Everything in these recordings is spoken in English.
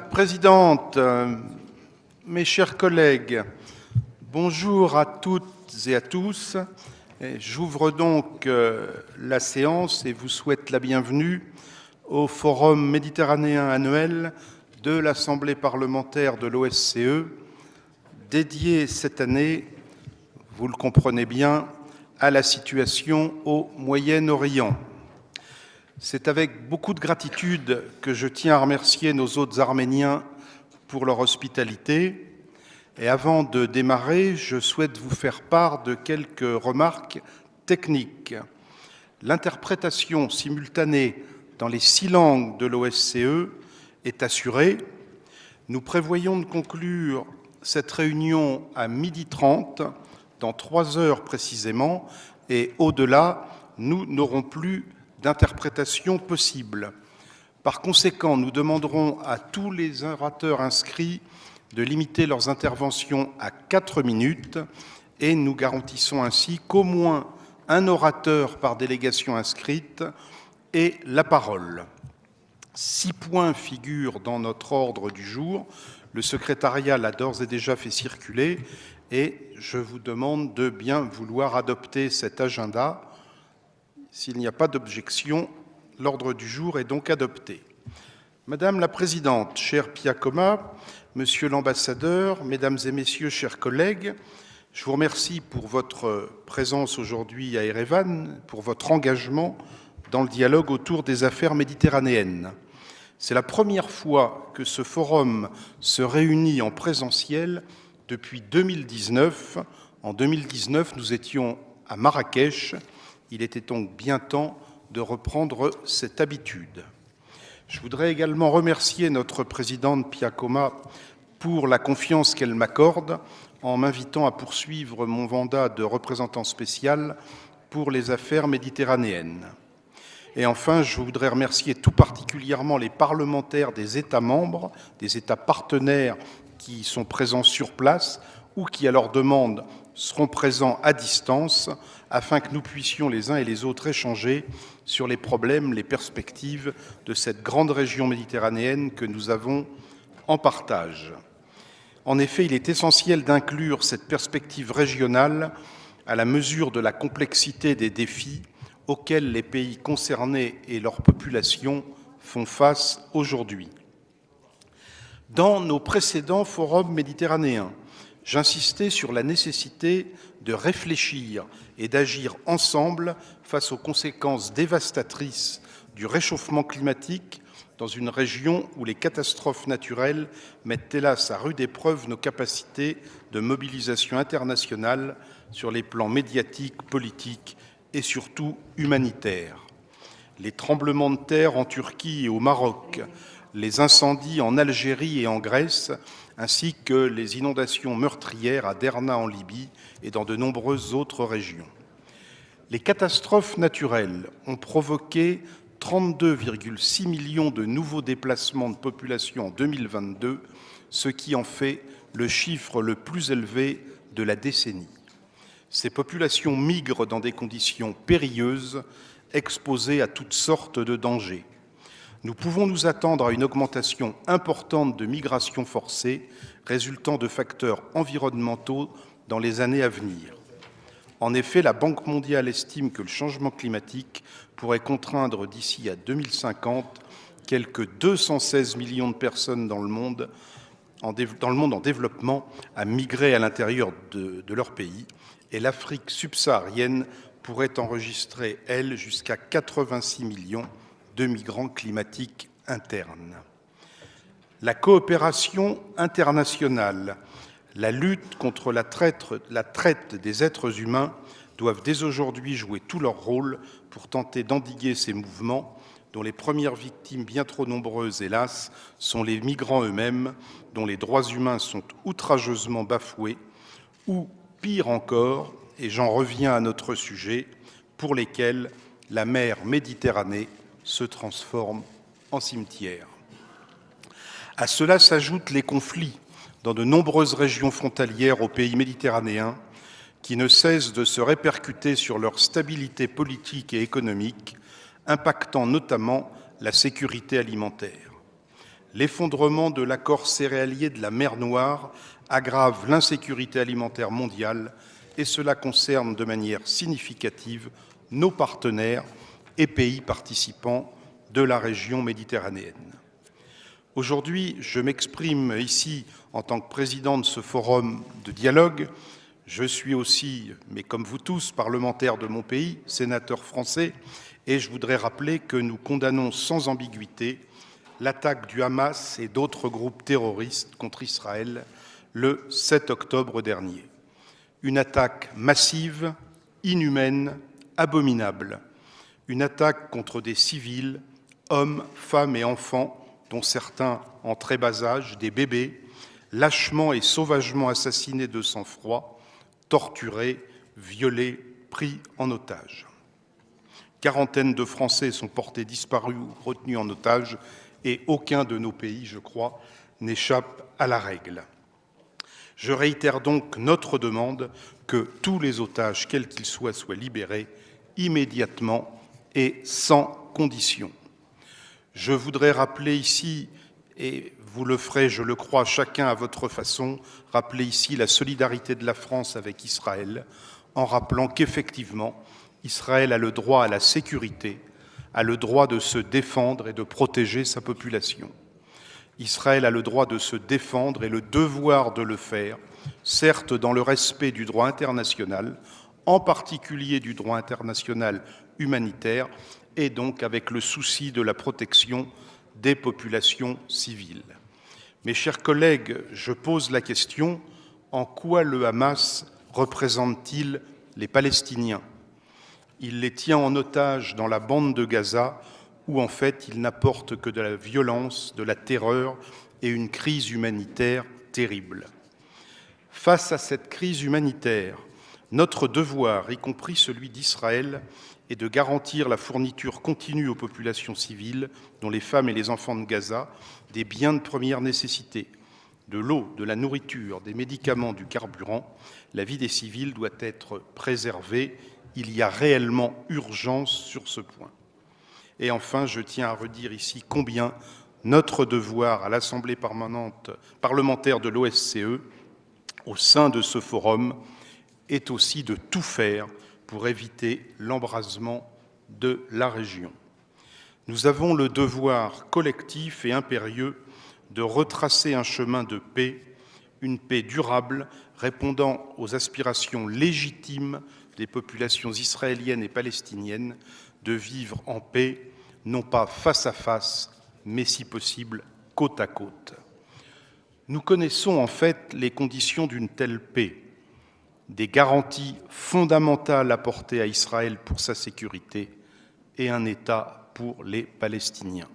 Présidente, mes chers collègues, bonjour à toutes et à tous. J'ouvre donc la séance et vous souhaite la bienvenue au Forum méditerranéen annuel de l'Assemblée parlementaire de l'OSCE, dédié cette année, vous le comprenez bien, à la situation au Moyen-Orient. C'est avec beaucoup de gratitude que je tiens à remercier nos hôtes arméniens pour leur hospitalité. Et avant de démarrer, je souhaite vous faire part de quelques remarques techniques. L'interprétation simultanée dans les 6 langues de l'OSCE est assurée. Nous prévoyons de conclure cette réunion à 12h30, dans 3 heures précisément, et au-delà, nous n'aurons plus d'interprétation possible. Par conséquent, nous demanderons à tous les orateurs inscrits de limiter leurs interventions à 4 minutes et nous garantissons ainsi qu'au moins un orateur par délégation inscrite ait la parole. 6 points figurent dans notre ordre du jour. Le secrétariat l'a d'ores et déjà fait circuler et je vous demande de bien vouloir adopter cet agenda. S'il n'y a pas d'objection, l'ordre du jour est donc adopté. Madame la Présidente, chère Pia Koma, Monsieur l'Ambassadeur, Mesdames et Messieurs, chers collègues, je vous remercie pour votre présence aujourd'hui à Yerevan, pour votre engagement dans le dialogue autour des affaires méditerranéennes. C'est la première fois que ce forum se réunit en présentiel depuis 2019. En 2019, nous étions à Marrakech. Il était donc bien temps de reprendre cette habitude. Je voudrais également remercier notre présidente Pia Koma pour la confiance qu'elle m'accorde en m'invitant à poursuivre mon mandat de représentant spécial pour les affaires méditerranéennes. Et enfin, je voudrais remercier tout particulièrement les parlementaires des États membres, des États partenaires qui sont présents sur place ou qui, à leur demande, seront présents à distance afin que nous puissions les uns et les autres échanger sur les problèmes, les perspectives de cette grande région méditerranéenne que nous avons en partage. En effet, il est essentiel d'inclure cette perspective régionale à la mesure de la complexité des défis auxquels les pays concernés et leurs populations font face aujourd'hui. Dans nos précédents forums méditerranéens, j'insistais sur la nécessité de réfléchir et d'agir ensemble face aux conséquences dévastatrices du réchauffement climatique dans une région où les catastrophes naturelles mettent hélas à rude épreuve nos capacités de mobilisation internationale sur les plans médiatiques, politiques et surtout humanitaires. Les tremblements de terre en Turquie et au Maroc, les incendies en Algérie et en Grèce, ainsi que les inondations meurtrières à Derna en Libye et dans de nombreuses autres régions. Les catastrophes naturelles ont provoqué 32,6 millions de nouveaux déplacements de population en 2022, ce qui en fait le chiffre le plus élevé de la décennie. Ces populations migrent dans des conditions périlleuses, exposées à toutes sortes de dangers. Nous pouvons nous attendre à une augmentation importante de migrations forcées résultant de facteurs environnementaux dans les années à venir. En effet, la Banque mondiale estime que le changement climatique pourrait contraindre d'ici à 2050 quelques 216 millions de personnes dans le monde en développement à migrer à l'intérieur de leur pays, et l'Afrique subsaharienne pourrait enregistrer, elle, jusqu'à 86 millions de migrants climatiques internes. La coopération internationale, la lutte contre la traite des êtres humains doivent dès aujourd'hui jouer tout leur rôle pour tenter d'endiguer ces mouvements dont les premières victimes, bien trop nombreuses hélas, sont les migrants eux-mêmes, dont les droits humains sont outrageusement bafoués, ou pire encore, et j'en reviens à notre sujet, pour lesquels la mer Méditerranée se transforme en cimetière. À cela s'ajoutent les conflits dans de nombreuses régions frontalières aux pays méditerranéens qui ne cessent de se répercuter sur leur stabilité politique et économique, impactant notamment la sécurité alimentaire. l'effondrement de l'accord céréalier de la mer Noire aggrave l'insécurité alimentaire mondiale et cela concerne de manière significative nos partenaires et pays participants de la région méditerranéenne. Aujourd'hui, je m'exprime ici en tant que président de ce forum de dialogue. Je suis aussi, mais comme vous tous, parlementaire de mon pays, sénateur français, et je voudrais rappeler que nous condamnons sans ambiguïté l'attaque du Hamas et d'autres groupes terroristes contre Israël le 7 octobre dernier. Une attaque massive, inhumaine, abominable. Une attaque contre des civils, hommes, femmes et enfants, dont certains en très bas âge, des bébés, lâchement et sauvagement assassinés de sang-froid, torturés, violés, pris en otage. Quarantaine de Français sont portés disparus ou retenus en otage et aucun de nos pays, je crois, n'échappe à la règle. Je réitère donc notre demande que tous les otages, quels qu'ils soient libérés immédiatement et sans condition. Je voudrais rappeler ici, et vous le ferez, je le crois, chacun à votre façon, rappeler ici la solidarité de la France avec Israël, en rappelant qu'effectivement, Israël a le droit à la sécurité, a le droit de se défendre et de protéger sa population. Israël a le droit de se défendre et le devoir de le faire, certes dans le respect du droit international, en particulier du droit international humanitaire, et donc avec le souci de la protection des populations civiles. Mes chers collègues, je pose la question, en quoi le Hamas représente-t-il les Palestiniens ? Il les tient en otage dans la bande de Gaza, où en fait il n'apporte que de la violence, de la terreur et une crise humanitaire terrible. Face à cette crise humanitaire, notre devoir, y compris celui d'Israël, est de garantir la fourniture continue aux populations civiles, dont les femmes et les enfants de Gaza, des biens de première nécessité, de l'eau, de la nourriture, des médicaments, du carburant. La vie des civils doit être préservée. Il y a réellement urgence sur ce point. Et enfin, je tiens à redire ici combien notre devoir à l'Assemblée parlementaire de l'OSCE, au sein de ce forum, est aussi de tout faire pour éviter l'embrasement de la région. Nous avons le devoir collectif et impérieux de retracer un chemin de paix, une paix durable, répondant aux aspirations légitimes des populations israéliennes et palestiniennes de vivre en paix, non pas face à face, mais si possible côte à côte. Nous connaissons en fait les conditions d'une telle paix, des garanties fondamentales apportées à Israël pour sa sécurité et un État pour les Palestiniens.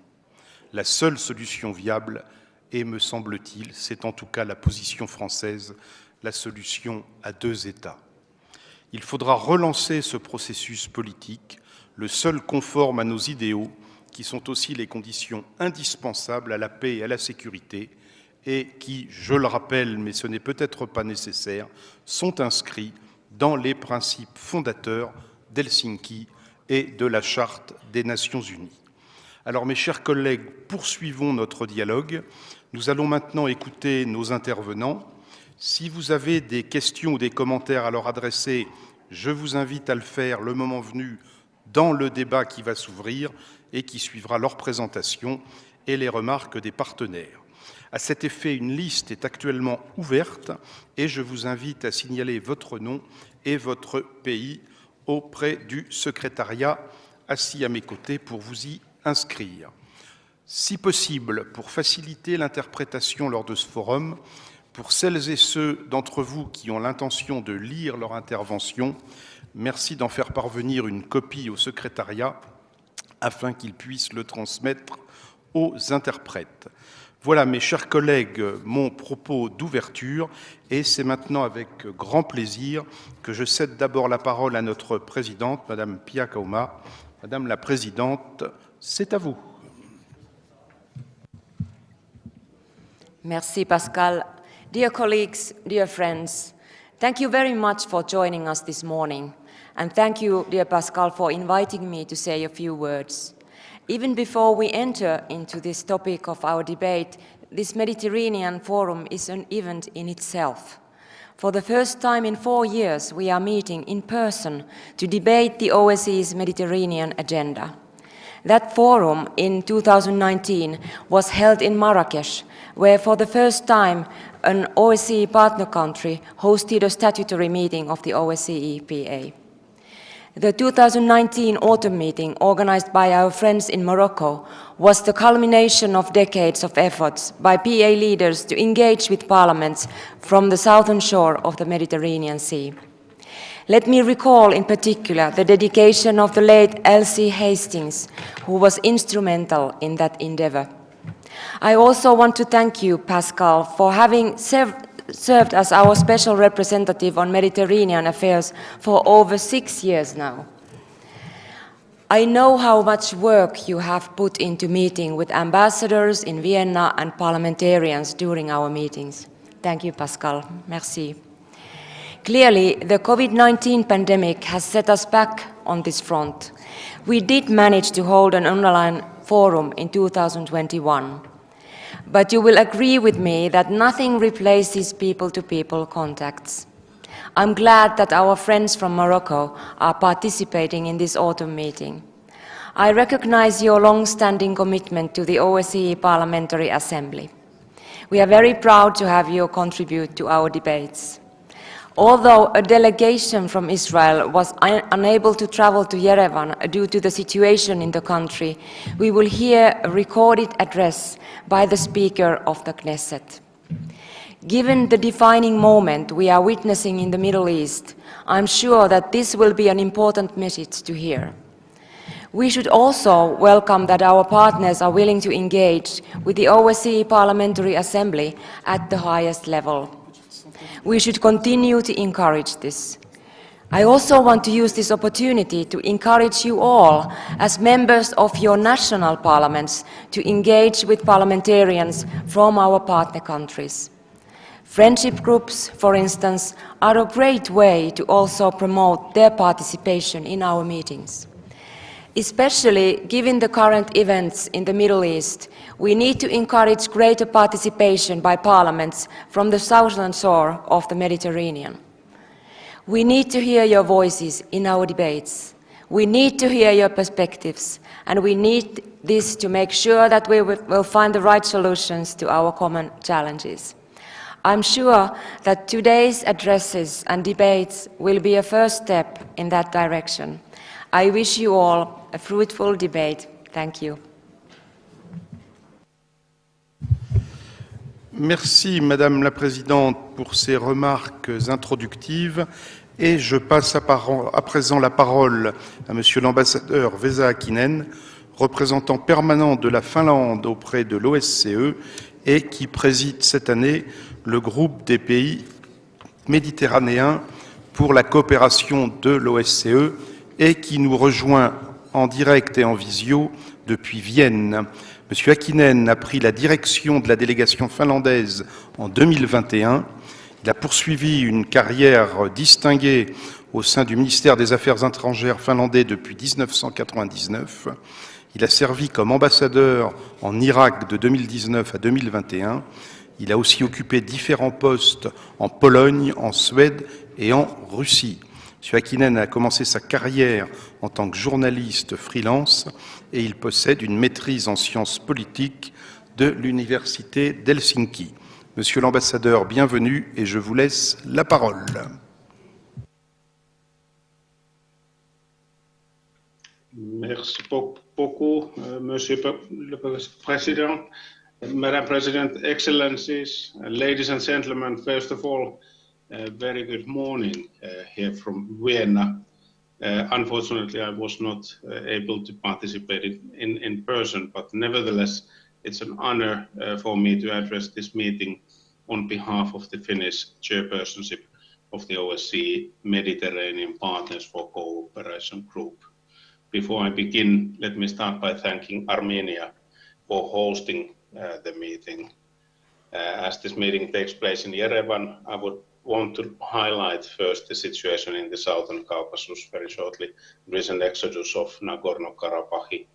La seule solution viable est, me semble-t-il, c'est en tout cas la position française, la solution à deux États. Il faudra relancer ce processus politique, le seul conforme à nos idéaux, qui sont aussi les conditions indispensables à la paix et à la sécurité, et qui, je le rappelle, mais ce n'est peut-être pas nécessaire, sont inscrits dans les principes fondateurs d'Helsinki et de la Charte des Nations Unies. Alors, mes chers collègues, poursuivons notre dialogue. Nous allons maintenant écouter nos intervenants. Si vous avez des questions ou des commentaires à leur adresser, je vous invite à le faire le moment venu dans le débat qui va s'ouvrir et qui suivra leur présentation et les remarques des partenaires. À cet effet, une liste est actuellement ouverte et je vous invite à signaler votre nom et votre pays auprès du secrétariat assis à mes côtés pour vous y inscrire. Si possible, pour faciliter l'interprétation lors de ce forum, pour celles et ceux d'entre vous qui ont l'intention de lire leur intervention, merci d'en faire parvenir une copie au secrétariat afin qu'ils puissent le transmettre aux interprètes. Voilà, mes chers collègues, mon propos d'ouverture et c'est maintenant avec grand plaisir que je cède d'abord la parole à notre présidente, Madame Pia Kauma. Madame la Présidente, c'est à vous. Merci, Pascal. Dear colleagues, dear friends, thank you very much for joining us this morning. And thank you, dear Pascal, for inviting me to say a few words. Even before we enter into this topic of our debate, this Mediterranean Forum is an event in itself. For the first time in 4 years, we are meeting in person to debate the OSCE's Mediterranean agenda. That forum in 2019 was held in Marrakesh, where for the first time an OSCE partner country hosted a statutory meeting of the OSCE PA. The 2019 autumn meeting, organized by our friends in Morocco, was the culmination of decades of efforts by PA leaders to engage with parliaments from the southern shore of the Mediterranean Sea. Let me recall in particular the dedication of the late Elsie Hastings, who was instrumental in that endeavor. I also want to thank you, Pascal, for having served as our special representative on Mediterranean affairs for over 6 years now. I know how much work you have put into meeting with ambassadors in Vienna and parliamentarians during our meetings. Thank you, Pascal. Merci. Clearly, the COVID-19 pandemic has set us back on this front. We did manage to hold an online forum in 2021. But you will agree with me that nothing replaces people-to-people contacts. I'm glad that our friends from Morocco are participating in this autumn meeting. I recognize your long-standing commitment to the OSCE Parliamentary Assembly. We are very proud to have you contribute to our debates. Although a delegation from Israel was unable to travel to Yerevan due to the situation in the country, we will hear a recorded address by the Speaker of the Knesset. Given the defining moment we are witnessing in the Middle East, I'm sure that this will be an important message to hear. We should also welcome that our partners are willing to engage with the OSCE Parliamentary Assembly at the highest level. We should continue to encourage this. I also want to use this opportunity to encourage you all, as members of your national parliaments, to engage with parliamentarians from our partner countries. Friendship groups, for instance, are a great way to also promote their participation in our meetings. Especially given the current events in the Middle East, we need to encourage greater participation by parliaments from the southern shore of the Mediterranean. We need to hear your voices in our debates. We need to hear your perspectives, and we need this to make sure that we will find the right solutions to our common challenges. I'm sure that today's addresses and debates will be a first step in that direction. I wish you all a fruitful debate. Thank you. Merci, Madame la Présidente, pour ces remarques introductives. Et je passe à présent la parole à Monsieur l'ambassadeur Vesa Häkkinen, représentant permanent de la Finlande auprès de l'OSCE et qui préside cette année le groupe des pays méditerranéens pour la coopération de l'OSCE et qui nous rejoint en direct et en visio depuis Vienne. Monsieur Häkkinen a pris la direction de la délégation finlandaise en 2021. Il a poursuivi une carrière distinguée au sein du ministère des Affaires étrangères finlandais depuis 1999. Il a servi comme ambassadeur en Irak de 2019 à 2021. Il a aussi occupé différents postes en Pologne, en Suède et en Russie. M. Häkkinen a commencé sa carrière en tant que journaliste freelance et il possède une maîtrise en sciences politiques de l'Université d'Helsinki. Monsieur l'ambassadeur, bienvenue et je vous laisse la parole. Merci beaucoup, Monsieur le Président. Madam President, Excellencies, ladies and gentlemen, first of all, very good morning here from Vienna. Unfortunately, I was not able to participate in person, but nevertheless, it's an honor for me to address this meeting on behalf of the Finnish chairpersonship of the OSCE Mediterranean Partners for Cooperation Group. Before I begin, let me start by thanking Armenia for hosting the meeting. As this meeting takes place in Yerevan, I would want to highlight first the situation in the Southern Caucasus very shortly. Recent exodus of Nagorno-Karabakh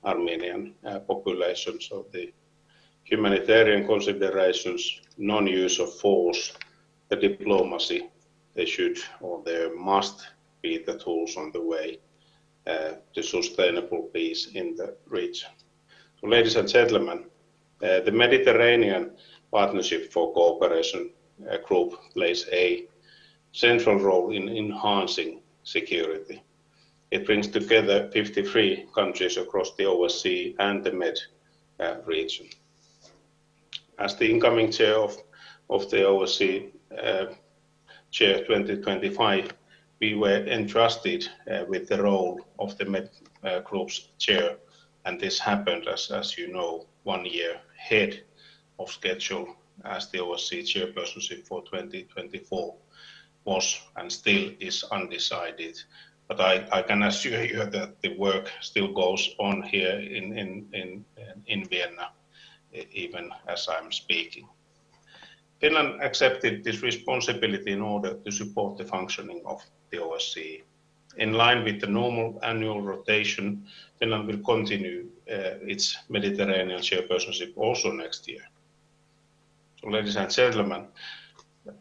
Armenian population. So the humanitarian considerations, non-use of force, the diplomacy, they should or there must be the tools on the way to sustainable peace in the region. So, ladies and gentlemen, the Mediterranean Partnership for Cooperation group plays a central role in enhancing security. It brings together 53 countries across the OSCE and the Med region. As the incoming chair of the OSCE Chair 2025, we were entrusted with the role of the Med Group's chair, and this happened, as you know, 1 year ahead of schedule, as the OSCE chairpersonship for 2024 was and still is undecided. But I can assure you that the work still goes on here in Vienna, even as I'm speaking. Finland accepted this responsibility in order to support the functioning of the OSCE. In line with the normal annual rotation, Finland will continue its Mediterranean chairpersonship also next year. So, ladies and gentlemen,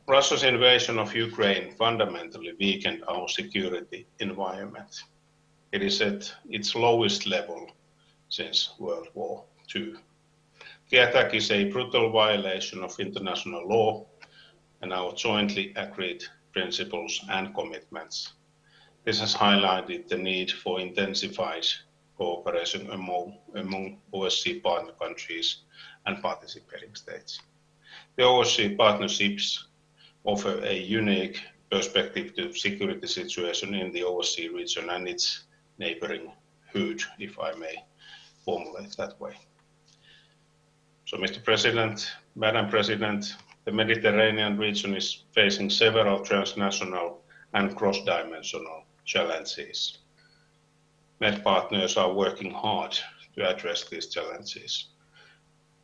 Russia's invasion of Ukraine fundamentally weakened our security environment. It is at its lowest level since World War II. The attack is a brutal violation of international law and our jointly agreed principles and commitments. This has highlighted the need for intensified cooperation among OSCE partner countries and participating states. The OSCE partnerships offer a unique perspective to security situation in the OSCE region and its neighboring hood, if I may formulate that way. So, Mr. President, Madam President, the Mediterranean region is facing several transnational and cross-dimensional challenges. Med partners are working hard to address these challenges.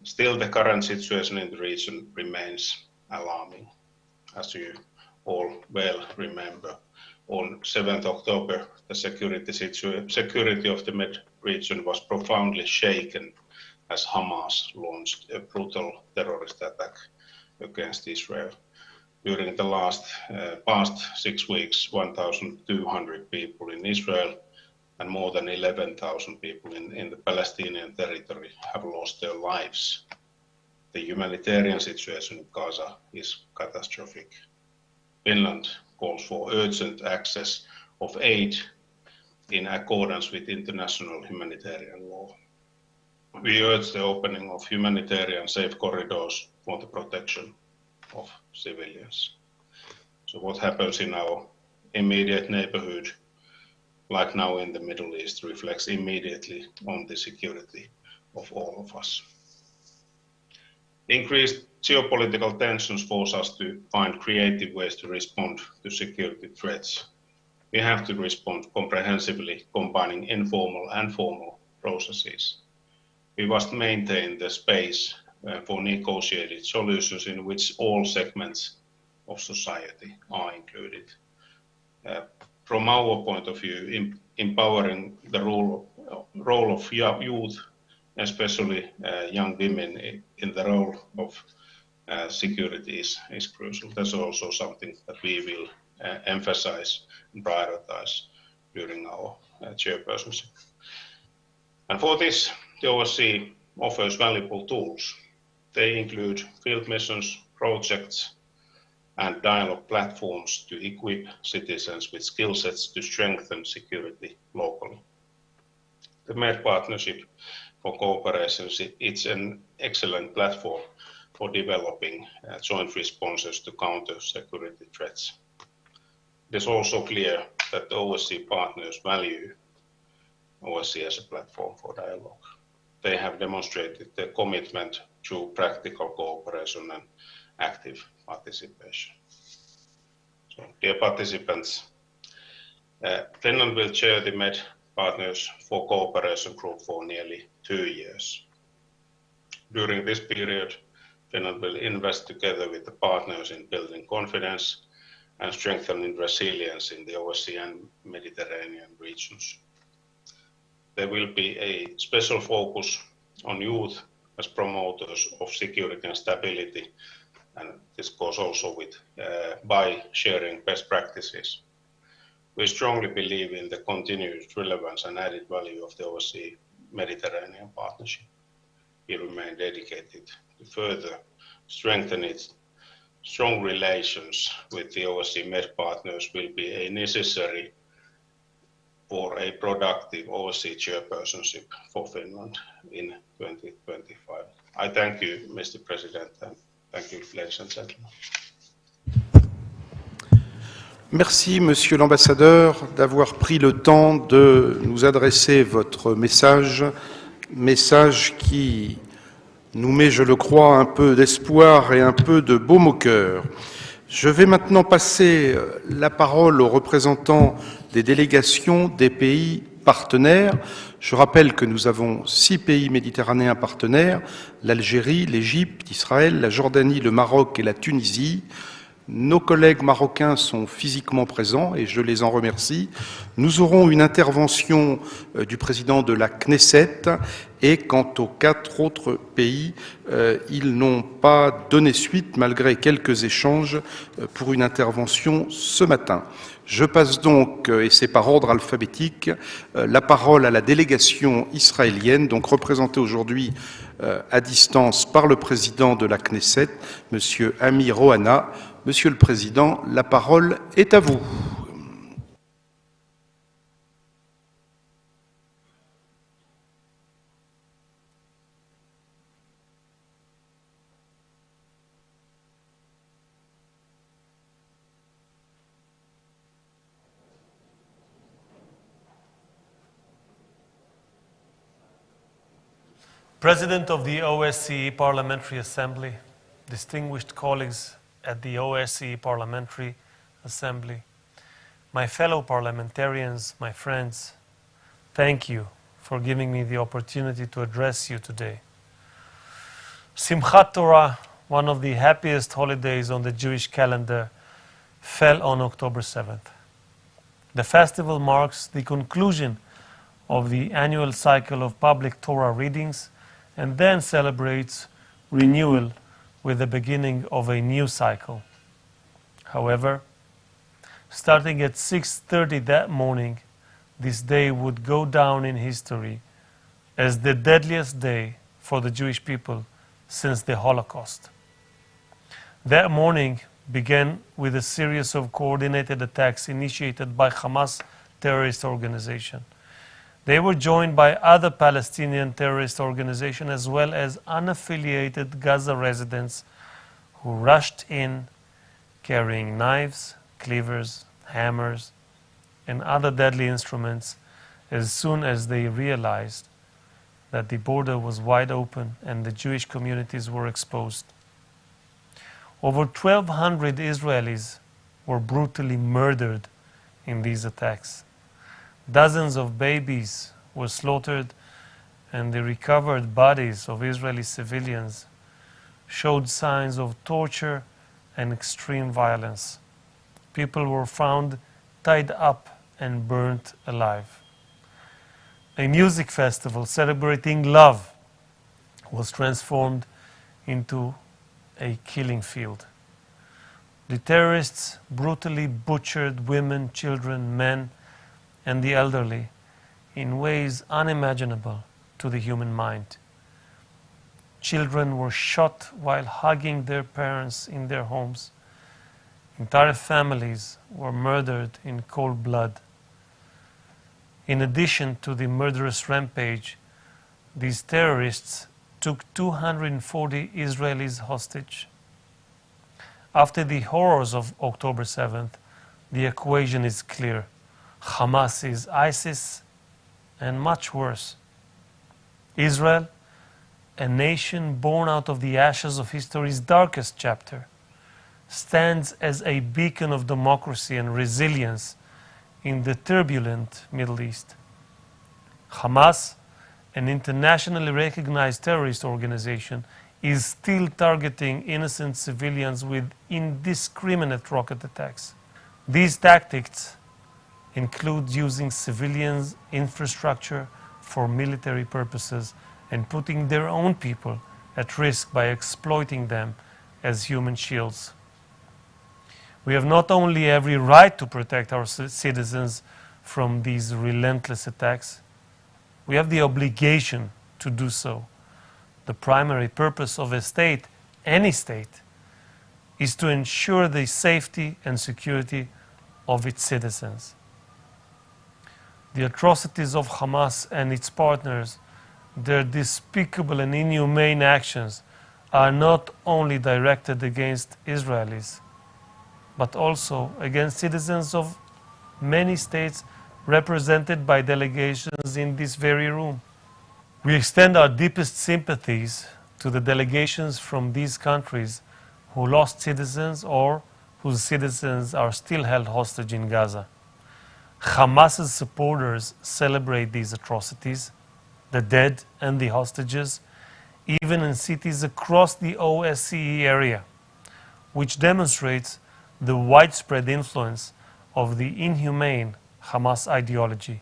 Still, the current situation in the region remains alarming. As you all well remember, on 7th October, the security of the Med region was profoundly shaken as Hamas launched a brutal terrorist attack against Israel. During the past 6 weeks, 1,200 people in Israel and more than 11,000 people in the Palestinian territory have lost their lives. The humanitarian situation in Gaza is catastrophic. Finland calls for urgent access of aid in accordance with international humanitarian law. We urge the opening of humanitarian safe corridors for the protection of civilians. So what happens in our immediate neighborhood, like now in the Middle East, reflects immediately on the security of all of us. Increased geopolitical tensions force us to find creative ways to respond to security threats. We have to respond comprehensively, combining informal and formal processes. We must maintain the space for negotiated solutions in which all segments of society are included. From our point of view, empowering the role of youth, especially young women, in the role of security is crucial. That's also something that we will emphasize and prioritize during our chairpersonship. And for this, the OSCE offers valuable tools. They include field missions, projects, and dialogue platforms to equip citizens with skill sets to strengthen security locally. The Med Partnership for Cooperation is an excellent platform for developing joint responses to counter security threats. It is also clear that the OSCE partners value OSCE as a platform for dialogue. They have demonstrated their commitment through practical cooperation and active participation. So, dear participants, Finland will chair the Med Partners for Cooperation Group for nearly 2 years. During this period, Finland will invest together with the partners in building confidence and strengthening resilience in the OSCE and Mediterranean regions. there will be a special focus on youth as promoters of security and stability, and this goes also with by sharing best practices. We strongly believe in the continued relevance and added value of the OSCE Mediterranean Partnership. We remain dedicated to further strengthen its strong relations with the OSCE Med partners will be a necessary for a productive OSCE chairpersonship for Finland in 2025. I thank you, Mr. President, and thank you, ladies and gentlemen. Merci, Monsieur l'Ambassadeur, d'avoir pris le temps de nous adresser votre message qui nous met, je le crois, un peu d'espoir et un peu de baume au cœur. Je vais maintenant passer la parole aux représentants des délégations des pays partenaires. Je rappelle que nous avons 6 pays méditerranéens partenaires, l'Algérie, l'Égypte, Israël, la Jordanie, le Maroc et la Tunisie. Nos collègues marocains sont physiquement présents et je les en remercie. Nous aurons une intervention du président de la Knesset et quant aux 4 autres pays, ils n'ont pas donné suite malgré quelques échanges pour une intervention ce matin. Je passe donc, et c'est par ordre alphabétique, la parole à la délégation israélienne, donc représentée aujourd'hui à distance par le président de la Knesset, Monsieur Amir Ohana. Monsieur le Président, la parole est à vous. President of the OSCE Parliamentary Assembly, distinguished colleagues at the OSCE Parliamentary Assembly, my fellow parliamentarians, my friends, thank you for giving me the opportunity to address you today. Simchat Torah, one of the happiest holidays on the Jewish calendar, fell on October 7th. The festival marks the conclusion of the annual cycle of public Torah readings and then celebrates renewal with the beginning of a new cycle. However, starting at 6:30 that morning, this day would go down in history as the deadliest day for the Jewish people since the Holocaust. That morning began with a series of coordinated attacks initiated by Hamas terrorist organization. They were joined by other Palestinian terrorist organizations as well as unaffiliated Gaza residents who rushed in carrying knives, cleavers, hammers, and other deadly instruments as soon as they realized that the border was wide open and the Jewish communities were exposed. Over 1,200 Israelis were brutally murdered in these attacks. Dozens of babies were slaughtered, and the recovered bodies of Israeli civilians showed signs of torture and extreme violence. People were found tied up and burnt alive. A music festival celebrating love was transformed into a killing field. The terrorists brutally butchered women, children, men, and the elderly in ways unimaginable to the human mind. Children were shot while hugging their parents in their homes. Entire families were murdered in cold blood. In addition to the murderous rampage, these terrorists took 240 Israelis hostage. After the horrors of October 7th, the equation is clear. Hamas is ISIS, and much worse. Israel, a nation born out of the ashes of history's darkest chapter, stands as a beacon of democracy and resilience in the turbulent Middle East. Hamas, an internationally recognized terrorist organization, is still targeting innocent civilians with indiscriminate rocket attacks. These tactics include using civilians' infrastructure for military purposes and putting their own people at risk by exploiting them as human shields. We have not only every right to protect our citizens from these relentless attacks, we have the obligation to do so. The primary purpose of a state, any state, is to ensure the safety and security of its citizens. The atrocities of Hamas and its partners, their despicable and inhumane actions, are not only directed against Israelis, but also against citizens of many states represented by delegations in this very room. We extend our deepest sympathies to the delegations from these countries who lost citizens or whose citizens are still held hostage in Gaza. Hamas's supporters celebrate these atrocities, the dead and the hostages, even in cities across the OSCE area, which demonstrates the widespread influence of the inhumane Hamas ideology.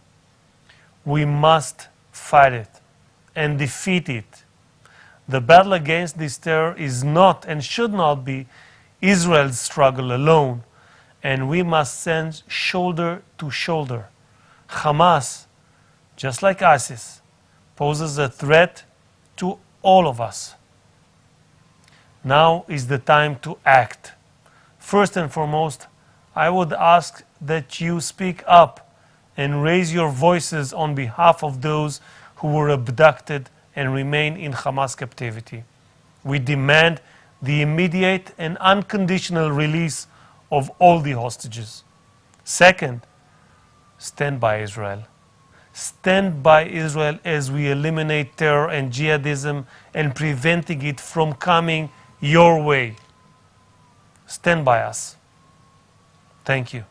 We must fight it and defeat it. The battle against this terror is not and should not be Israel's struggle alone, and we must stand shoulder to shoulder. Hamas, just like ISIS, poses a threat to all of us. Now is the time to act. First and foremost, I would ask that you speak up and raise your voices on behalf of those who were abducted and remain in Hamas captivity. We demand the immediate and unconditional release of all the hostages. Second, stand by Israel. Stand by Israel as we eliminate terror and jihadism and preventing it from coming your way. Stand by us. Thank you.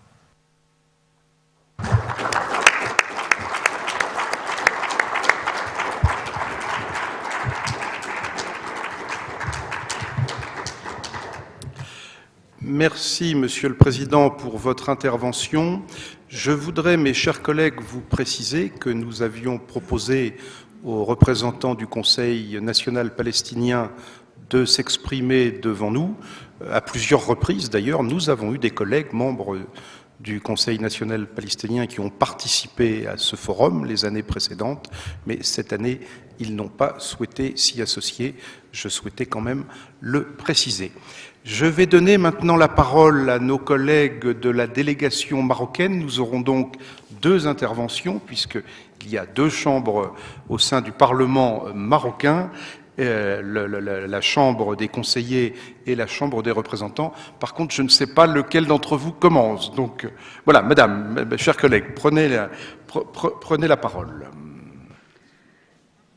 Merci, Monsieur le Président, pour votre intervention. Je voudrais, mes chers collègues, vous préciser que nous avions proposé aux représentants du Conseil national palestinien de s'exprimer devant nous, à plusieurs reprises d'ailleurs. Nous avons eu des collègues membres du Conseil national palestinien qui ont participé à ce forum les années précédentes, mais cette année, ils n'ont pas souhaité s'y associer. Je souhaitais quand même le préciser. Je vais donner maintenant la parole à nos collègues de la délégation marocaine. Nous aurons donc deux interventions, puisqu'il y a deux chambres au sein du Parlement marocain, la Chambre des conseillers et la Chambre des représentants. Par contre, je ne sais pas lequel d'entre vous commence. Donc voilà, Madame, chers collègues, prenez la parole.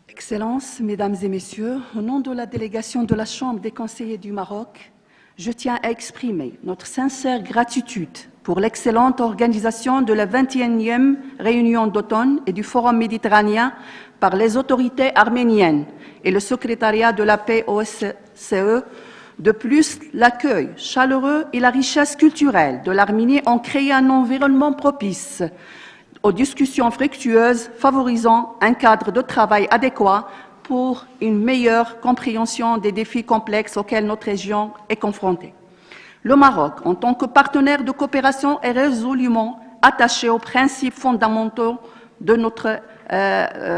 Excellences, Mesdames et Messieurs, au nom de la délégation de la Chambre des conseillers du Maroc, je tiens à exprimer notre sincère gratitude pour l'excellente organisation de la 21e réunion d'automne et du Forum méditerranéen par les autorités arméniennes et le secrétariat de la paix OSCE. De plus, l'accueil chaleureux et la richesse culturelle de l'Arménie ont créé un environnement propice aux discussions fructueuses, favorisant un cadre de travail adéquat pour une meilleure compréhension des défis complexes auxquels notre région est confrontée. Le Maroc, en tant que partenaire de coopération, est résolument attaché aux principes fondamentaux de notre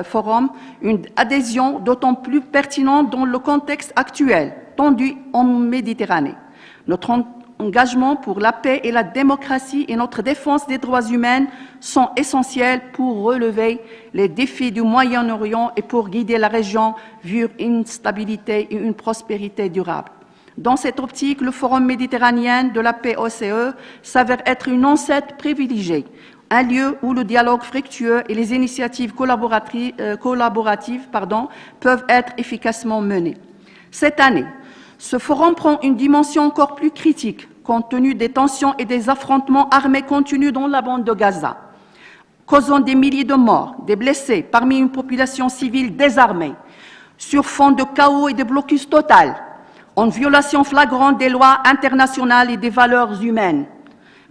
forum, une adhésion d'autant plus pertinente dans le contexte actuel, tendu en Méditerranée. Notre engagement pour la paix et la démocratie et notre défense des droits humains sont essentiels pour relever les défis du Moyen-Orient et pour guider la région vers une stabilité et une prospérité durable. Dans cette optique, le Forum méditerranéen de la paix OSCE s'avère être une ancêtre privilégiée, un lieu où le dialogue fructueux et les initiatives collaboratives peuvent être efficacement menées. Cette année, ce forum prend une dimension encore plus critique compte tenu des tensions et des affrontements armés continus dans la bande de Gaza, causant des milliers de morts, des blessés parmi une population civile désarmée, sur fond de chaos et de blocus total, en violation flagrante des lois internationales et des valeurs humaines.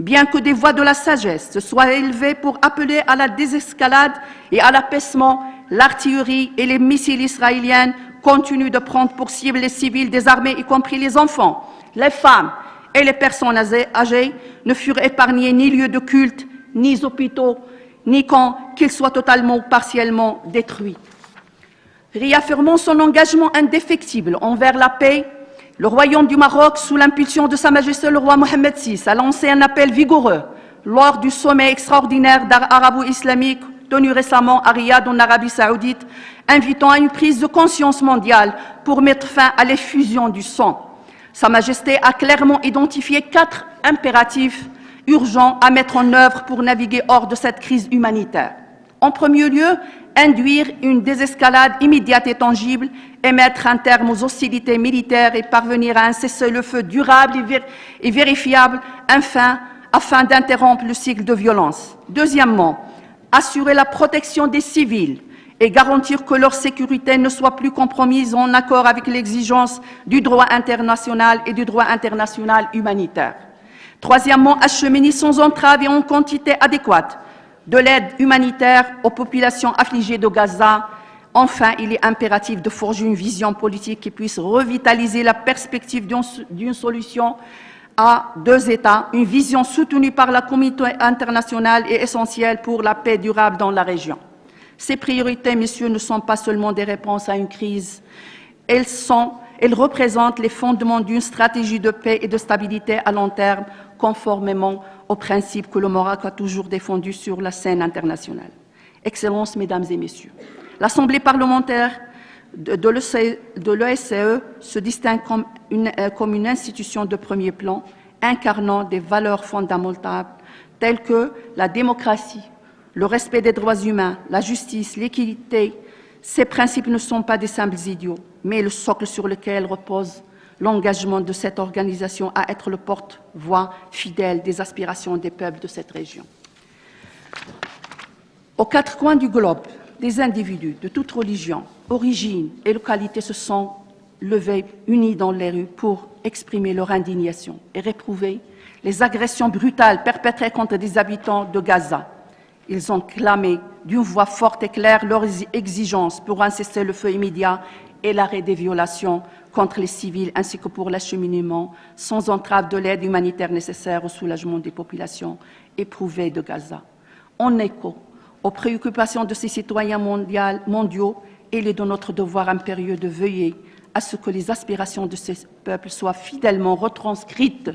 Bien que des voix de la sagesse se soient élevées pour appeler à la désescalade et à l'apaisement, l'artillerie et les missiles israéliens continuent de prendre pour cible les civils désarmés, y compris les enfants, les femmes et les personnes âgées. Ne furent épargnés ni lieux de culte, ni hôpitaux, ni camps, qu'ils soient totalement ou partiellement détruits. Réaffirmant son engagement indéfectible envers la paix, le Royaume du Maroc, sous l'impulsion de Sa Majesté le roi Mohamed VI, a lancé un appel vigoureux lors du sommet extraordinaire arabo-islamique tenu récemment à Riyad, en Arabie saoudite, invitant à une prise de conscience mondiale pour mettre fin à l'effusion du sang. Sa Majesté a clairement identifié 4 impératifs urgents à mettre en œuvre pour naviguer hors de cette crise humanitaire. En premier lieu, induire une désescalade immédiate et tangible et mettre un terme aux hostilités militaires et parvenir à un cessez-le-feu durable et vérifiable afin d'interrompre le cycle de violence. Deuxièmement, assurer la protection des civils et garantir que leur sécurité ne soit plus compromise en accord avec l'exigence du droit international et du droit international humanitaire. Troisièmement, acheminer sans entrave et en quantité adéquate de l'aide humanitaire aux populations affligées de Gaza. Enfin, il est impératif de forger une vision politique qui puisse revitaliser la perspective d'une solution à 2 États. Une vision soutenue par la communauté internationale est essentielle pour la paix durable dans la région. Ces priorités, messieurs, ne sont pas seulement des réponses à une crise. Elles représentent les fondements d'une stratégie de paix et de stabilité à long terme, conformément aux principes que le Maroc a toujours défendus sur la scène internationale. Excellences, Mesdames et Messieurs, l'Assemblée parlementaire de l'OSCE se distingue comme une institution de premier plan, incarnant des valeurs fondamentales telles que la démocratie, le respect des droits humains, la justice, l'équité. Ces principes ne sont pas des simples idiots, mais le socle sur lequel repose l'engagement de cette organisation à être le porte-voix fidèle des aspirations des peuples de cette région. Aux 4 coins du globe, des individus de toute religion, origine et localité se sont levés, unis dans les rues pour exprimer leur indignation et réprouver les agressions brutales perpétrées contre des habitants de Gaza. Ils ont clamé d'une voix forte et claire leurs exigences pour un cessez-le-feu immédiat et l'arrêt des violations contre les civils, ainsi que pour l'acheminement sans entrave de l'aide humanitaire nécessaire au soulagement des populations éprouvées de Gaza. En écho aux préoccupations de ces citoyens mondiaux, il est de notre devoir impérieux de veiller à ce que les aspirations de ces peuples soient fidèlement retranscrites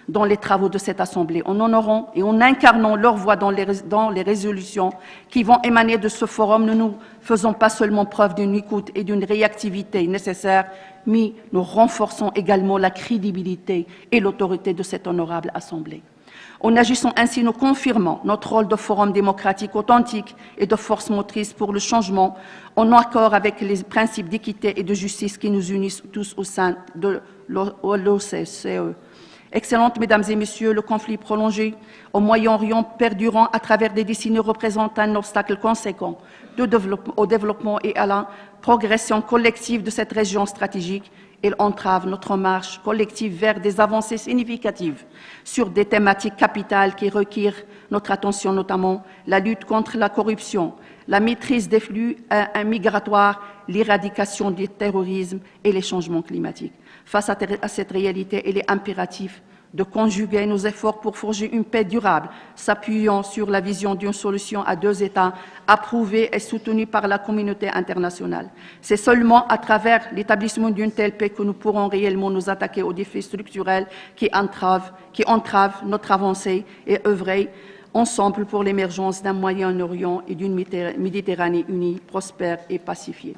dans les travaux de cette Assemblée, en honorant et en incarnant leur voix dans les résolutions qui vont émaner de ce forum. Nous ne faisons pas seulement preuve d'une écoute et d'une réactivité nécessaires, mais nous renforçons également la crédibilité et l'autorité de cette honorable Assemblée. En agissant ainsi, nous confirmons notre rôle de forum démocratique authentique et de force motrice pour le changement, en accord avec les principes d'équité et de justice qui nous unissent tous au sein de l'OSCE. Excellentes Mesdames et Messieurs, le conflit prolongé au Moyen-Orient perdurant à travers des décennies représente un obstacle conséquent au développement et à la progression collective de cette région stratégique. Il entrave notre marche collective vers des avancées significatives sur des thématiques capitales qui requièrent notre attention, notamment la lutte contre la corruption, la maîtrise des flux migratoires, l'éradication du terrorisme et les changements climatiques. Face à cette réalité, il est impératif de conjuguer nos efforts pour forger une paix durable, s'appuyant sur la vision d'une solution à 2 États approuvée et soutenue par la communauté internationale. C'est seulement à travers l'établissement d'une telle paix que nous pourrons réellement nous attaquer aux défis structurels qui entravent notre avancée et œuvrer ensemble pour l'émergence d'un Moyen-Orient et d'une Méditerranée unie, prospère et pacifiée.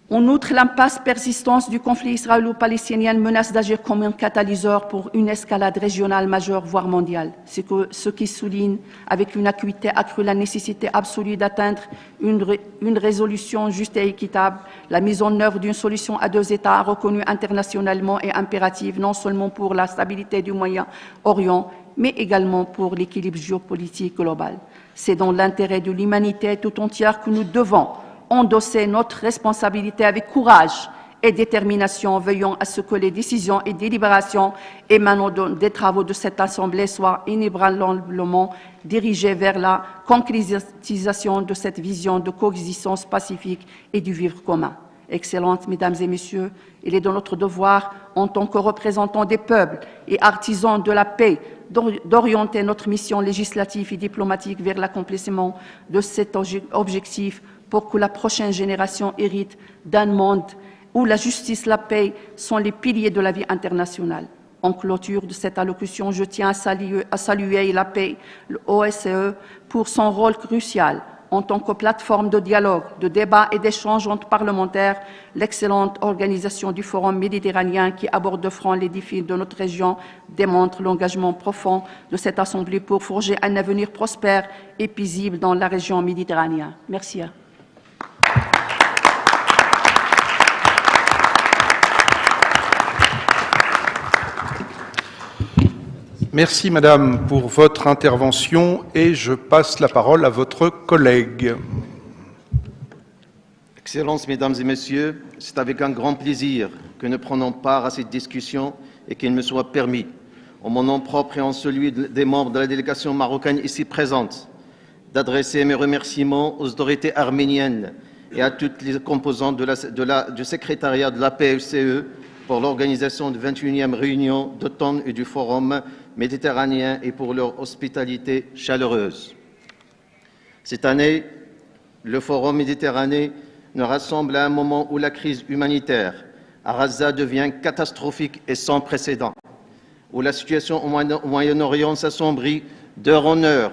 En outre, l'impasse persistante du conflit israélo-palestinien menace d'agir comme un catalyseur pour une escalade régionale majeure, voire mondiale, ce qui souligne avec une acuité accrue la nécessité absolue d'atteindre une résolution juste et équitable. La mise en œuvre d'une solution à 2 États reconnue internationalement est impérative, non seulement pour la stabilité du Moyen-Orient, mais également pour l'équilibre géopolitique global. C'est dans l'intérêt de l'humanité tout entière que nous devons endosser notre responsabilité avec courage et détermination, veillant à ce que les décisions et délibérations émanant des travaux de cette Assemblée soient inébranlablement dirigées vers la concrétisation de cette vision de coexistence pacifique et du vivre commun. Excellences, Mesdames et Messieurs, il est de notre devoir, en tant que représentants des peuples et artisans de la paix, d'orienter notre mission législative et diplomatique vers l'accomplissement de cet objectif pour que la prochaine génération hérite d'un monde où la justice et la paix sont les piliers de la vie internationale. En clôture de cette allocution, je tiens à saluer la paix, le OSCE, pour son rôle crucial en tant que plateforme de dialogue, de débat et d'échange entre parlementaires, l'excellente organisation du Forum méditerranéen qui aborde de front les défis de notre région démontre l'engagement profond de cette Assemblée pour forger un avenir prospère et paisible dans la région méditerranéenne. Merci. Merci, Madame, pour votre intervention et je passe la parole à votre collègue. Excellences, Mesdames et Messieurs, c'est avec un grand plaisir que nous prenons part à cette discussion et qu'il me soit permis, en mon nom propre et en celui des membres de la délégation marocaine ici présente, d'adresser mes remerciements aux autorités arméniennes et à toutes les composantes du secrétariat de la POSCE pour l'organisation de 21e réunion d'automne et du Forum méditerranéen et pour leur hospitalité chaleureuse. Cette année, le Forum méditerranéen nous rassemble à un moment où la crise humanitaire à Gaza devient catastrophique et sans précédent, où la situation au Moyen-Orient s'assombrit d'heure en heure,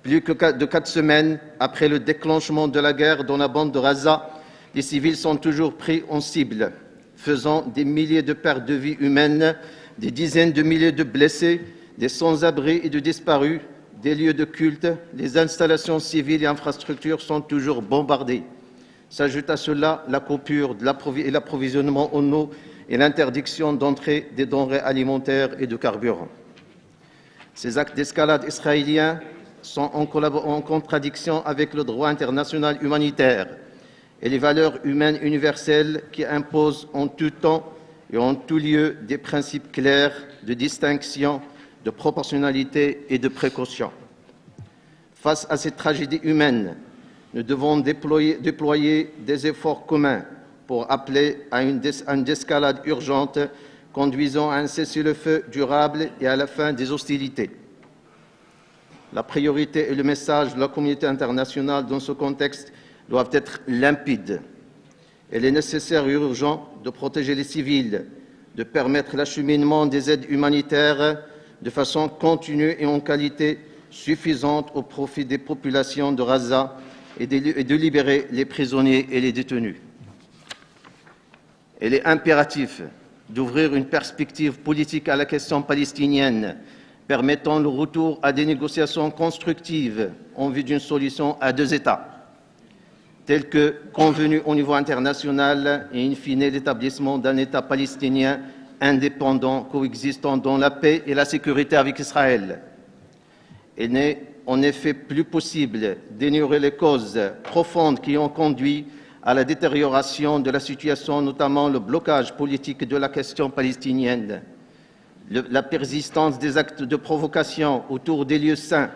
plus que de 4 semaines après le déclenchement de la guerre dans la bande de Gaza, les civils sont toujours pris en cible, faisant des milliers de pertes de vies humaines, des dizaines de milliers de blessés, des sans-abri et de disparus, des lieux de culte, les installations civiles et infrastructures sont toujours bombardées. S'ajoute à cela la coupure et l'approvisionnement en eau et l'interdiction d'entrée des denrées alimentaires et de carburant. Ces actes d'escalade israéliens sont en contradiction avec le droit international humanitaire et les valeurs humaines universelles qui imposent en tout temps et en tout lieu des principes clairs de distinction, de proportionnalité et de précaution. Face à cette tragédie humaine, nous devons déployer des efforts communs pour appeler à une escalade urgente conduisant à un cessez-le-feu durable et à la fin des hostilités. La priorité et le message de la communauté internationale dans ce contexte doivent être limpides. Il est nécessaire et urgent de protéger les civils, de permettre l'acheminement des aides humanitaires de façon continue et en qualité suffisante au profit des populations de Gaza et de libérer les prisonniers et les détenus. Il est impératif d'ouvrir une perspective politique à la question palestinienne, permettant le retour à des négociations constructives en vue d'une solution à 2 États, telle que convenue au niveau international et in fine l'établissement d'un État palestinien indépendant, coexistant dans la paix et la sécurité avec Israël. Il n'est en effet plus possible d'ignorer les causes profondes qui ont conduit à la détérioration de la situation, notamment le blocage politique de la question palestinienne, la persistance des actes de provocation autour des lieux saints,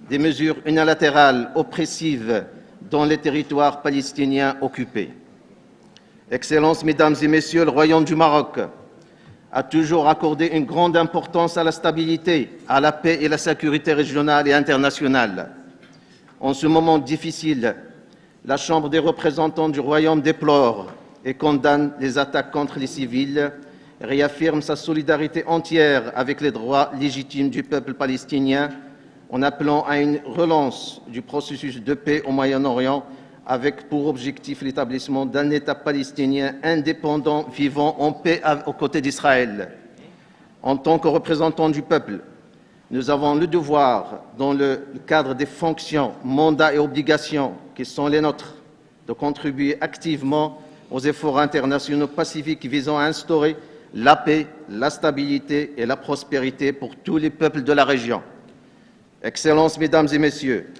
des mesures unilatérales oppressives dans les territoires palestiniens occupés. Excellences, Mesdames et Messieurs, le Royaume du Maroc a toujours accordé une grande importance à la stabilité, à la paix et la sécurité régionale et internationale. En ce moment difficile, la Chambre des représentants du Royaume déplore et condamne les attaques contre les civils, réaffirme sa solidarité entière avec les droits légitimes du peuple palestinien en appelant à une relance du processus de paix au Moyen-Orient avec pour objectif l'établissement d'un État palestinien indépendant vivant en paix aux côtés d'Israël. En tant que représentants du peuple, nous avons le devoir, dans le cadre des fonctions, mandats et obligations qui sont les nôtres, de contribuer activement aux efforts internationaux pacifiques visant à instaurer la paix, la stabilité et la prospérité pour tous les peuples de la région. Excellences, Mesdames et Messieurs,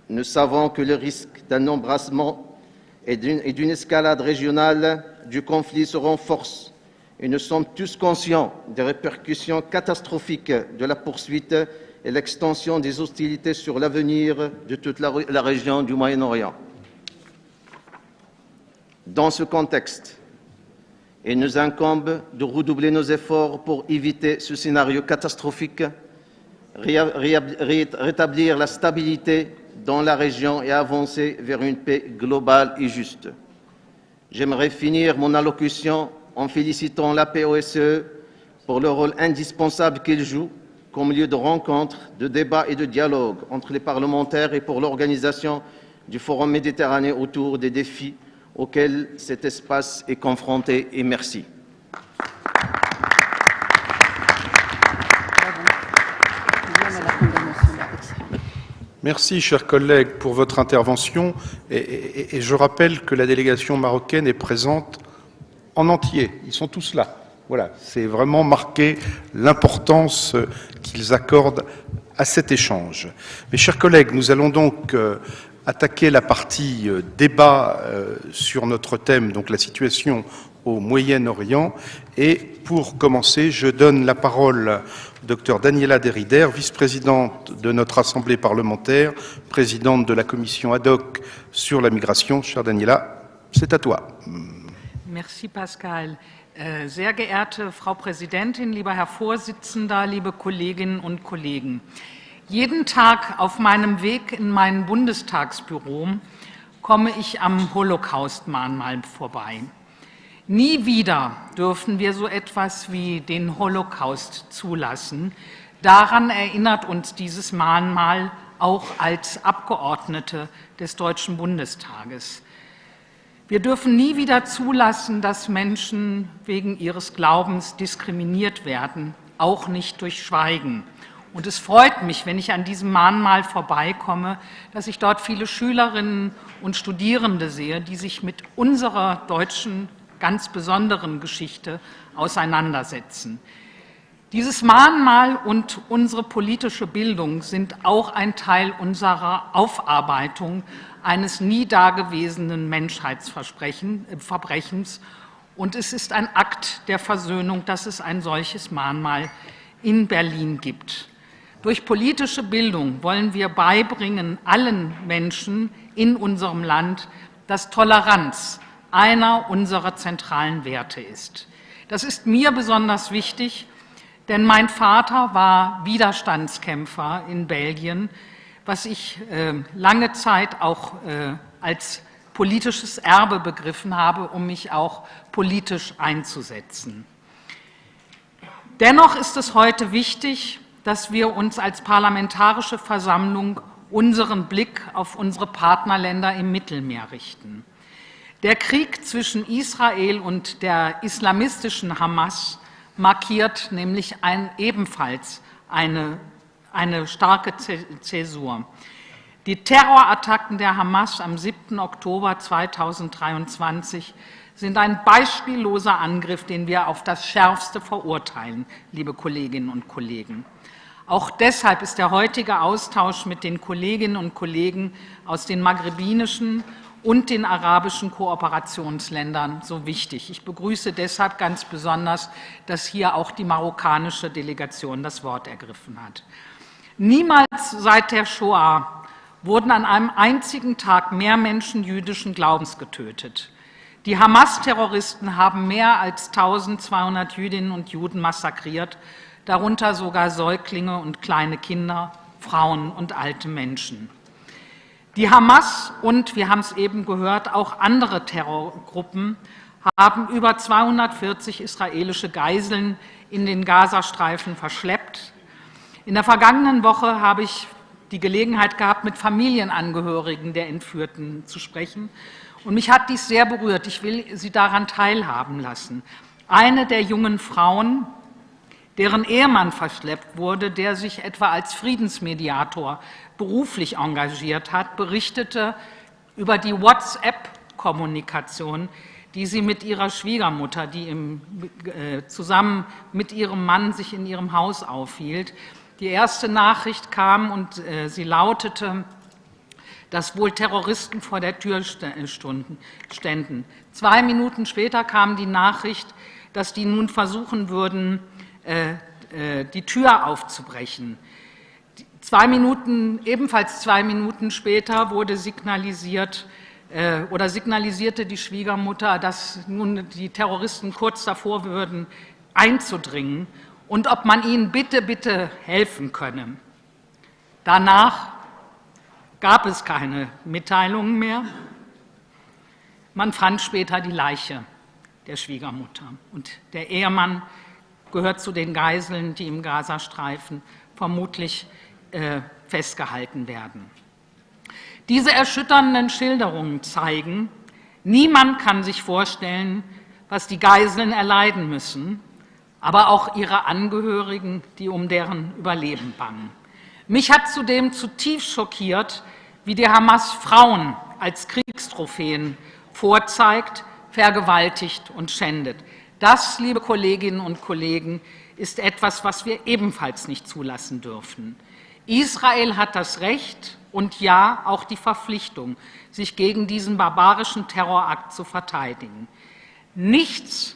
nous savons que le risque d'un embrassement et d'une escalade régionale du conflit se renforce et nous sommes tous conscients des répercussions catastrophiques de la poursuite et l'extension des hostilités sur l'avenir de toute la région du Moyen-Orient. Dans ce contexte, il nous incombe de redoubler nos efforts pour éviter ce scénario catastrophique, rétablir la stabilité dans la région et avancer vers une paix globale et juste. J'aimerais finir mon allocution en félicitant la OSCE pour le rôle indispensable qu'il joue comme lieu de rencontre, de débat et de dialogue entre les parlementaires et pour l'organisation du Forum méditerranéen autour des défis auxquels cet espace est confronté. Et merci. Merci, chers collègues, pour votre intervention. Et je rappelle que la délégation marocaine est présente en entier. Ils sont tous là. Voilà, c'est vraiment marqué l'importance qu'ils accordent à cet échange. Mes chers collègues, nous allons donc attaquer la partie débat sur notre thème, donc la situation au Moyen-Orient. Et pour commencer, je donne la parole au Dr Daniela Derrider, vice-présidente de notre Assemblée parlementaire, présidente de la commission ad hoc sur la migration. Chère Daniela, c'est à toi. Merci Pascal. Sehr geehrte Frau Präsidentin, lieber Herr Vorsitzender, liebe Kolleginnen und Kollegen. Jeden Tag auf meinem Weg in mein Bundestagsbüro komme ich am Holocaust-Mahnmal vorbei. Nie wieder dürfen wir so etwas wie den Holocaust zulassen. Daran erinnert uns dieses Mahnmal auch als Abgeordnete des Deutschen Bundestages. Wir dürfen nie wieder zulassen, dass Menschen wegen ihres Glaubens diskriminiert werden, auch nicht durch Schweigen. Und es freut mich, wenn ich an diesem Mahnmal vorbeikomme, dass ich dort viele Schülerinnen und Studierende sehe, die sich mit unserer deutschen ganz besonderen Geschichte auseinandersetzen. Dieses Mahnmal und unsere politische Bildung sind auch ein Teil unserer Aufarbeitung eines nie dagewesenen Menschheitsverbrechens. Und es ist ein Akt der Versöhnung, dass es ein solches Mahnmal in Berlin gibt. Durch politische Bildung wollen wir beibringen allen Menschen in unserem Land, dass Toleranz einer unserer zentralen Werte ist. Das ist mir besonders wichtig, denn mein Vater war Widerstandskämpfer in Belgien, was ich lange Zeit auch als politisches Erbe begriffen habe, um mich auch politisch einzusetzen. Dennoch ist es heute wichtig, dass wir uns als Parlamentarische Versammlung unseren Blick auf unsere Partnerländer im Mittelmeer richten. Der Krieg zwischen Israel und der islamistischen Hamas markiert nämlich ebenfalls eine starke Zäsur. Die Terrorattacken der Hamas am 7. Oktober 2023 sind ein beispielloser Angriff, den wir auf das Schärfste verurteilen, liebe Kolleginnen und Kollegen. Auch deshalb ist der heutige Austausch mit den Kolleginnen und Kollegen aus den maghrebinischen und den arabischen Kooperationsländern so wichtig. Ich begrüße deshalb ganz besonders, dass hier auch die marokkanische Delegation das Wort ergriffen hat. Niemals seit der Shoah wurden an einem einzigen Tag mehr Menschen jüdischen Glaubens getötet. Die Hamas-Terroristen haben mehr als 1200 Jüdinnen und Juden massakriert, darunter sogar Säuglinge und kleine Kinder, Frauen und alte Menschen. Die Hamas und, wir haben es eben gehört, auch andere Terrorgruppen haben über 240 israelische Geiseln in den Gazastreifen verschleppt. In der vergangenen Woche habe ich die Gelegenheit gehabt, mit Familienangehörigen der Entführten zu sprechen. Und mich hat dies sehr berührt. Ich will Sie daran teilhaben lassen. Eine der jungen Frauen, deren Ehemann verschleppt wurde, der sich etwa als Friedensmediator beruflich engagiert hat, berichtete über die WhatsApp-Kommunikation, die sie mit ihrer Schwiegermutter, die zusammen mit ihrem Mann sich in ihrem Haus aufhielt. Die erste Nachricht kam und sie lautete: dass wohl Terroristen vor der Tür ständen. 2 Minuten später kam die Nachricht, dass die nun versuchen würden, die Tür aufzubrechen. Ebenfalls 2 Minuten später wurde signalisierte die Schwiegermutter, dass nun die Terroristen kurz davor würden, einzudringen und ob man ihnen bitte helfen könne. Danach gab es keine Mitteilungen mehr. Man fand später die Leiche der Schwiegermutter. Und der Ehemann gehört zu den Geiseln, die im Gazastreifen vermutlich festgehalten werden. Diese erschütternden Schilderungen zeigen, niemand kann sich vorstellen, was die Geiseln erleiden müssen, aber auch ihre Angehörigen, die um deren Überleben bangen. Mich hat zudem zutiefst schockiert, wie die Hamas Frauen als Kriegstrophäen vorzeigt, vergewaltigt und schändet. Das, liebe Kolleginnen und Kollegen, ist etwas, was wir ebenfalls nicht zulassen dürfen. Israel hat das Recht und ja auch die Verpflichtung, sich gegen diesen barbarischen Terrorakt zu verteidigen. Nichts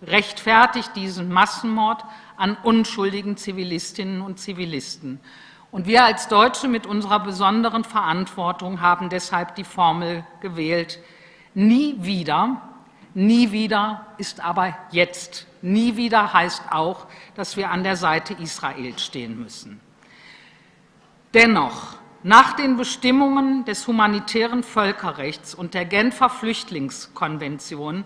rechtfertigt diesen Massenmord an unschuldigen Zivilistinnen und Zivilisten. Und wir als Deutsche mit unserer besonderen Verantwortung haben deshalb die Formel gewählt: nie wieder. Nie wieder ist aber jetzt. Nie wieder heißt auch, dass wir an der Seite Israels stehen müssen. Dennoch, nach den Bestimmungen des humanitären Völkerrechts und der Genfer Flüchtlingskonvention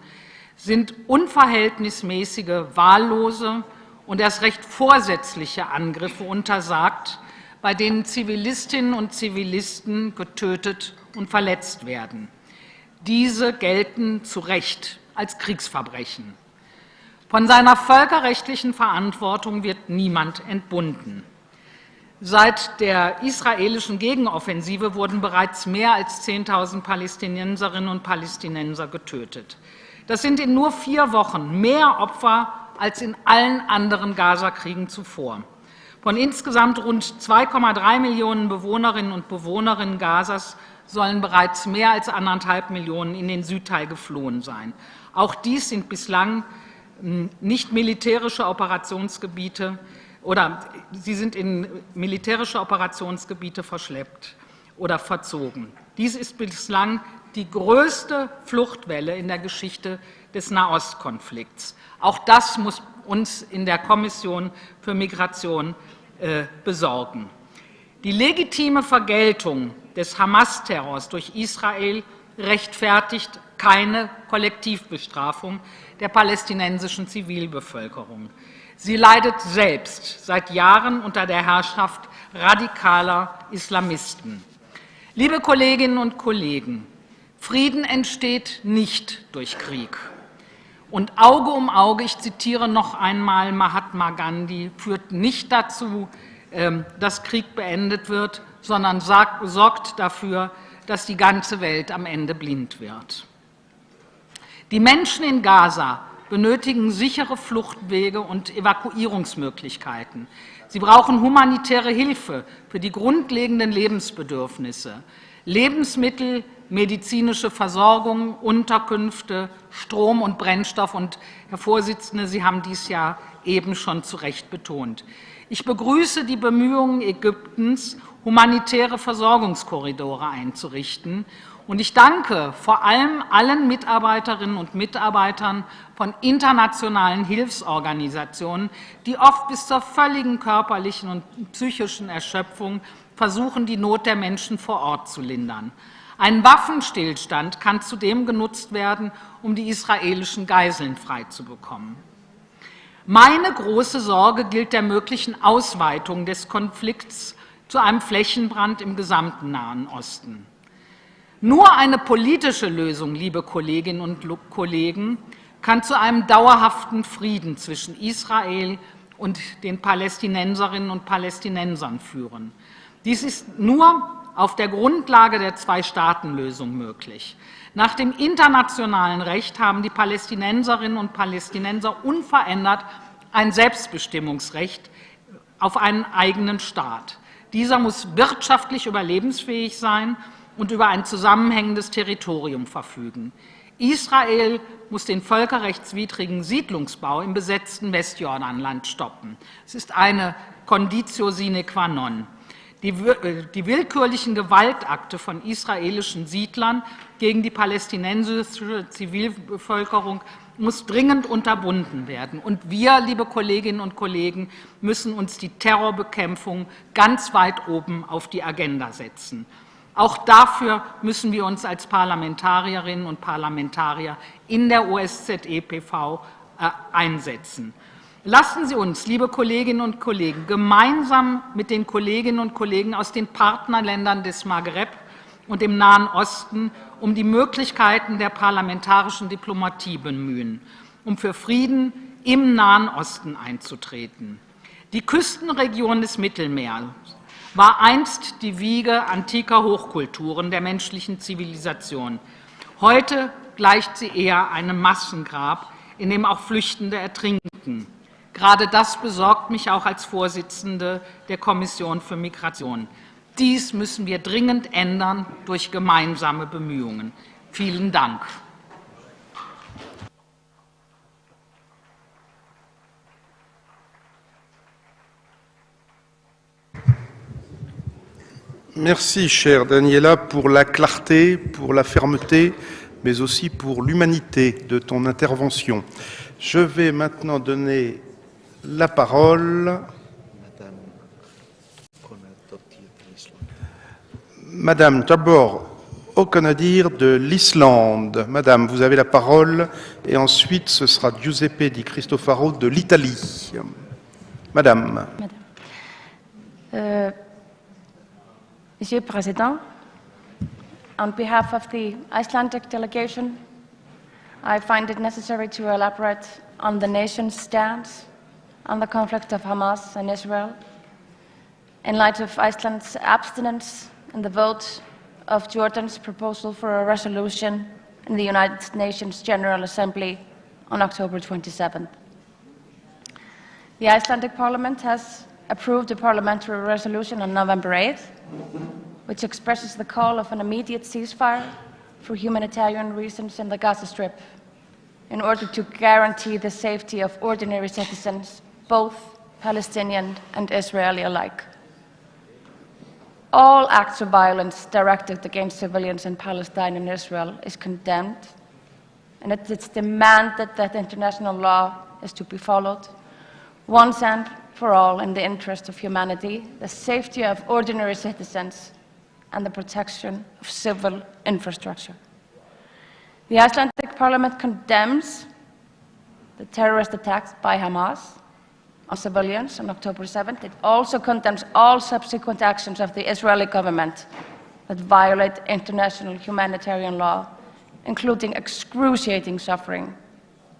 sind unverhältnismäßige, wahllose und erst recht vorsätzliche Angriffe untersagt, bei denen Zivilistinnen und Zivilisten getötet und verletzt werden. Diese gelten zu Recht als Kriegsverbrechen. Von seiner völkerrechtlichen Verantwortung wird niemand entbunden. Seit der israelischen Gegenoffensive wurden bereits mehr als 10.000 Palästinenserinnen und Palästinenser getötet. Das sind in nur 4 Wochen mehr Opfer als in allen anderen Gazakriegen zuvor. Von insgesamt rund 2,3 Millionen Bewohnerinnen und Bewohnern Gazas sollen bereits mehr als 1,5 Millionen in den Südteil geflohen sein. Auch dies sind bislang nicht militärische Operationsgebiete, oder sie sind in militärische Operationsgebiete verschleppt oder verzogen. Dies ist bislang die größte Fluchtwelle in der Geschichte des Nahostkonflikts. Auch das muss uns in der Kommission für Migration besorgen. Die legitime Vergeltung des Hamas-Terrors durch Israel rechtfertigt keine Kollektivbestrafung der palästinensischen Zivilbevölkerung. Sie leidet selbst seit Jahren unter der Herrschaft radikaler Islamisten. Liebe Kolleginnen und Kollegen, Frieden entsteht nicht durch Krieg. Und Auge um Auge, ich zitiere noch einmal Mahatma Gandhi, führt nicht dazu, dass Krieg beendet wird, sondern sorgt dafür, dass die ganze Welt am Ende blind wird. Die Menschen in Gaza benötigen sichere Fluchtwege und Evakuierungsmöglichkeiten. Sie brauchen humanitäre Hilfe für die grundlegenden Lebensbedürfnisse, Lebensmittel, medizinische Versorgung, Unterkünfte, Strom und Brennstoff. Und, Herr Vorsitzender, Sie haben dies ja eben schon zu Recht betont. Ich begrüße die Bemühungen Ägyptens, humanitäre Versorgungskorridore einzurichten. Und ich danke vor allem allen Mitarbeiterinnen und Mitarbeitern von internationalen Hilfsorganisationen, die oft bis zur völligen körperlichen und psychischen Erschöpfung versuchen, die Not der Menschen vor Ort zu lindern. Ein Waffenstillstand kann zudem genutzt werden, um die israelischen Geiseln freizubekommen. Meine große Sorge gilt der möglichen Ausweitung des Konflikts zu einem Flächenbrand im gesamten Nahen Osten. Nur eine politische Lösung, liebe Kolleginnen und Kollegen, kann zu einem dauerhaften Frieden zwischen Israel und den Palästinenserinnen und Palästinensern führen. Dies ist nur auf der Grundlage der Zwei-Staaten-Lösung möglich. Nach dem internationalen Recht haben die Palästinenserinnen und Palästinenser unverändert ein Selbstbestimmungsrecht auf einen eigenen Staat. Dieser muss wirtschaftlich überlebensfähig sein und über ein zusammenhängendes Territorium verfügen. Israel muss den völkerrechtswidrigen Siedlungsbau im besetzten Westjordanland stoppen. Es ist eine Conditio sine qua non. Die willkürlichen Gewaltakte von israelischen Siedlern gegen die palästinensische Zivilbevölkerung muss dringend unterbunden werden. Und wir, liebe Kolleginnen und Kollegen, müssen uns die Terrorbekämpfung ganz weit oben auf die Agenda setzen. Auch dafür müssen wir uns als Parlamentarierinnen und Parlamentarier in der OSZE-PV einsetzen. Lassen Sie uns, liebe Kolleginnen und Kollegen, gemeinsam mit den Kolleginnen und Kollegen aus den Partnerländern des Maghreb und im Nahen Osten um die Möglichkeiten der parlamentarischen Diplomatie bemühen, um für Frieden im Nahen Osten einzutreten. Die Küstenregion des Mittelmeers war einst die Wiege antiker Hochkulturen der menschlichen Zivilisation. Heute gleicht sie eher einem Massengrab, in dem auch Flüchtende ertrinken. Gerade das besorgt mich auch als Vorsitzende der Kommission für Migration. Dies müssen wir dringend ändern durch gemeinsame Bemühungen. Vielen Dank. Merci, chère Daniela, pour la clarté, pour la fermeté, mais aussi pour l'humanité de ton intervention. Je vais maintenant donner la parole. Madame Tabor O'Connor de l'Islande. Madame, vous avez la parole. Et ensuite, ce sera Giuseppe Di Cristofaro de l'Italie. Madame. Monsieur le Président, on behalf of the Icelandic delegation, I find it necessary to elaborate on the nation's stance on the conflict of Hamas and Israel in light of Iceland's abstinence in the vote of Jordan's proposal for a resolution in the United Nations General Assembly on October 27th. The Icelandic Parliament has approved a parliamentary resolution on November 8th, which expresses the call of an immediate ceasefire for humanitarian reasons in the Gaza Strip in order to guarantee the safety of ordinary citizens, both Palestinian and Israeli alike. All acts of violence directed against civilians in Palestine and Israel is condemned, and it's demanded that international law is to be followed once and for all in the interest of humanity, the safety of ordinary citizens, and the protection of civil infrastructure. The Icelandic Parliament condemns the terrorist attacks by Hamas on civilians on October 7th. It also condemns all subsequent actions of the Israeli government that violate international humanitarian law, including excruciating suffering,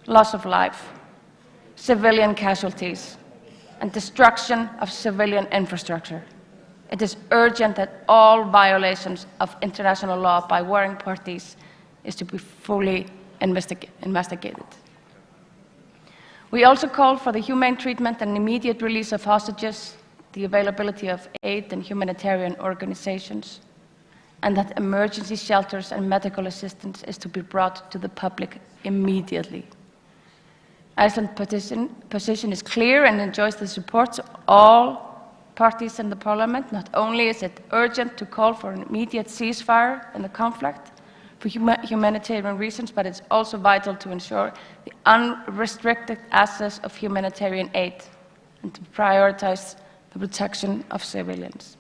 loss of life, civilian casualties, and destruction of civilian infrastructure. It is urgent that all violations of international law by warring parties is to be fully investigated. We also call for the humane treatment and immediate release of hostages, the availability of aid and humanitarian organizations, and that emergency shelters and medical assistance is to be brought to the public immediately. Iceland's position is clear and enjoys the support of all parties in the parliament. Not only is it urgent to call for an immediate ceasefire in the conflict for humanitarian reasons, but it's also vital to ensure the unrestricted access of humanitarian aid and to prioritize the protection of civilians.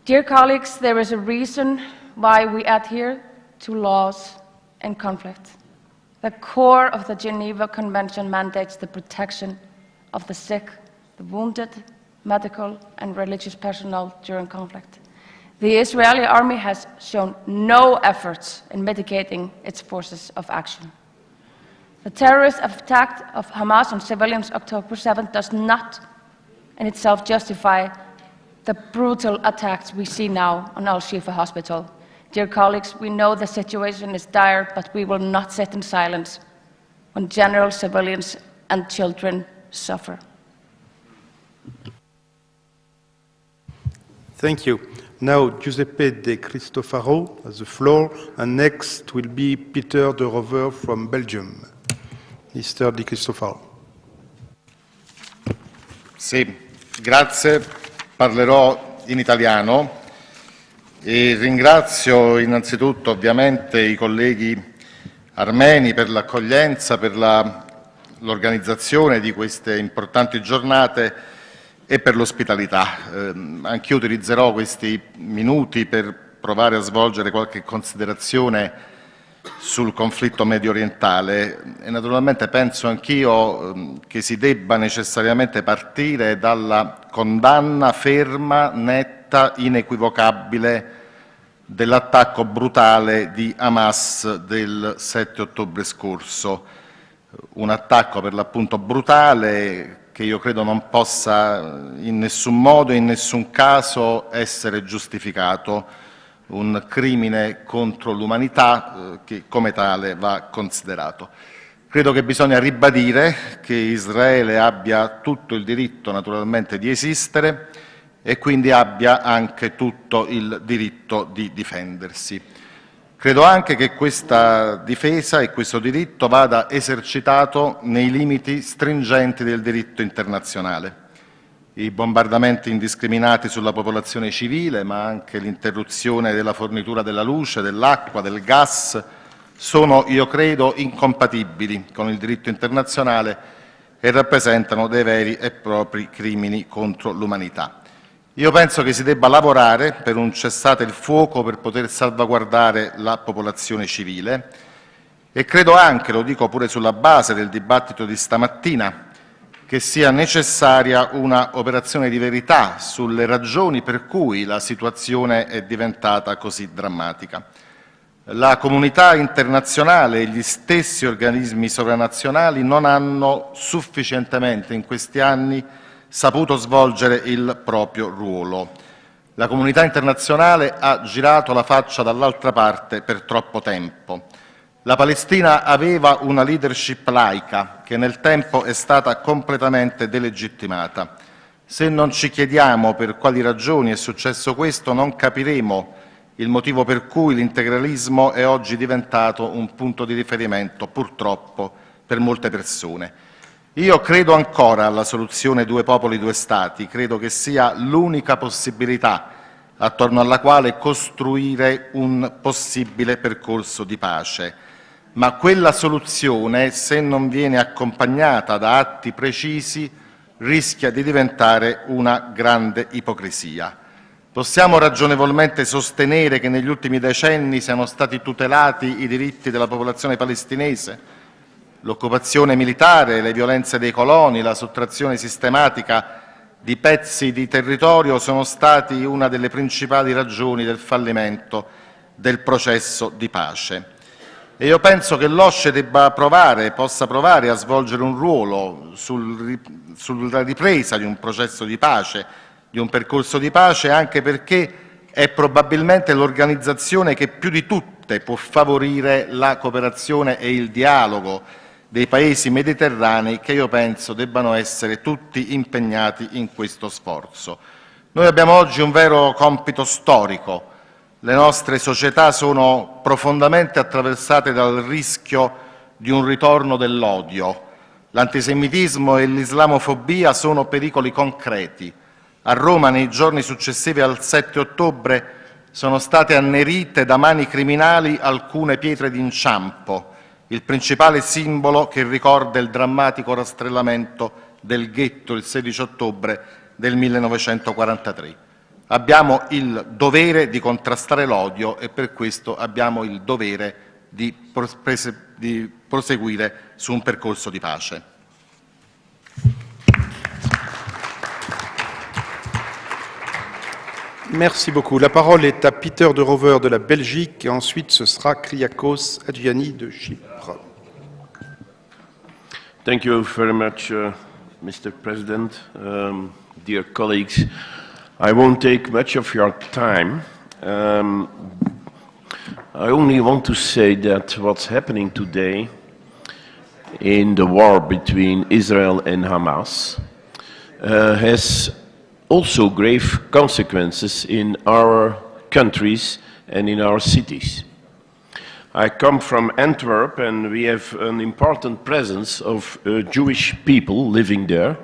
Dear colleagues, there is a reason why we adhere to laws in conflict. The core of the Geneva Convention mandates the protection of the sick, the wounded, medical and religious personnel during conflict. The Israeli army has shown no efforts in mitigating its forces of action. The terrorist attack of Hamas on civilians October 7th does not in itself justify the brutal attacks we see now on Al-Shifa Hospital. Dear colleagues, we know the situation is dire, but we will not sit in silence when general civilians and children suffer. Thank you. Now, Giuseppe De Cristofaro has the floor, and next will be Peter de Rover from Belgium. Mr. De Cristofaro. Sì, grazie. Parlerò in italiano e ringrazio innanzitutto ovviamente i colleghi armeni per l'accoglienza, per l'organizzazione di queste importanti giornate e per l'ospitalità. Anch'io utilizzerò questi minuti per provare a svolgere qualche considerazione sul conflitto medio orientale e naturalmente penso anch'io che si debba necessariamente partire dalla condanna ferma, netta, inequivocabile dell'attacco brutale di Hamas del 7 ottobre scorso. Un attacco per l'appunto brutale che io credo non possa in nessun modo, in nessun caso essere giustificato, un crimine contro l'umanità che come tale va considerato. Credo che bisogna ribadire che Israele abbia tutto il diritto naturalmente di esistere e quindi abbia anche tutto il diritto di difendersi. Credo anche che questa difesa e questo diritto vada esercitato nei limiti stringenti del diritto internazionale. I bombardamenti indiscriminati sulla popolazione civile, ma anche l'interruzione della fornitura della luce, dell'acqua, del gas, sono, io credo, incompatibili con il diritto internazionale e rappresentano dei veri e propri crimini contro l'umanità. Io penso che si debba lavorare per un cessate il fuoco per poter salvaguardare la popolazione civile e credo anche, lo dico pure sulla base del dibattito di stamattina, che sia necessaria una operazione di verità sulle ragioni per cui la situazione è diventata così drammatica. La comunità internazionale e gli stessi organismi sovranazionali non hanno sufficientemente in questi anni saputo svolgere il proprio ruolo. La comunità internazionale ha girato la faccia dall'altra parte per troppo tempo. La Palestina aveva una leadership laica che nel tempo è stata completamente delegittimata. Se non ci chiediamo per quali ragioni è successo questo, non capiremo il motivo per cui l'integralismo è oggi diventato un punto di riferimento, purtroppo, per molte persone. Io credo ancora alla soluzione due popoli, due stati, credo che sia l'unica possibilità attorno alla quale costruire un possibile percorso di pace. Ma quella soluzione, se non viene accompagnata da atti precisi, rischia di diventare una grande ipocrisia. Possiamo ragionevolmente sostenere che negli ultimi decenni siano stati tutelati i diritti della popolazione palestinese? L'occupazione militare, le violenze dei coloni, la sottrazione sistematica di pezzi di territorio sono stati una delle principali ragioni del fallimento del processo di pace. E io penso che l'OSCE possa provare a svolgere un ruolo sulla ripresa di un processo di pace, di un percorso di pace, anche perché è probabilmente l'organizzazione che più di tutte può favorire la cooperazione e il dialogo dei paesi mediterranei che io penso debbano essere tutti impegnati in questo sforzo. Noi abbiamo oggi un vero compito storico. Le nostre società sono profondamente attraversate dal rischio di un ritorno dell'odio. L'antisemitismo e l'islamofobia sono pericoli concreti. A Roma, nei giorni successivi al 7 ottobre, sono state annerite da mani criminali alcune pietre d'inciampo, il principale simbolo che ricorda il drammatico rastrellamento del ghetto il 16 ottobre del 1943. Abbiamo il dovere di contrastare l'odio e per questo abbiamo il dovere di proseguire su un percorso di pace. Merci beaucoup. La parole est à Peter de Rover de la Belgique et ensuite ce sera Kyriakos Adjiani de Chypre. Thank you very much, Mr. President. Dear colleagues, I won't take much of your time. I only want to say that what's happening today in the war between Israel and Hamas has also grave consequences in our countries and in our cities. I come from Antwerp, and we have an important presence of Jewish people living there,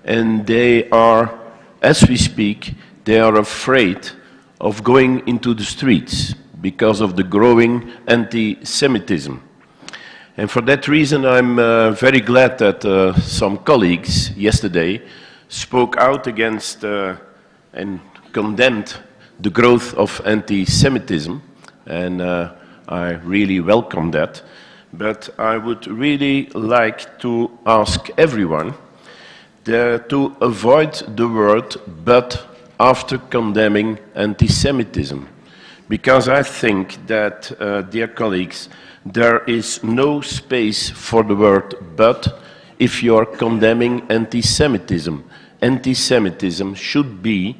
and they are, as we speak, they are afraid of going into the streets because of the growing anti-Semitism. And for that reason, I'm very glad that some colleagues yesterday spoke out against and condemned the growth of anti-Semitism, and I really welcome that. But I would really like to ask everyone to avoid the word "but" after condemning anti-Semitism, because I think that, dear colleagues, there is no space for the word "but" if you are condemning anti-Semitism. Anti-Semitism should be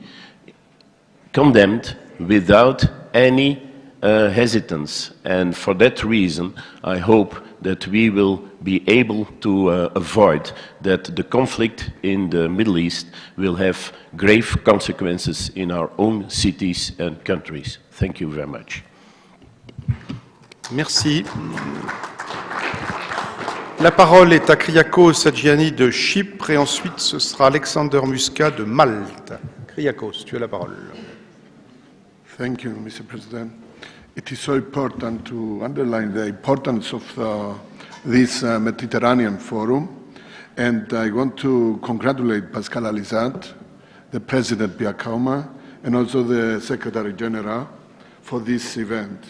condemned without any hesitance, and for that reason I hope that we will be able to avoid that the conflict in the Middle East will have grave consequences in our own cities and countries. Thank you very much. Merci. La parole est à Kyriakos Adjiani de Chypre et ensuite ce sera Alexander Muscat de Malte. Kyriakos, tu as la parole. Thank you, Mr. President. It is so important to underline the importance of this Mediterranean Forum, and I want to congratulate Pascal Alizat, the President Biakauma, and also the Secretary General for this event.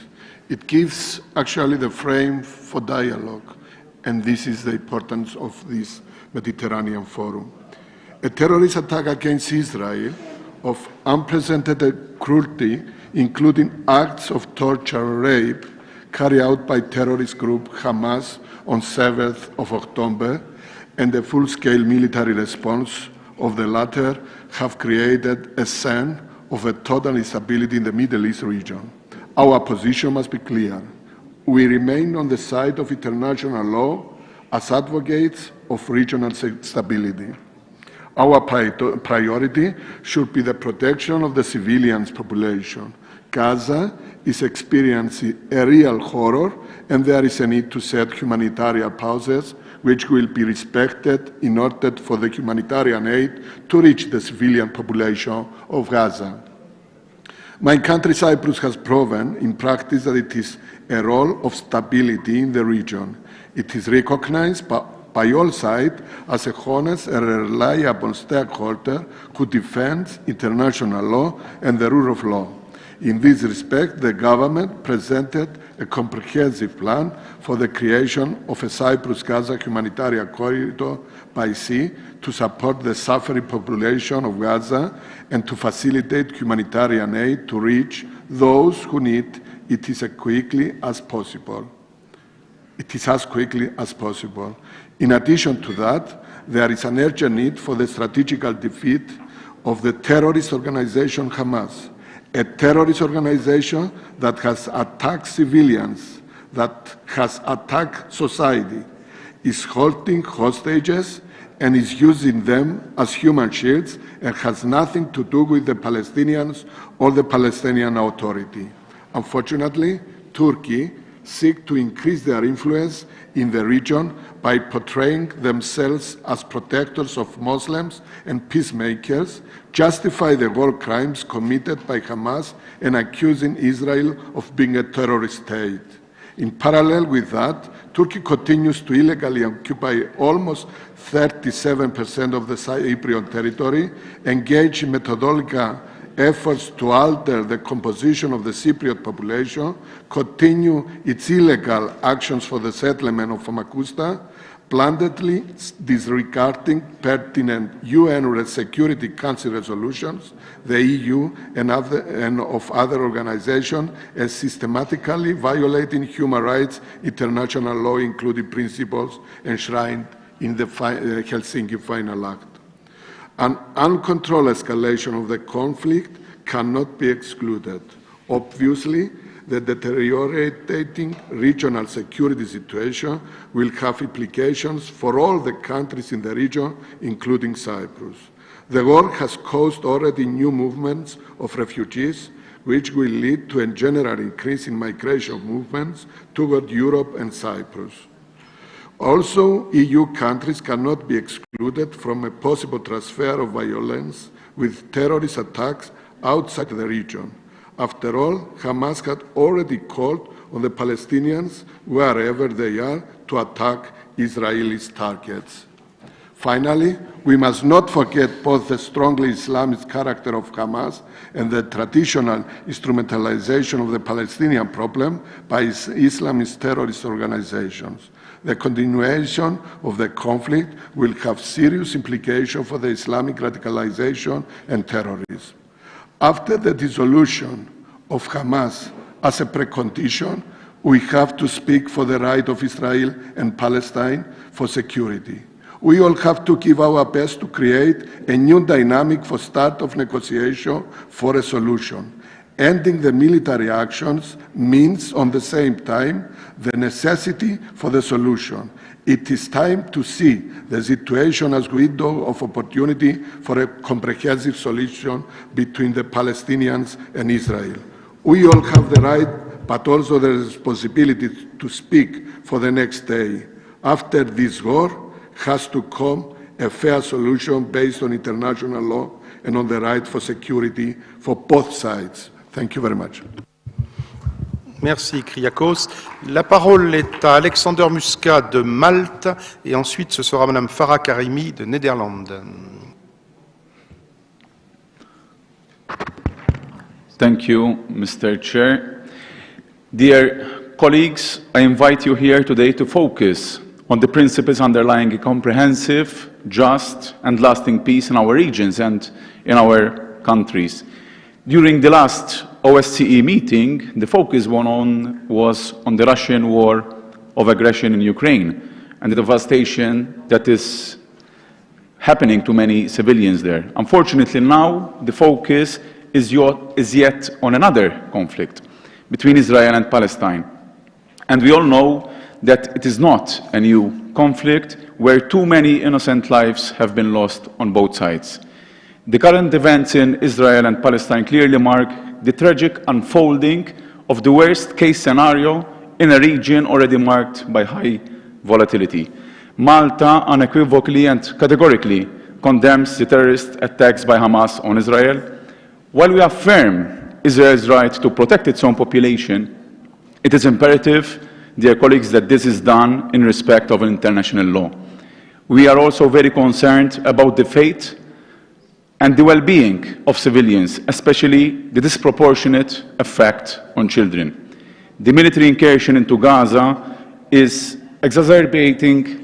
It gives actually the frame for dialogue, and this is the importance of this Mediterranean Forum. A terrorist attack against Israel of unprecedented cruelty, including acts of torture and rape carried out by terrorist group Hamas on 7th of October, and the full-scale military response of the latter have created a sense of a total instability in the Middle East region. Our position must be clear. We remain on the side of international law as advocates of regional stability. Our priority should be the protection of the civilian population. Gaza is experiencing a real horror, and there is a need to set humanitarian pauses which will be respected in order for the humanitarian aid to reach the civilian population of Gaza. My country, Cyprus, has proven in practice that it is a role of stability in the region. It is recognized by all sides as a honest and reliable stakeholder who defends international law and the rule of law. In this respect, the government presented a comprehensive plan for the creation of a Cyprus-Gaza humanitarian corridor by sea to support the suffering population of Gaza and to facilitate humanitarian aid to reach those who need it as quickly as possible. In addition to that, there is an urgent need for the strategical defeat of the terrorist organization Hamas, a terrorist organization that has attacked civilians, that has attacked society, is holding hostages, and is using them as human shields, and has nothing to do with the Palestinians or the Palestinian Authority. Unfortunately, Turkey seeks to increase their influence in the region by portraying themselves as protectors of Muslims and peacemakers, justify the war crimes committed by Hamas, and accusing Israel of being a terrorist state. In parallel with that, Turkey continues to illegally occupy almost 37% of the Cypriot territory, engage in methodological efforts to alter the composition of the Cypriot population, continue its illegal actions for the settlement of Famagusta, blatantly disregarding pertinent UN Security Council resolutions, the EU and of other organizations, and systematically violating human rights, international law, including principles enshrined in the Helsinki Final Act. An uncontrolled escalation of the conflict cannot be excluded. Obviously, the deteriorating regional security situation will have implications for all the countries in the region, including Cyprus. The war has caused already new movements of refugees, which will lead to a general increase in migration movements toward Europe and Cyprus. Also, EU countries cannot be excluded from a possible transfer of violence with terrorist attacks outside the region. After all, Hamas had already called on the Palestinians, wherever they are, to attack Israeli targets. Finally, we must not forget both the strongly Islamist character of Hamas and the traditional instrumentalization of the Palestinian problem by Islamist terrorist organizations. The continuation of the conflict will have serious implications for the Islamic radicalization and terrorism. After the dissolution of Hamas as a precondition, we have to speak for the right of Israel and Palestine for security. We all have to give our best to create a new dynamic for start of negotiation for a solution. Ending the military actions means, on the same time, the necessity for the solution. It is time to see the situation as a window of opportunity for a comprehensive solution between the Palestinians and Israel. We all have the right, but also the responsibility to speak for the next day. After this war has to come a fair solution based on international law and on the right for security for both sides. Thank you very much. Merci, Kyriakos. La parole est à Alexander Muscat de Malte, et ensuite ce sera Madame Farah Karimi de Néderlande. Thank you, Mr. Chair. Dear colleagues, I invite you here today to focus on the principles underlying a comprehensive, just, and lasting peace in our regions and in our countries. During the last OSCE meeting, the focus was on the Russian war of aggression in Ukraine and the devastation that is happening to many civilians there. Unfortunately, now the focus is yet on another conflict between Israel and Palestine. And we all know that it is not a new conflict where too many innocent lives have been lost on both sides. The current events in Israel and Palestine clearly mark the tragic unfolding of the worst-case scenario in a region already marked by high volatility. Malta unequivocally and categorically condemns the terrorist attacks by Hamas on Israel. While we affirm Israel's right to protect its own population, it is imperative, dear colleagues, that this is done in respect of international law. We are also very concerned about the fate and the well-being of civilians, especially the disproportionate effect on children. The military incursion into Gaza is exacerbating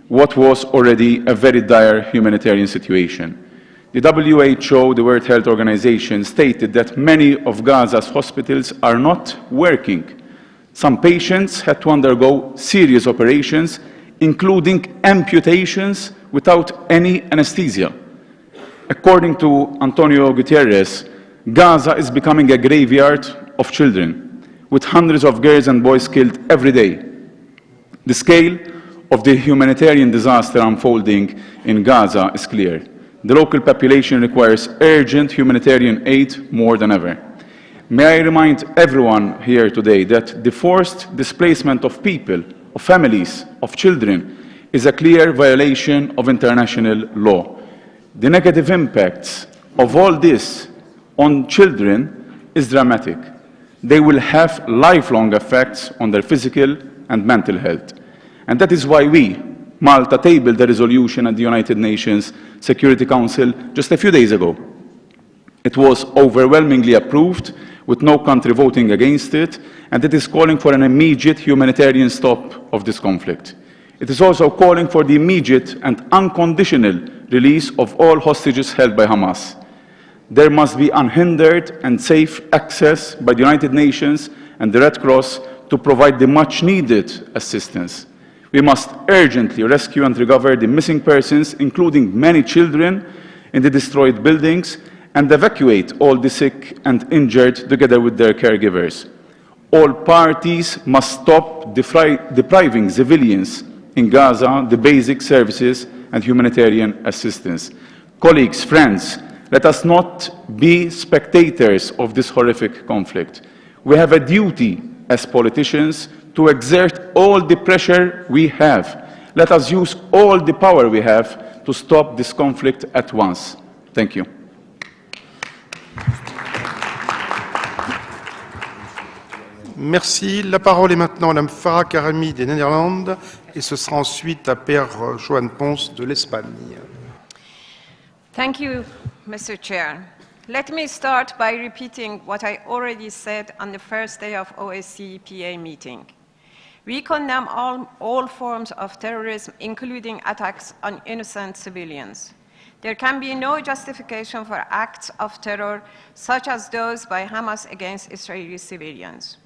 what was already a very dire humanitarian situation. The WHO, the World Health Organization, stated that many of Gaza's hospitals are not working. Some patients had to undergo serious operations, including amputations without any anesthesia. According to Antonio Guterres, Gaza is becoming a graveyard of children, with hundreds of girls and boys killed every day. The scale of the humanitarian disaster unfolding in Gaza is clear. The local population requires urgent humanitarian aid more than ever. May I remind everyone here today that the forced displacement of people, of families, of children is a clear violation of international law. The negative impacts of all this on children is dramatic. They will have lifelong effects on their physical and mental health. And that is why we, Malta, tabled a resolution at the United Nations Security Council just a few days ago. It was overwhelmingly approved, with no country voting against it, and it is calling for an immediate humanitarian stop of this conflict. It is also calling for the immediate and unconditional release of all hostages held by Hamas. There must be unhindered and safe access by the United Nations and the Red Cross to provide the much-needed assistance. We must urgently rescue and recover the missing persons, including many children, in the destroyed buildings, and evacuate all the sick and injured together with their caregivers. All parties must stop depriving civilians in Gaza the basic services and humanitarian assistance. Colleagues, friends, let us not be spectators of this horrific conflict. We have a duty as politicians to exert all the pressure we have. Let us use all the power we have to stop this conflict at once. Thank you. Merci. La parole est maintenant à Mme Farah Karami des Néerlandes et ce sera ensuite à Père Joan Pons de l'Espagne. Thank you, Mr. Chair. Let me start by repeating what I already said on the first day of OSCE PA meeting. We condemn all forms of terrorism, including attacks on innocent civilians. There can be no justification for acts of terror, such as those by Hamas against Israeli civilians.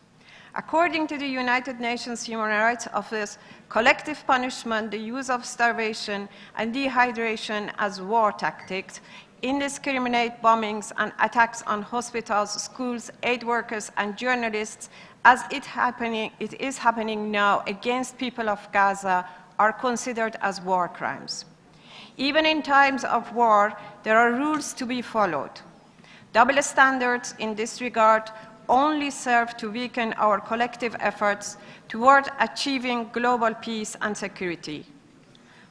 According to the United Nations Human Rights Office, collective punishment, the use of starvation and dehydration as war tactics, indiscriminate bombings and attacks on hospitals, schools, aid workers, and journalists, as it is happening now against people of Gaza, are considered as war crimes. Even in times of war, there are rules to be followed. Double standards in this regard only serve to weaken our collective efforts toward achieving global peace and security.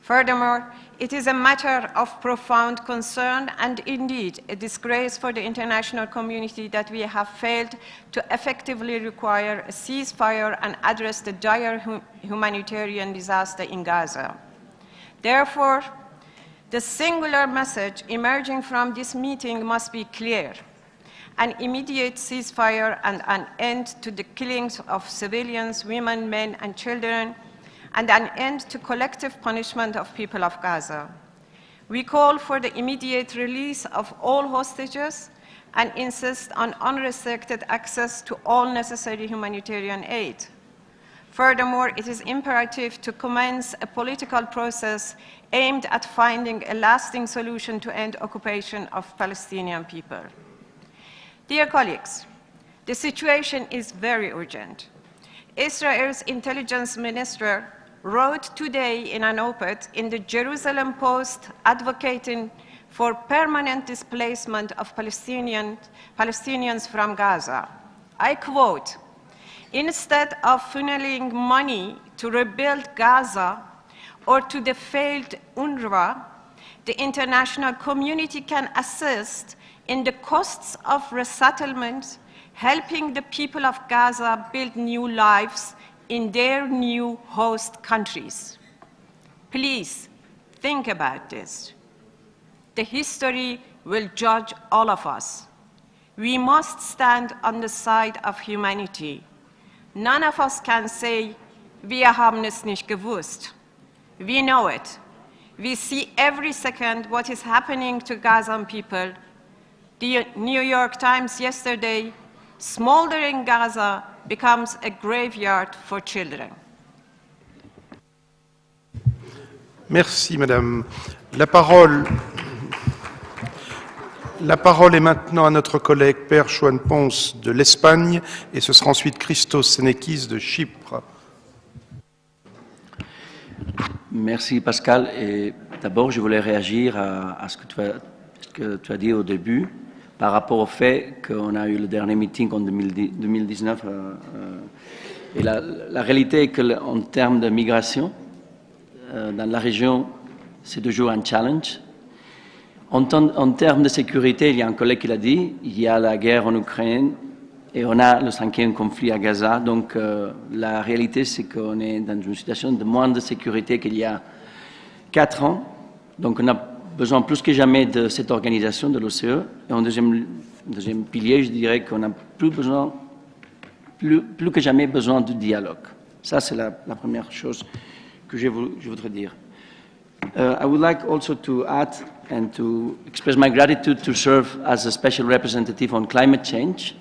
Furthermore, it is a matter of profound concern and indeed a disgrace for the international community that we have failed to effectively require a ceasefire and address the dire humanitarian disaster in Gaza. Therefore, the singular message emerging from this meeting must be clear: an immediate ceasefire and an end to the killings of civilians, women, men, and children, and an end to collective punishment of people of Gaza. We call for the immediate release of all hostages and insist on unrestricted access to all necessary humanitarian aid. Furthermore, it is imperative to commence a political process aimed at finding a lasting solution to end occupation of Palestinian people. Dear colleagues, the situation is very urgent. Israel's intelligence minister wrote today in an op-ed in the Jerusalem Post advocating for permanent displacement of Palestinians from Gaza. I quote, "Instead of funneling money to rebuild Gaza or to the failed UNRWA, the international community can assist in the costs of resettlement, helping the people of Gaza build new lives in their new host countries." Please think about this. The history will judge all of us. We must stand on the side of humanity. None of us can say, "Wir haben es nicht gewusst." We know it. We see every second what is happening to Gazan people. The New York Times yesterday, smoldering Gaza becomes a graveyard for children. Merci, Madame. La parole est maintenant à notre collègue Père Joan Pons de l'Espagne et ce sera ensuite Christos Sénékis de Chypre. Merci Pascal. Et d'abord, je voulais réagir à ce que tu as dit au début par rapport au fait qu'on a eu le dernier meeting en 2019. Et la réalité est qu'en termes de migration, dans la région, c'est toujours un challenge. En termes de sécurité, il y a un collègue qui l'a dit, il y a la guerre en Ukraine et on a le 5e conflit à Gaza. Donc la réalité, c'est qu'on est dans une situation de moins de sécurité qu'il y a 4 ans. Donc on a besoin plus que jamais de cette organisation de l'OSCE. Et en deuxième pilier, je dirais qu'on a plus que jamais besoin du dialogue. Ça, c'est la première chose que je voudrais dire. I would like also to add and to express my gratitude to serve as a special representative on climate change.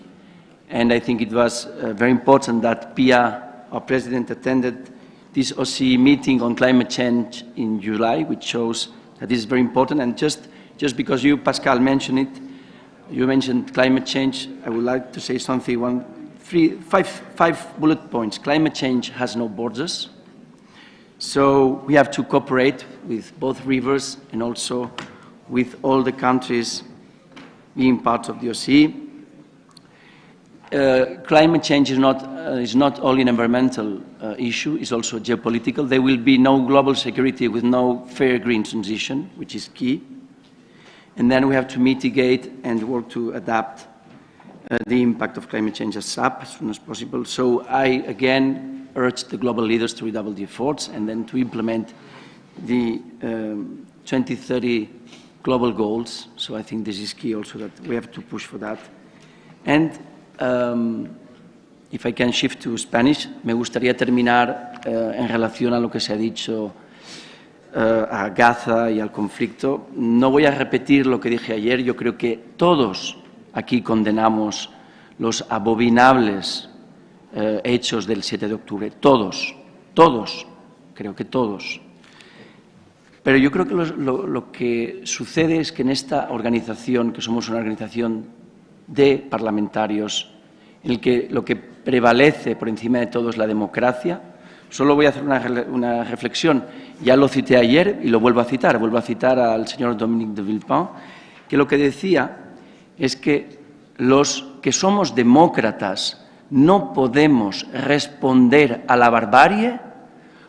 And I think it was very important that Pia, our president, attended this OSCE meeting on climate change in July, which shows that this is very important. And just because you, Pascal, mentioned it, you mentioned climate change, I would like to say something, five bullet points. Climate change has no borders. So we have to cooperate with both rivers and also with all the countries being part of the OSCE. Climate change is not only an environmental issue, it's also geopolitical. There will be no global security with no fair green transition, which is key. And then we have to mitigate and work to adapt the impact of climate change as soon as possible. So I, again, urge the global leaders to redouble the efforts and then to implement the 2030 global goals. So I think this is key also, that we have to push for that. And if I can shift to Spanish, me gustaría terminar en relación a lo que se ha dicho a Gaza y al conflicto. No voy a repetir lo que dije ayer. Yo creo que todos aquí condenamos los abominables hechos del 7 de octubre. Todos, creo que todos. Pero yo creo que lo que sucede es que en esta organización, que somos una organización de parlamentarios, en el que lo que prevalece por encima de todo es la democracia, solo voy a hacer una reflexión. Ya lo cité ayer y lo vuelvo a citar al señor Dominique de Villepin, que lo que decía es que los que somos demócratas no podemos responder a la barbarie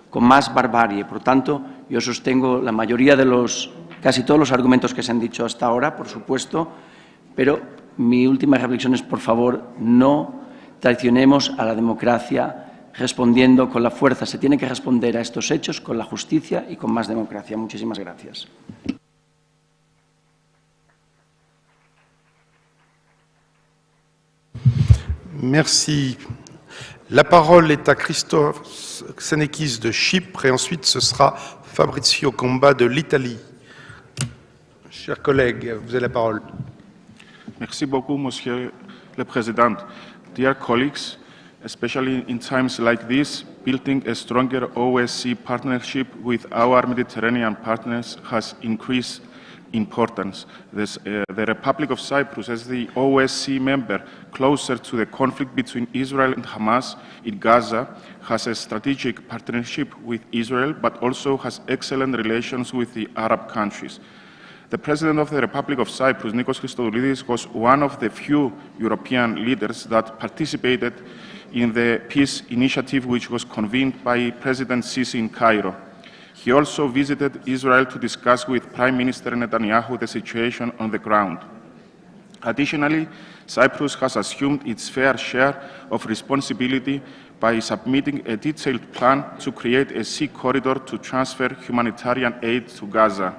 con más barbarie. Por tanto, yo sostengo la mayoría de casi todos los argumentos que se han dicho hasta ahora, por supuesto, pero mi última reflexión es, por favor, no traicionemos a la democracia respondiendo con la fuerza. Se tiene que responder a estos hechos con la justicia y con más democracia. Muchísimas gracias. Merci. La parole est à Christophe Xenakis de Chypre et ensuite ce sera Fabrizio Comba de l'Italie. Chers collègues, vous avez la parole. Merci beaucoup, Monsieur le Président. Dear colleagues, especially in times like this, building a stronger OSCE partnership with our Mediterranean partners has increased importance. The Republic of Cyprus, as the OSCE member closer to the conflict between Israel and Hamas in Gaza, has a strategic partnership with Israel, but also has excellent relations with the Arab countries. The President of the Republic of Cyprus, Nikos Christodoulidis, was one of the few European leaders that participated in the peace initiative which was convened by President Sisi in Cairo. He also visited Israel to discuss with Prime Minister Netanyahu the situation on the ground. Additionally, Cyprus has assumed its fair share of responsibility by submitting a detailed plan to create a sea corridor to transfer humanitarian aid to Gaza.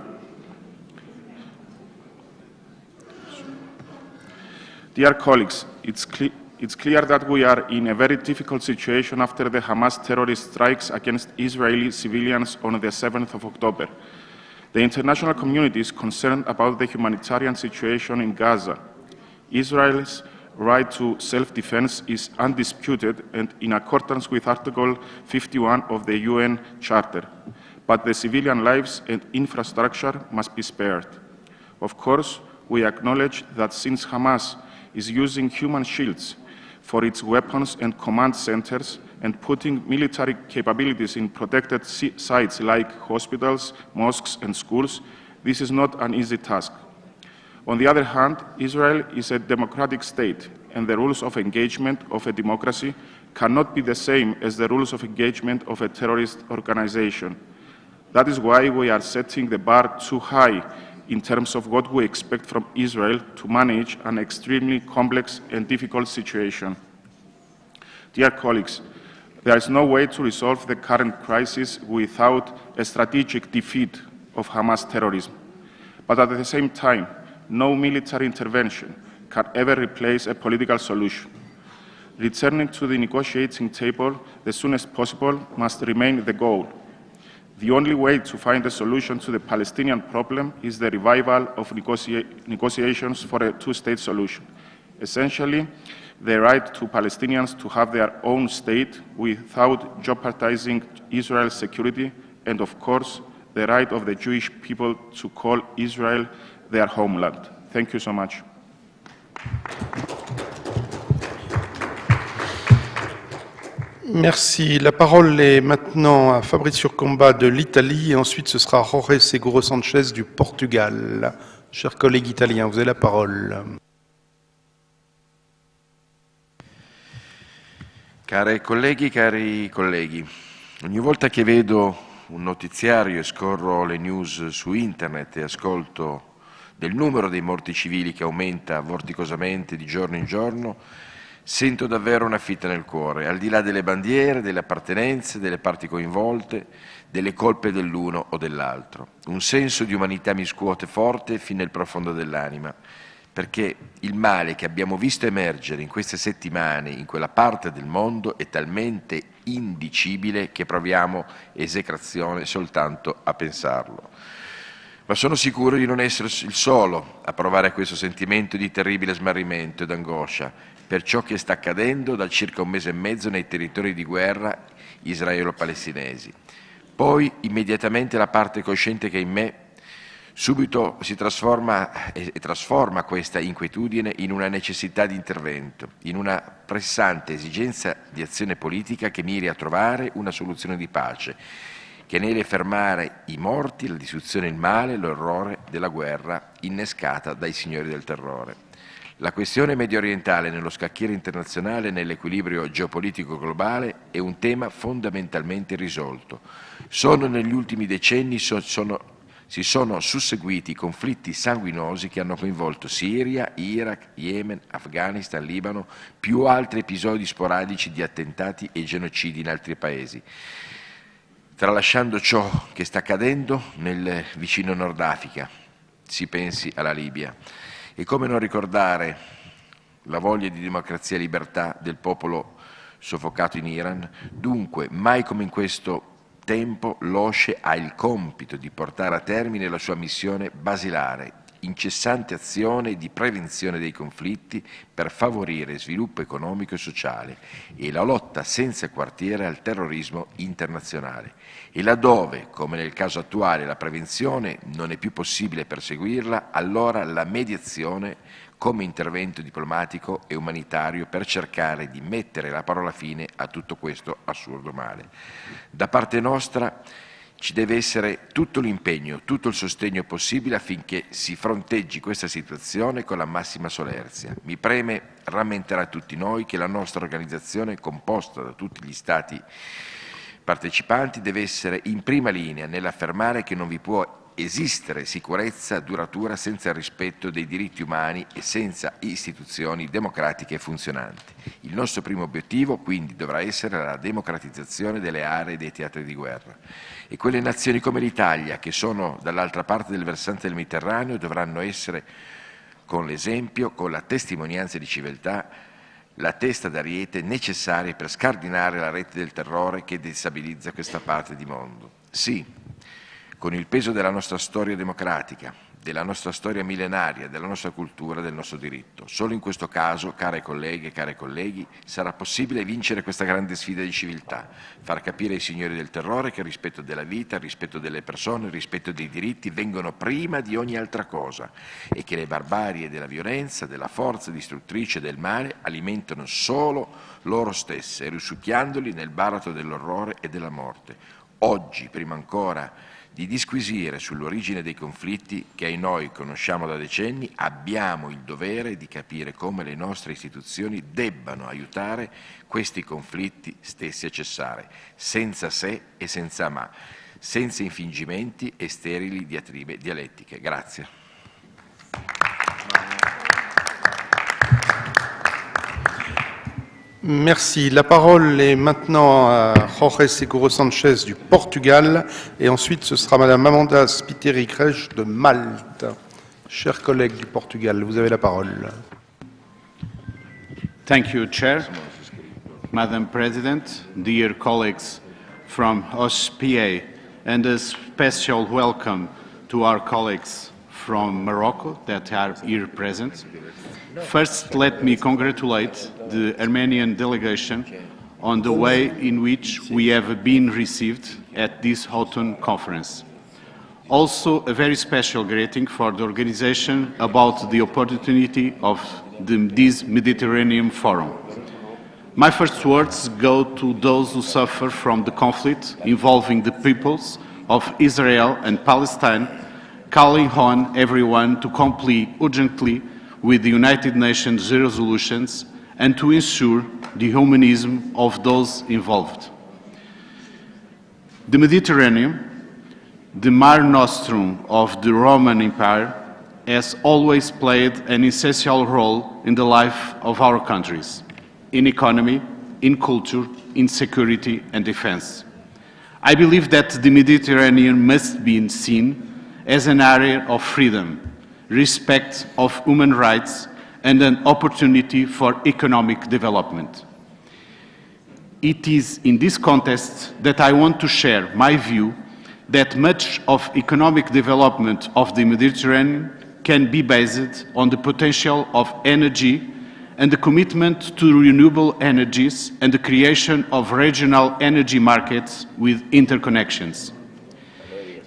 Dear colleagues, it's clear that we are in a very difficult situation after the Hamas terrorist strikes against Israeli civilians on the 7th of October. The international community is concerned about the humanitarian situation in Gaza. Israel's right to self-defense is undisputed and in accordance with Article 51 of the UN Charter. But the civilian lives and infrastructure must be spared. Of course, we acknowledge that since Hamas is using human shields for its weapons and command centers and putting military capabilities in protected sites like hospitals, mosques, and schools, this is not an easy task. On the other hand, Israel is a democratic state, and the rules of engagement of a democracy cannot be the same as the rules of engagement of a terrorist organization. That is why we are setting the bar too high in terms of what we expect from Israel to manage an extremely complex and difficult situation. Dear colleagues, there is no way to resolve the current crisis without a strategic defeat of Hamas terrorism. But at the same time, no military intervention can ever replace a political solution. Returning to the negotiating table as soon as possible must remain the goal. The only way to find a solution to the Palestinian problem is the revival of negotiations for a two-state solution. Essentially, the right to Palestinians to have their own state without jeopardizing Israel's security, and of course, the right of the Jewish people to call Israel their homeland. Thank you so much. Merci. La parole est maintenant à Fabrizio Comba de l'Italie et ensuite ce sera Jorge Seguro Sanchez du Portugal. Chers collègues italiens, vous avez la parole. Cari colleghi, ogni volta che vedo un notiziario e scorro le news su internet e ascolto del numero dei morti civili che aumenta vorticosamente di giorno in giorno, sento davvero una fitta nel cuore, al di là delle bandiere, delle appartenenze, delle parti coinvolte, delle colpe dell'uno o dell'altro. Un senso di umanità mi scuote forte fin nel profondo dell'anima, perché il male che abbiamo visto emergere in queste settimane in quella parte del mondo è talmente indicibile che proviamo esecrazione soltanto a pensarlo. Ma sono sicuro di non essere il solo a provare questo sentimento di terribile smarrimento ed angoscia per ciò che sta accadendo da circa un mese e mezzo nei territori di guerra israelo-palestinesi. Poi immediatamente la parte cosciente che è in me subito si trasforma questa inquietudine in una necessità di intervento, in una pressante esigenza di azione politica che miri a trovare una soluzione di pace, che nelle fermare i morti, la distruzione, il male, l'orrore della guerra innescata dai signori del terrore. La questione mediorientale nello scacchiere internazionale e nell'equilibrio geopolitico globale è un tema fondamentalmente irrisolto. Solo negli ultimi decenni si sono susseguiti conflitti sanguinosi che hanno coinvolto Siria, Iraq, Yemen, Afghanistan, Libano, più altri episodi sporadici di attentati e genocidi in altri paesi, tralasciando ciò che sta accadendo nel vicino Nord Africa, si pensi alla Libia. E come non ricordare la voglia di democrazia e libertà del popolo soffocato in Iran? Dunque, mai come in questo tempo l'OSCE ha il compito di portare a termine la sua missione basilare, incessante azione di prevenzione dei conflitti per favorire sviluppo economico e sociale e la lotta senza quartiere al terrorismo internazionale. E laddove, come nel caso attuale, la prevenzione non è più possibile perseguirla, allora la mediazione come intervento diplomatico e umanitario per cercare di mettere la parola fine a tutto questo assurdo male. Da parte nostra ci deve essere tutto l'impegno, tutto il sostegno possibile affinché si fronteggi questa situazione con la massima solerzia. Mi preme rammentare a tutti noi che la nostra organizzazione, composta da tutti gli Stati partecipanti, deve essere in prima linea nell'affermare che non vi può esistere sicurezza duratura senza il rispetto dei diritti umani e senza istituzioni democratiche e funzionanti. Il nostro primo obiettivo quindi dovrà essere la democratizzazione delle aree dei teatri di guerra e quelle nazioni come l'Italia che sono dall'altra parte del versante del Mediterraneo dovranno essere con l'esempio, con la testimonianza di civiltà, la testa d'ariete necessaria per scardinare la rete del terrore che destabilizza questa parte di mondo. Sì, con il peso della nostra storia democratica, della nostra storia millenaria, della nostra cultura, del nostro diritto. Solo in questo caso, care colleghe e cari colleghi, sarà possibile vincere questa grande sfida di civiltà, far capire ai signori del terrore che il rispetto della vita, il rispetto delle persone, il rispetto dei diritti vengono prima di ogni altra cosa e che le barbarie della violenza, della forza distruttrice e del male alimentano solo loro stesse, risucchiandoli nel baratro dell'orrore e della morte. Oggi, prima ancora di disquisire sull'origine dei conflitti che noi conosciamo da decenni, abbiamo il dovere di capire come le nostre istituzioni debbano aiutare questi conflitti stessi a cessare, senza se e senza ma, senza infingimenti e sterili diatribe dialettiche. Grazie. Merci. La parole est maintenant à Jorge Seguro Sanchez du Portugal et ensuite ce sera Madame Amanda Spiteri-Kresch de Malte. Chers collègues du Portugal, vous avez la parole. Thank you, Chair. Madam President, dear colleagues from OSCE, and a special welcome to our colleagues from Morocco that are here present. First, let me congratulate the Armenian delegation on the way in which we have been received at this autumn conference. Also, a very special greeting for the organization about the opportunity of this Mediterranean Forum. My first words go to those who suffer from the conflict involving the peoples of Israel and Palestine, calling on everyone to comply urgently with the United Nations resolutions and to ensure the humanism of those involved. The Mediterranean, the Mare Nostrum of the Roman Empire, has always played an essential role in the life of our countries, in economy, in culture, in security and defense. I believe that the Mediterranean must be seen as an area of freedom, respect of human rights, and an opportunity for economic development. It is in this context that I want to share my view that much of economic development of the Mediterranean can be based on the potential of energy and the commitment to renewable energies and the creation of regional energy markets with interconnections.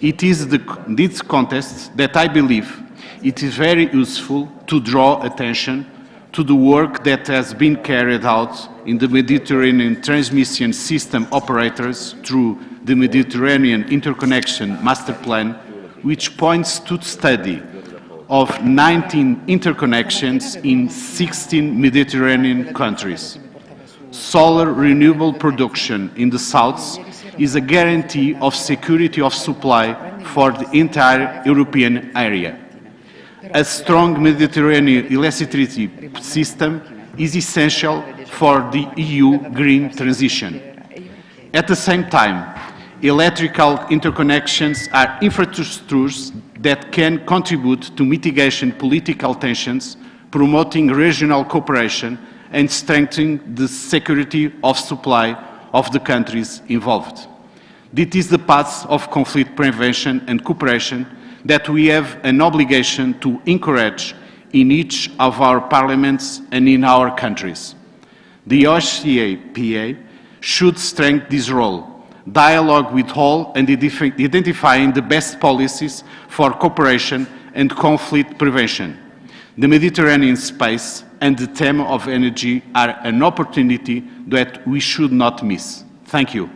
It is in this context that I believe it is very useful to draw attention to the work that has been carried out in the Mediterranean transmission system operators through the Mediterranean Interconnection Master Plan, which points to the study of 19 interconnections in 16 Mediterranean countries. Solar renewable production in the south is a guarantee of security of supply for the entire European area. A strong Mediterranean electricity system is essential for the EU green transition. At the same time, electrical interconnections are infrastructures that can contribute to mitigation political tensions, promoting regional cooperation and strengthening the security of supply of the countries involved. This is the path of conflict prevention and cooperation that we have an obligation to encourage in each of our parliaments and in our countries. The OSCE PA should strengthen this role, dialogue with all and identifying the best policies for cooperation and conflict prevention. The Mediterranean space and the theme of energy are an opportunity that we should not miss. Thank you.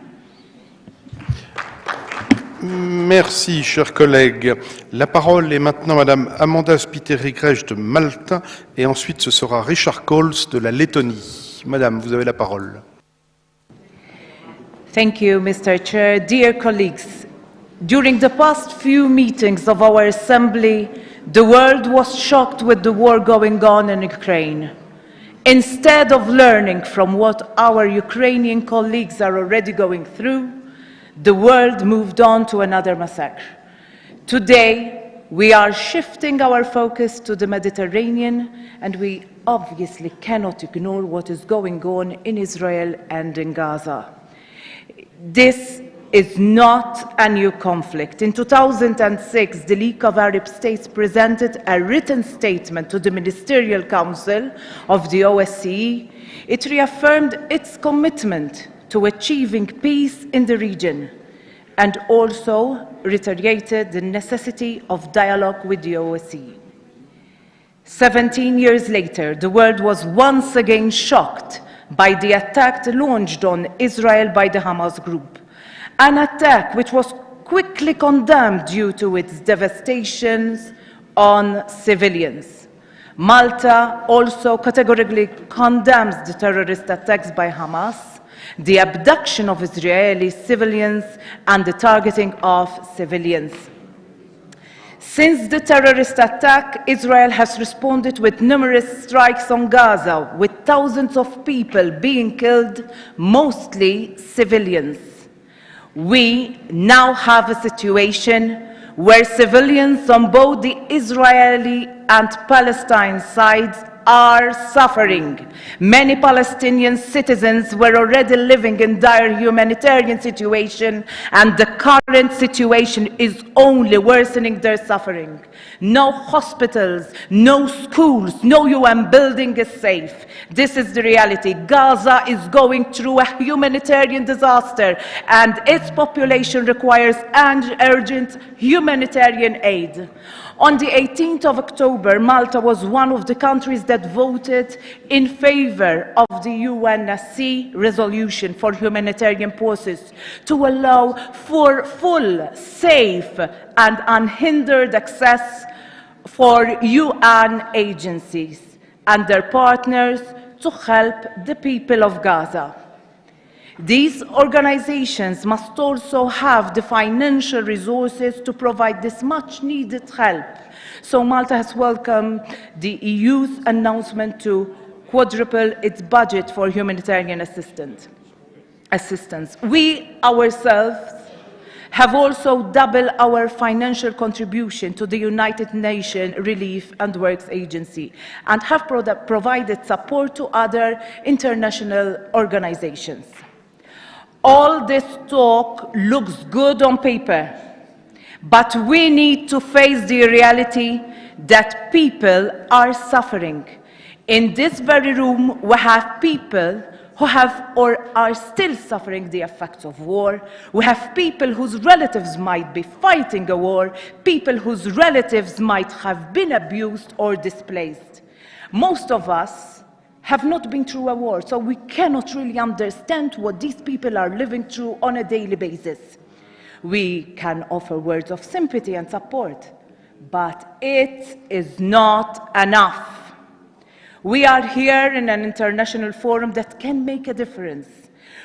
Merci, chers collègues. La parole est maintenant Madame Amanda Spiteri-Grech de Malte et ensuite ce sera Richard Coles de la Lettonie. Madame, vous avez la parole. Thank you, Mr. Chair. Dear colleagues, during the past few meetings of our Assembly, the world was shocked with the war going on in Ukraine. Instead of learning from what our Ukrainian colleagues are already going through, the world moved on to another massacre. Today, we are shifting our focus to the Mediterranean, and we obviously cannot ignore what is going on in Israel and in Gaza. This is not a new conflict. In 2006, the League of Arab States presented a written statement to the Ministerial Council of the OSCE. It reaffirmed its commitment to achieving peace in the region and also reiterated the necessity of dialogue with the OSCE. 17 years later, the world was once again shocked by the attack launched on Israel by the Hamas group, an attack which was quickly condemned due to its devastations on civilians. Malta also categorically condemns the terrorist attacks by Hamas, the abduction of Israeli civilians, and the targeting of civilians. Since the terrorist attack, Israel has responded with numerous strikes on Gaza, with thousands of people being killed, mostly civilians. We now have a situation where civilians on both the Israeli and Palestine sides are suffering. Many Palestinian citizens were already living in dire humanitarian situation, and the current situation is only worsening their suffering. No hospitals, no schools, no UN building is safe. This is the reality. Gaza is going through a humanitarian disaster, and its population requires urgent humanitarian aid. On the 18th of October, Malta was one of the countries that voted in favor of the UNSC resolution for humanitarian pauses to allow for full, safe, and unhindered access for UN agencies and their partners to help the people of Gaza. These organizations must also have the financial resources to provide this much-needed help. So Malta has welcomed the EU's announcement to quadruple its budget for humanitarian assistance. We ourselves have also doubled our financial contribution to the United Nations Relief and Works Agency and have provided support to other international organizations. All this talk looks good on paper, but we need to face the reality that people are suffering. In this very room, we have people who have or are still suffering the effects of war. We have people whose relatives might be fighting a war, people whose relatives might have been abused or displaced. Most of us have not been through a war, so we cannot really understand what these people are living through on a daily basis. We can offer words of sympathy and support, but it is not enough. We are here in an international forum that can make a difference.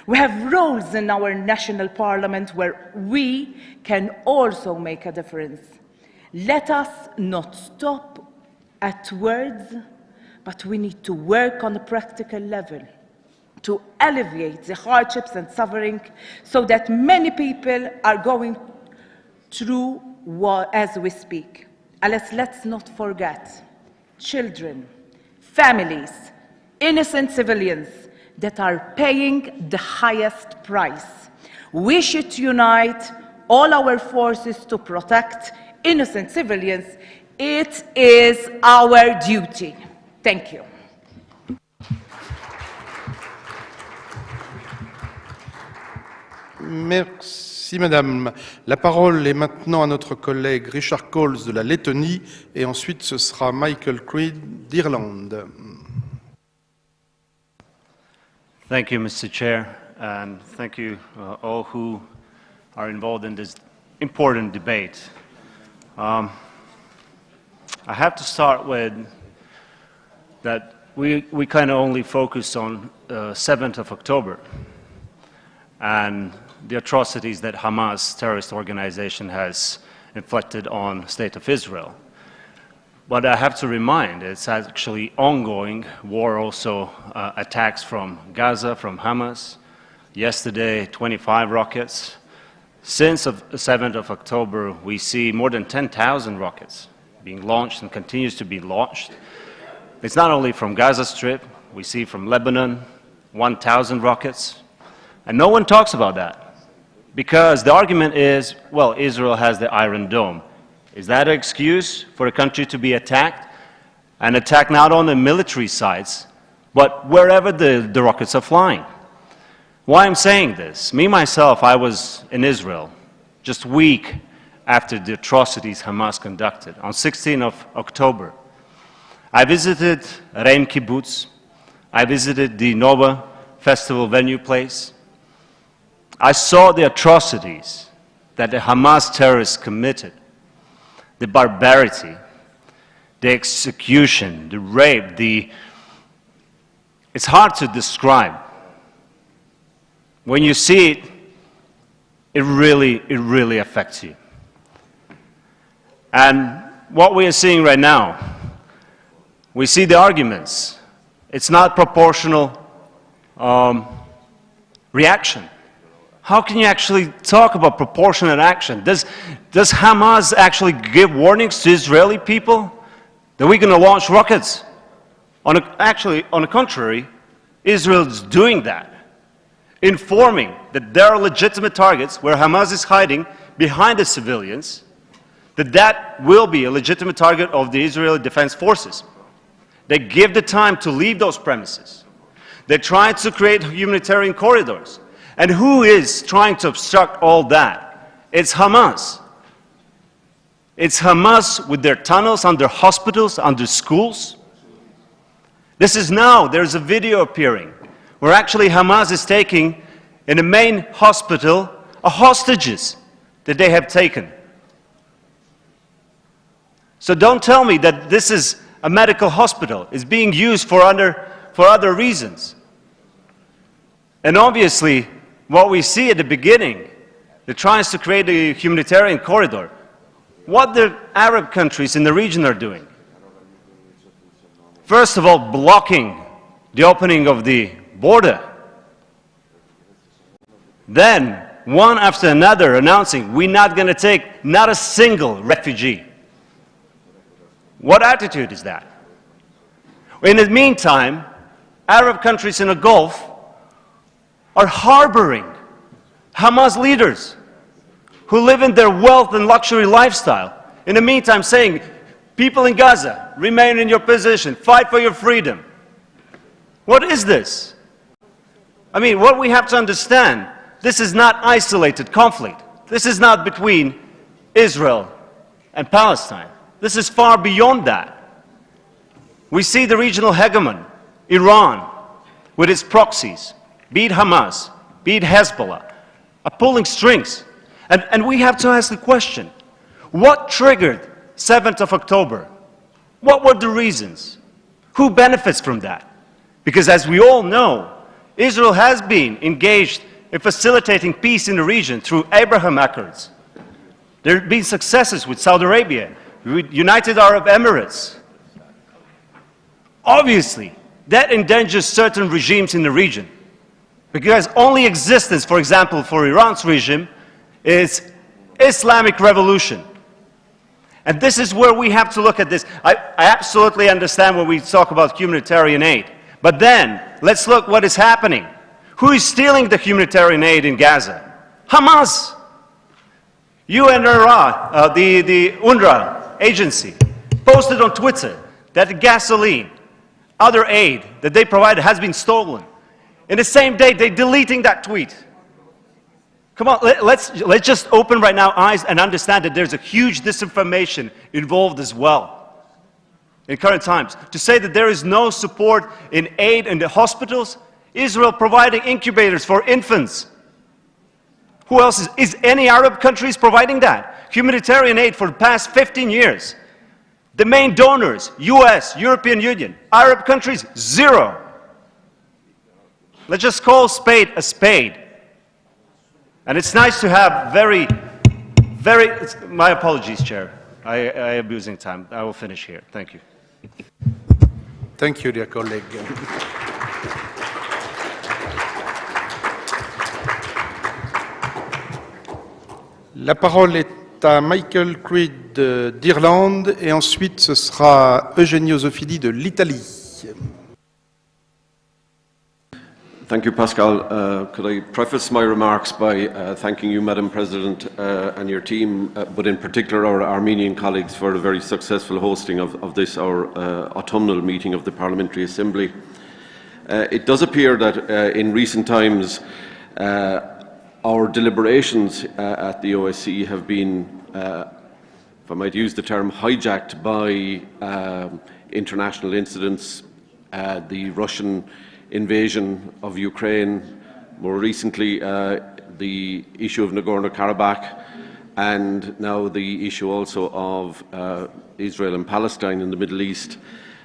We have roles in our national parliament where we can also make a difference. Let us not stop at words, but we need to work on a practical level to alleviate the hardships and suffering so that many people are going through war as we speak. And let's not forget children, families, innocent civilians that are paying the highest price. We should unite all our forces to protect innocent civilians. It is our duty. Thank you. Merci, Madame. La parole est maintenant à notre collègue Richard Coles de la Lettonie et ensuite ce sera Michael Creed d'Irlande. Thank you, Mr. Chair, and thank you all who are involved in this important debate. I have to start with that we kind of only focus on 7th of October and the atrocities that Hamas terrorist organization has inflicted on the state of Israel. But I have to remind, it's actually ongoing war also, attacks from Gaza, from Hamas. Yesterday, 25 rockets. Since the 7th of October, we see more than 10,000 rockets being launched and continues to be launched. It's not only from Gaza Strip, we see from Lebanon, 1,000 rockets. And no one talks about that because the argument is, well, Israel has the Iron Dome. Is that an excuse for a country to be attacked? And attack not on the military sites, but wherever the rockets are flying. Why I'm saying this? Me, myself, I was in Israel just a week after the atrocities Hamas conducted, on 16th of October. I visited Reim Kibbutz. I visited the Nova Festival venue place. I saw the atrocities that the Hamas terrorists committed, the barbarity, the execution, the rape, it's hard to describe. When you see it, it really affects you. And what we are seeing right now, we see the arguments. It's not proportional reaction. How can you actually talk about proportionate action? Does Hamas actually give warnings to Israeli people that we're going to launch rockets? Actually, on the contrary, Israel is doing that, informing that there are legitimate targets where Hamas is hiding behind the civilians, that will be a legitimate target of the Israeli Defense Forces. They give the time to leave those premises. They try to create humanitarian corridors. And who is trying to obstruct all that? It's Hamas. It's Hamas with their tunnels under hospitals, under schools. This is now, there's a video appearing where actually Hamas is taking in the main hospital hostages that they have taken. So don't tell me that this is a medical hospital. It's being used for other reasons. And obviously, what we see at the beginning, that tries to create a humanitarian corridor, what the Arab countries in the region are doing. First of all, blocking the opening of the border. Then, one after another, announcing, we're not going to take not a single refugee. What attitude is that? In the meantime, Arab countries in the Gulf are harboring Hamas leaders who live in their wealth and luxury lifestyle. In the meantime, saying, people in Gaza, remain in your position, fight for your freedom. What is this? I mean, what we have to understand, this is not isolated conflict. This is not between Israel and Palestine. This is far beyond that. We see the regional hegemon, Iran, with its proxies, be it Hamas, be it Hezbollah, are pulling strings. And we have to ask the question, what triggered 7th of October? What were the reasons? Who benefits from that? Because as we all know, Israel has been engaged in facilitating peace in the region through Abraham Accords. There have been successes with Saudi Arabia, with United Arab Emirates. Obviously, that endangers certain regimes in the region. Because only existence, for example, for Iran's regime is Islamic revolution. And this is where we have to look at this. I absolutely understand when we talk about humanitarian aid. But then, let's look what is happening. Who is stealing the humanitarian aid in Gaza? Hamas. UNRWA, the UNRWA agency, posted on Twitter that gasoline, other aid that they provided has been stolen. In the same day, they're deleting that tweet. Come on, let's just open right now eyes and understand that there's a huge disinformation involved as well in current times. To say that there is no support in aid in the hospitals, Israel providing incubators for infants. Who else is any Arab countries providing that? Humanitarian aid for the past 15 years. The main donors, US, European Union, Arab countries, zero. Let's just call spade a spade. And it's nice to have my apologies, Chair. I am abusing time. I will finish here. Thank you. Thank you, dear colleague. La parole est à Michael Creed d'Irlande et ensuite ce sera Eugenio Zofili de l'Italie. Thank you, Pascal. Could I preface my remarks by thanking you, Madam President, and your team, but in particular our Armenian colleagues for a very successful hosting of this, our autumnal meeting of the Parliamentary Assembly. It does appear that in recent times our deliberations at the OSCE have been, if I might use the term, hijacked by international incidents, the Russian invasion of Ukraine, more recently the issue of Nagorno-Karabakh, and now the issue also of Israel and Palestine in the Middle East.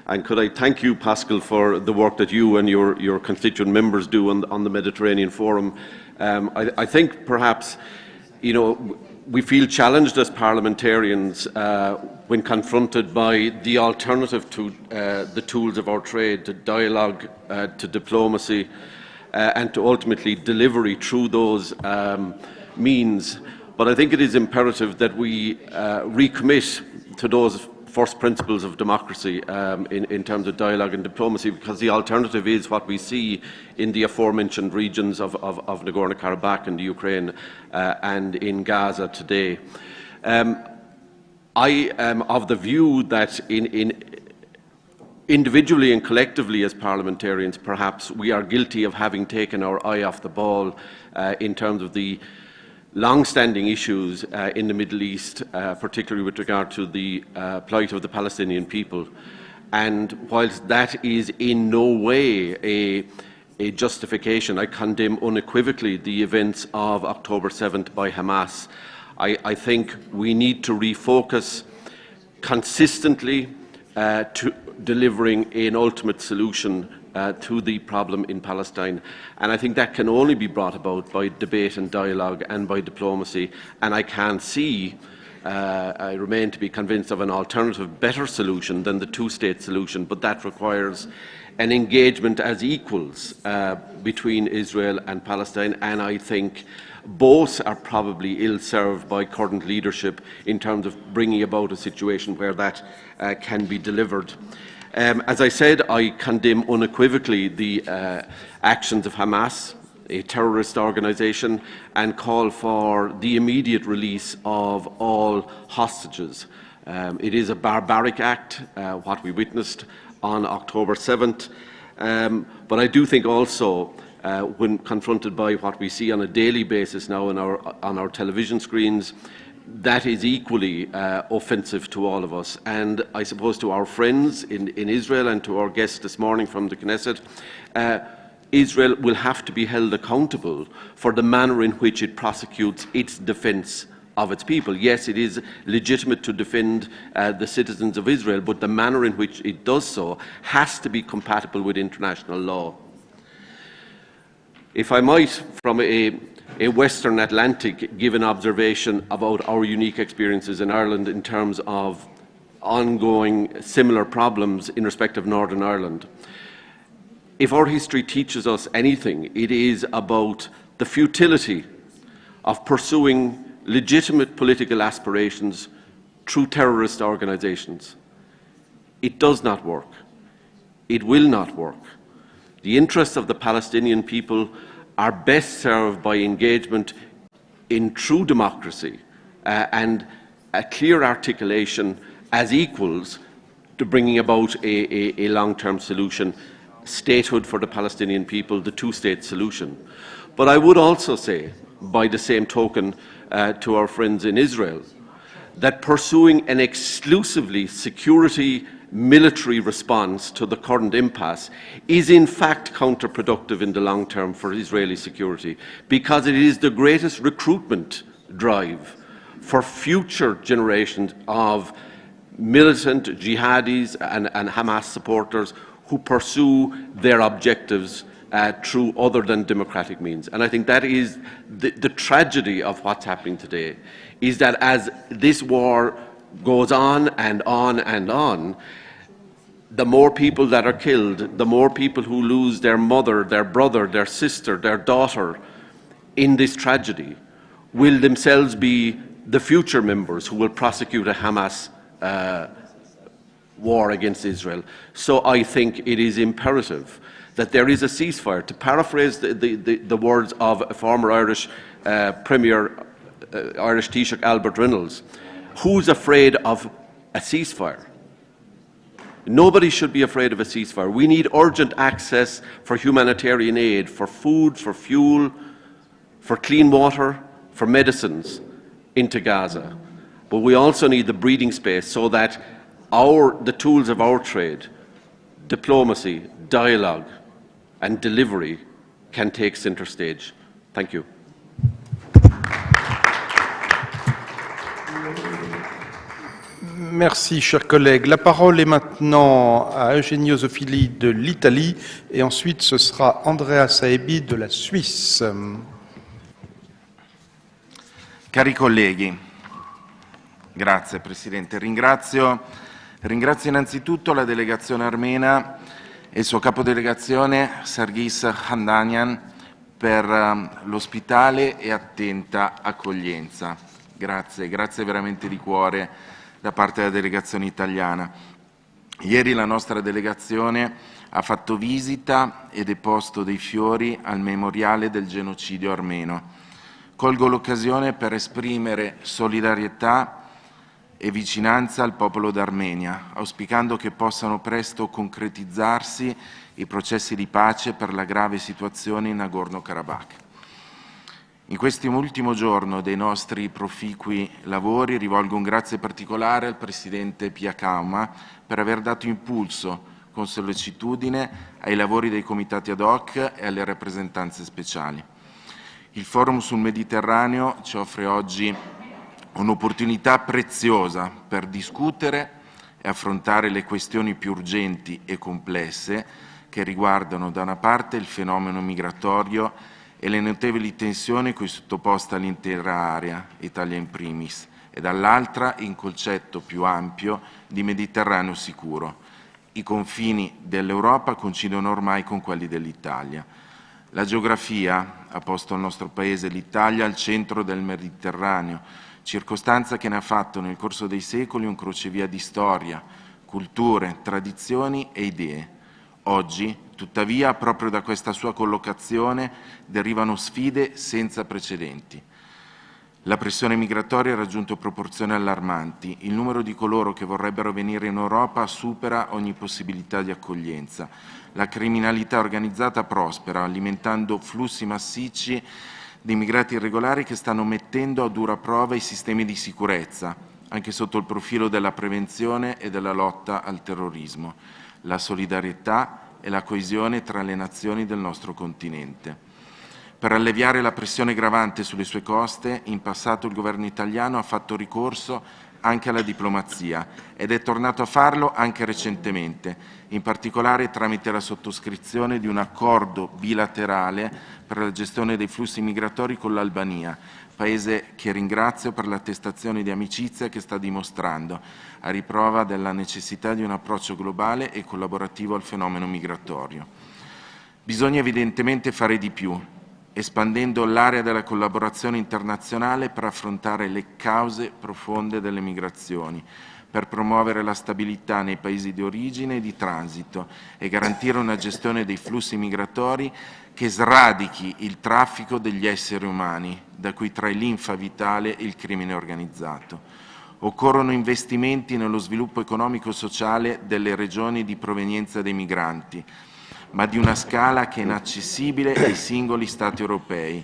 And could I thank you, Pascal, for the work that you and your constituent members do on the Mediterranean Forum. I think perhaps, you know, we feel challenged as parliamentarians when confronted by the alternative to the tools of our trade, to dialogue, to diplomacy, and to ultimately delivery through those means. But I think it is imperative that we recommit to those first principles of democracy in terms of dialogue and diplomacy, because the alternative is what we see in the aforementioned regions of Nagorno-Karabakh and the Ukraine and in Gaza today. I am of the view that individually and collectively as parliamentarians, perhaps we are guilty of having taken our eye off the ball in terms of the long-standing issues in the Middle East, particularly with regard to the plight of the Palestinian people. And whilst that is in no way a justification, I condemn unequivocally the events of October 7th by Hamas. I think we need to refocus consistently to delivering an ultimate solution to the problem in Palestine. And I think that can only be brought about by debate and dialogue and by diplomacy. And I can't see, I remain to be convinced of an alternative, better solution than the two-state solution, but that requires an engagement as equals between Israel and Palestine, and I think both are probably ill-served by current leadership in terms of bringing about a situation where that can be delivered. As I said, I condemn unequivocally the actions of Hamas, a terrorist organisation, and call for the immediate release of all hostages. It is a barbaric act, what we witnessed on October 7th, but I do think also when confronted by what we see on a daily basis now on our television screens, that is equally offensive to all of us. And I suppose to our friends in Israel and to our guests this morning from the Knesset, Israel will have to be held accountable for the manner in which it prosecutes its defence of its people. Yes, it is legitimate to defend the citizens of Israel, but the manner in which it does so has to be compatible with international law. If I might, from a Western Atlantic, give an observation about our unique experiences in Ireland in terms of ongoing similar problems in respect of Northern Ireland. If our history teaches us anything, it is about the futility of pursuing legitimate political aspirations through terrorist organisations. It does not work. It will not work. The interests of the Palestinian people are best served by engagement in true democracy and a clear articulation as equals to bringing about a long-term solution, statehood for the Palestinian people, the two-state solution. But I would also say, by the same token, to our friends in Israel, that pursuing an exclusively security military response to the current impasse is in fact counterproductive in the long term for Israeli security, because it is the greatest recruitment drive for future generations of militant jihadis and Hamas supporters who pursue their objectives through other than democratic means. And I think that is the tragedy of what's happening today, is that as this war goes on and on and on, the more people that are killed, the more people who lose their mother, their brother, their sister, their daughter in this tragedy will themselves be the future members who will prosecute a Hamas war against Israel. So I think it is imperative that there is a ceasefire. To paraphrase the words of a former Irish Premier, Irish Taoiseach Albert Reynolds, who's afraid of a ceasefire? Nobody should be afraid of a ceasefire. We need urgent access for humanitarian aid, for food, for fuel, for clean water, for medicines into Gaza. But we also need the breathing space so that the tools of our trade, diplomacy, dialogue and delivery can take centre stage. Thank you. Merci, chers collègues. La parole est maintenant à Eugenio Zoffili de l'Italie et ensuite ce sera Andrea Saebi de la Suisse. Cari colleghi, grazie Presidente. Ringrazio innanzitutto la delegazione armena e il suo capodelegazione Sargis Hamdanian per l'ospitale e attenta accoglienza. Grazie veramente di cuore da parte della delegazione italiana. Ieri la nostra delegazione ha fatto visita e deposto dei fiori al memoriale del genocidio armeno. Colgo l'occasione per esprimere solidarietà e vicinanza al popolo d'Armenia, auspicando che possano presto concretizzarsi i processi di pace per la grave situazione in Nagorno-Karabakh. In quest'ultimo giorno dei nostri proficui lavori rivolgo un grazie particolare al Presidente Pia Kauma per aver dato impulso con sollecitudine ai lavori dei comitati ad hoc e alle rappresentanze speciali. Il Forum sul Mediterraneo ci offre oggi un'opportunità preziosa per discutere e affrontare le questioni più urgenti e complesse che riguardano da una parte il fenomeno migratorio e le notevoli tensioni cui è sottoposta l'intera area, Italia in primis, e dall'altra il concetto più ampio di Mediterraneo sicuro. I confini dell'Europa coincidono ormai con quelli dell'Italia. La geografia ha posto il nostro Paese, l'Italia, al centro del Mediterraneo, circostanza che ne ha fatto nel corso dei secoli un crocevia di storia, culture, tradizioni e idee. Oggi, tuttavia, proprio da questa sua collocazione derivano sfide senza precedenti. La pressione migratoria ha raggiunto proporzioni allarmanti. Il numero di coloro che vorrebbero venire in Europa supera ogni possibilità di accoglienza. La criminalità organizzata prospera, alimentando flussi massicci di immigrati irregolari che stanno mettendo a dura prova i sistemi di sicurezza, anche sotto il profilo della prevenzione e della lotta al terrorismo, la solidarietà e la coesione tra le nazioni del nostro continente. Per alleviare la pressione gravante sulle sue coste, in passato il governo italiano ha fatto ricorso anche alla diplomazia ed è tornato a farlo anche recentemente, in particolare tramite la sottoscrizione di un accordo bilaterale per la gestione dei flussi migratori con l'Albania, Paese che ringrazio per l'attestazione di amicizia che sta dimostrando, a riprova della necessità di un approccio globale e collaborativo al fenomeno migratorio. Bisogna evidentemente fare di più, espandendo l'area della collaborazione internazionale per affrontare le cause profonde delle migrazioni, per promuovere la stabilità nei paesi di origine e di transito e garantire una gestione dei flussi migratori che sradichi il traffico degli esseri umani, da cui trae linfa vitale il crimine organizzato. Occorrono investimenti nello sviluppo economico-sociale delle regioni di provenienza dei migranti, ma di una scala che è inaccessibile ai singoli Stati europei.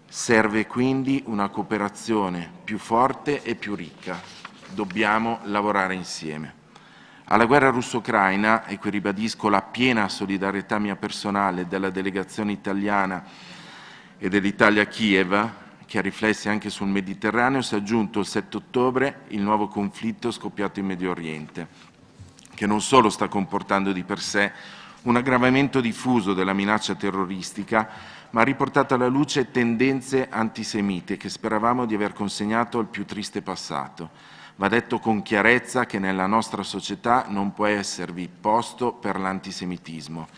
Serve quindi una cooperazione più forte e più ricca. Dobbiamo lavorare insieme. Alla guerra russo-ucraina, e qui ribadisco la piena solidarietà mia personale della delegazione italiana e dell'Italia a Kiev, che ha riflessi anche sul Mediterraneo, si è aggiunto il 7 ottobre il nuovo conflitto scoppiato in Medio Oriente, che non solo sta comportando di per sé un aggravamento diffuso della minaccia terroristica, ma ha riportato alla luce tendenze antisemite che speravamo di aver consegnato al più triste passato. Va detto con chiarezza che nella nostra società non può esservi posto per l'antisemitismo.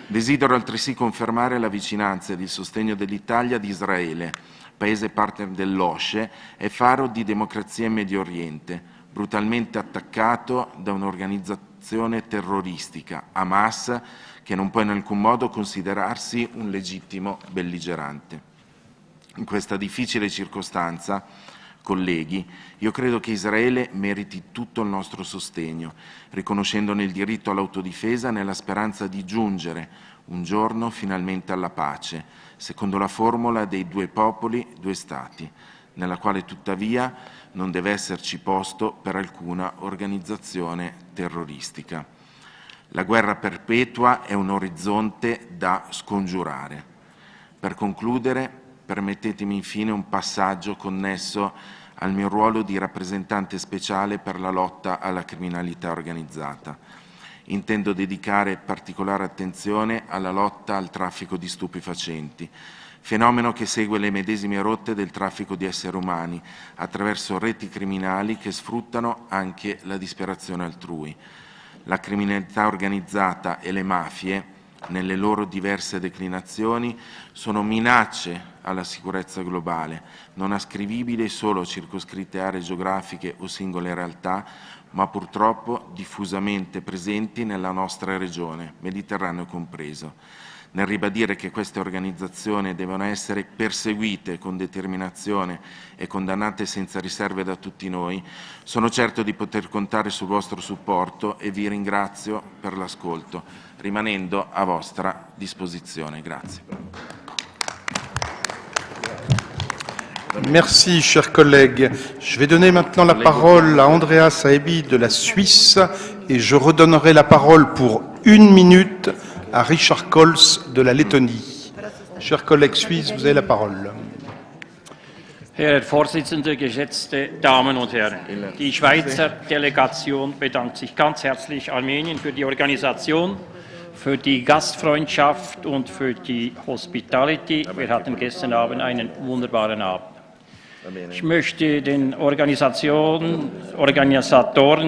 Desidero altresì confermare la vicinanza ed il sostegno dell'Italia ad Israele, paese partner dell'OSCE e faro di democrazia in Medio Oriente, brutalmente attaccato da un'organizzazione terroristica, Hamas, che non può in alcun modo considerarsi un legittimo belligerante. In questa difficile circostanza, colleghi, io credo che Israele meriti tutto il nostro sostegno, riconoscendone il diritto all'autodifesa nella speranza di giungere un giorno finalmente alla pace, secondo la formula dei due popoli, due stati, nella quale tuttavia non deve esserci posto per alcuna organizzazione terroristica. La guerra perpetua è un orizzonte da scongiurare. Per concludere, permettetemi infine un passaggio connesso al mio ruolo di rappresentante speciale per la lotta alla criminalità organizzata. Intendo dedicare particolare attenzione alla lotta al traffico di stupefacenti, fenomeno che segue le medesime rotte del traffico di esseri umani attraverso reti criminali che sfruttano anche la disperazione altrui. La criminalità organizzata e le mafie, nelle loro diverse declinazioni, sono minacce alla sicurezza globale, non ascrivibili solo a circoscritte aree geografiche o singole realtà, ma purtroppo diffusamente presenti nella nostra regione, Mediterraneo compreso. nel ribadire che queste organizzazioni devono essere perseguite con determinazione e condannate senza riserve da tutti noi, sono certo di poter contare sul vostro supporto e vi ringrazio per l'ascolto, rimanendo a vostra disposizione. Grazie. Merci, chers collègues. Je vais donner maintenant la parole à Andreas Saebi de la Suisse et je redonnerai la parole pour 1 minute à Richard Coles de la Lettonie. Chers collègues suisses, vous avez la parole. Herr Vorsitzender, geschätzte Damen und Herren! Die Schweizer Delegation bedankt sich ganz herzlich Armenien für die Organisation, für die Gastfreundschaft und für die Hospitality. Wir hatten gestern Abend einen wunderbaren Abend. Ich möchte den Organisatoren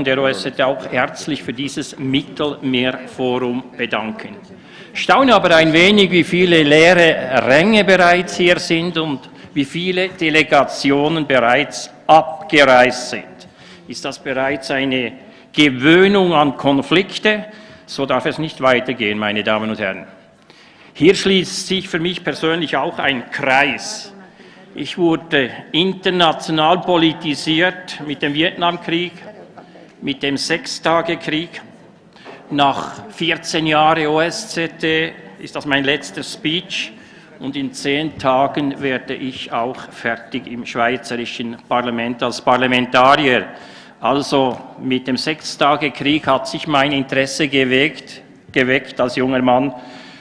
der OSCE auch herzlich für dieses Mittelmeerforum bedanken. Ich staune aber ein wenig, wie viele leere Ränge bereits hier sind und wie viele Delegationen bereits abgereist sind. Ist das bereits eine Gewöhnung an Konflikte? So darf es nicht weitergehen, meine Damen und Herren. Hier schließt sich für mich persönlich auch ein Kreis. Ich wurde international politisiert mit dem Vietnamkrieg, mit dem Sechstagekrieg. Nach 14 Jahren OSCE ist das mein letzter Speech und in 10 Tagen werde ich auch fertig im schweizerischen Parlament als Parlamentarier. Also mit dem Sechstagekrieg hat sich mein Interesse geweckt als junger Mann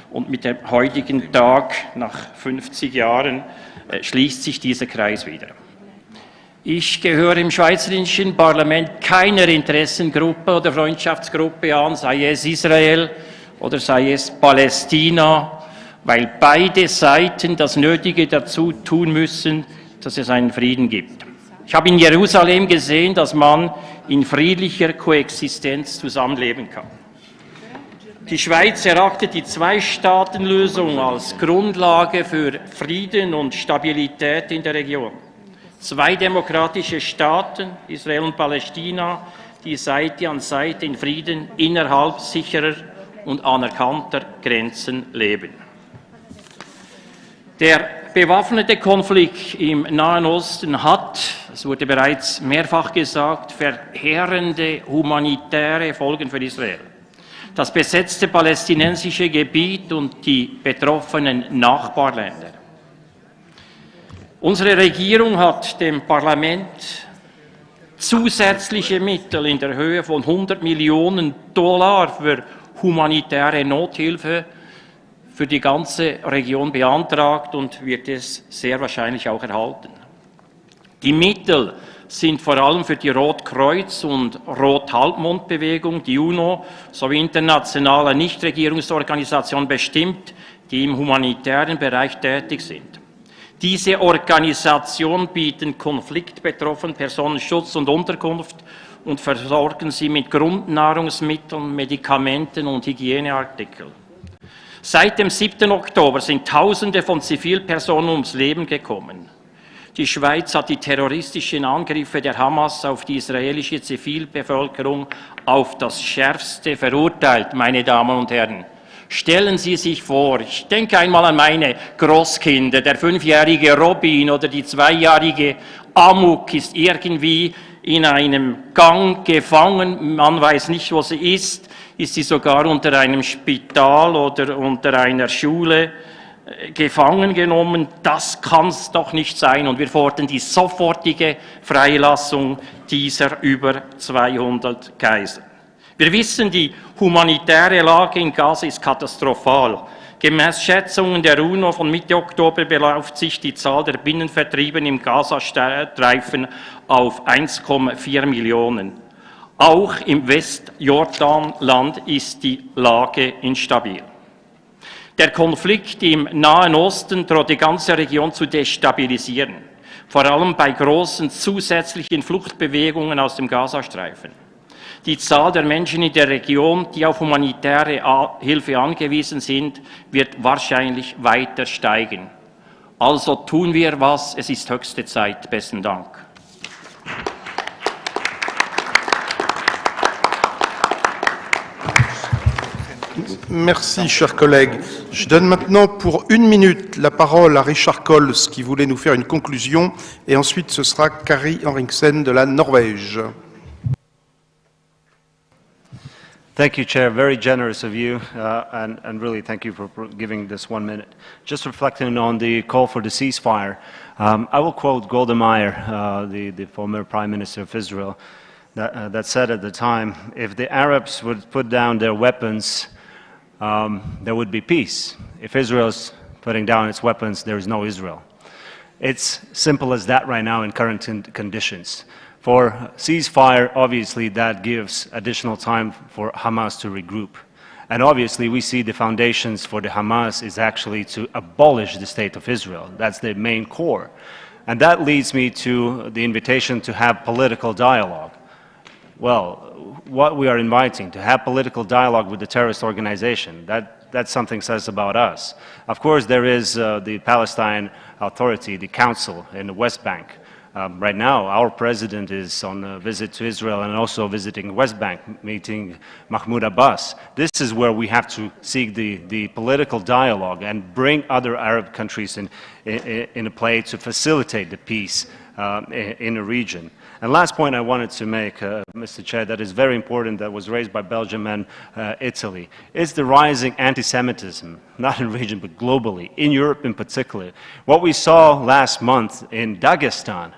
und mit dem heutigen Tag nach 50 Jahren schließt sich dieser Kreis wieder. Ich gehöre im schweizerischen Parlament keiner Interessengruppe oder Freundschaftsgruppe an, sei es Israel oder sei es Palästina, weil beide Seiten das Nötige dazu tun müssen, dass es einen Frieden gibt. Ich habe in Jerusalem gesehen, dass man in friedlicher Koexistenz zusammenleben kann. Die Schweiz erachtet die Zwei-Staaten-Lösung als Grundlage für Frieden und Stabilität in der Region. 2 demokratische Staaten, Israel und Palästina, die Seite an Seite in Frieden innerhalb sicherer und anerkannter Grenzen leben. Der bewaffnete Konflikt im Nahen Osten hat, es wurde bereits mehrfach gesagt, verheerende humanitäre Folgen für Israel. Das besetzte palästinensische Gebiet und die betroffenen Nachbarländer. Unsere Regierung hat dem Parlament zusätzliche Mittel in der Höhe von $100 Millionen für humanitäre Nothilfe für die ganze Region beantragt und wird es sehr wahrscheinlich auch erhalten. Die Mittel sind vor allem für die Rotkreuz- und Rothalbmondbewegung, die UNO sowie internationale Nichtregierungsorganisationen bestimmt, die im humanitären Bereich tätig sind. Diese Organisationen bieten konfliktbetroffenen Personen Schutz und Unterkunft und versorgen sie mit Grundnahrungsmitteln, Medikamenten und Hygieneartikeln. Seit dem 7. Oktober sind Tausende von Zivilpersonen ums Leben gekommen. Die Schweiz hat die terroristischen Angriffe der Hamas auf die israelische Zivilbevölkerung auf das Schärfste verurteilt, meine Damen und Herren. Stellen Sie sich vor, ich denke einmal an meine Großkinder, der 5-jährige Robin oder die 2-jährige Amuk ist irgendwie in einem Gang gefangen, man weiß nicht, wo sie ist sie sogar unter einem Spital oder unter einer Schule gefangen genommen. Das kann es doch nicht sein und wir fordern die sofortige Freilassung dieser über 200 Geiseln. Wir wissen, die humanitäre Lage in Gaza ist katastrophal. Gemäß Schätzungen der UNO von Mitte Oktober beläuft sich die Zahl der Binnenvertriebenen im Gazastreifen auf 1,4 Millionen. Auch im Westjordanland ist die Lage instabil. Der Konflikt im Nahen Osten droht die ganze Region zu destabilisieren, vor allem bei großen zusätzlichen Fluchtbewegungen aus dem Gazastreifen. Die Zahl der Menschen in der Region, die auf humanitäre Hilfe angewiesen sind, wird wahrscheinlich weiter steigen. Also tun wir was, es ist höchste Zeit. Besten Dank. Merci, cher collègue. Je donne maintenant pour 1 minute la parole à Richard Coles, qui voulait nous faire une conclusion, et ensuite ce sera Kari Henriksen de la Norvège. Thank you, Chair. Very generous of you, and really thank you for giving this 1 minute. Just reflecting on the call for the ceasefire, I will quote Golda Meir, the former Prime Minister of Israel, that said at the time, if the Arabs would put down their weapons, there would be peace. If Israel's putting down its weapons, there is no Israel. It's simple as that right now in current conditions. For ceasefire, obviously, that gives additional time for Hamas to regroup. And obviously, we see the foundations for the Hamas is actually to abolish the state of Israel. That's the main core. And that leads me to the invitation to have political dialogue. Well, what we are inviting, to have political dialogue with the terrorist organization, that's something says about us. Of course, there is the Palestine Authority, the Council in the West Bank. Right now, our president is on a visit to Israel and also visiting West Bank, meeting Mahmoud Abbas. This is where we have to seek the political dialogue and bring other Arab countries in a play to facilitate the peace in the region. And last point I wanted to make, Mr. Chair, that is very important, that was raised by Belgium and Italy, is the rising anti-Semitism, not in the region, but globally, in Europe in particular. What we saw last month in Dagestan,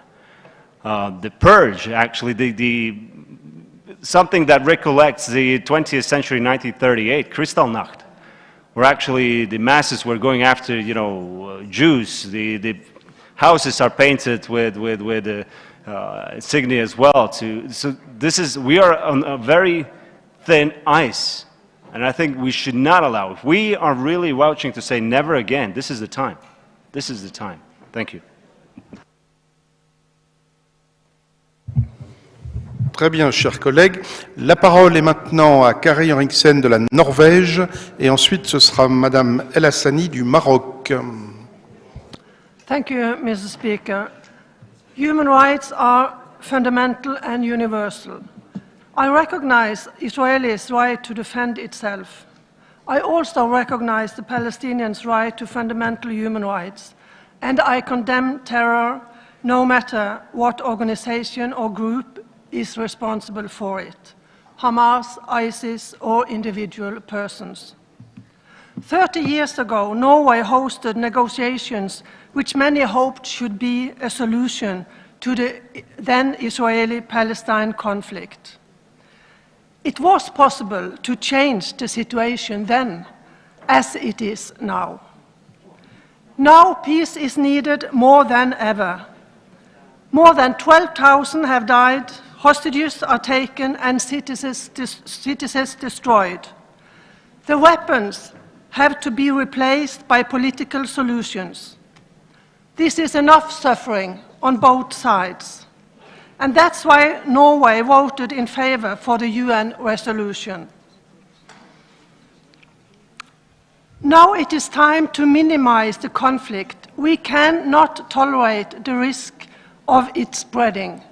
the purge, actually, something that recollects the 20th century, 1938, Kristallnacht, where actually the masses were going after, Jews. The houses are painted with insignia as well. So we are on a very thin ice, and I think we should not allow. If we are really vouching to say never again, this is the time. This is the time. Thank you. Très bien, chers collègues. La parole est maintenant à Kari Henriksen de la Norvège, et ensuite ce sera Madame El Hassani du Maroc. Thank you, Mr. Speaker. Human rights are fundamental and universal. I recognize Israel's right to defend itself. I also recognize the Palestinians' right to fundamental human rights, and I condemn terror no matter what organization or group is responsible for it, Hamas, ISIS, or individual persons. 30 years ago, Norway hosted negotiations which many hoped should be a solution to the then Israeli-Palestine conflict. It was possible to change the situation then, as it is now. Now peace is needed more than ever. More than 12,000 have died, hostages are taken, and cities destroyed. The weapons have to be replaced by political solutions. This is enough suffering on both sides. And that's why Norway voted in favor for the UN resolution. Now it is time to minimize the conflict. We cannot tolerate the risk of its spreading.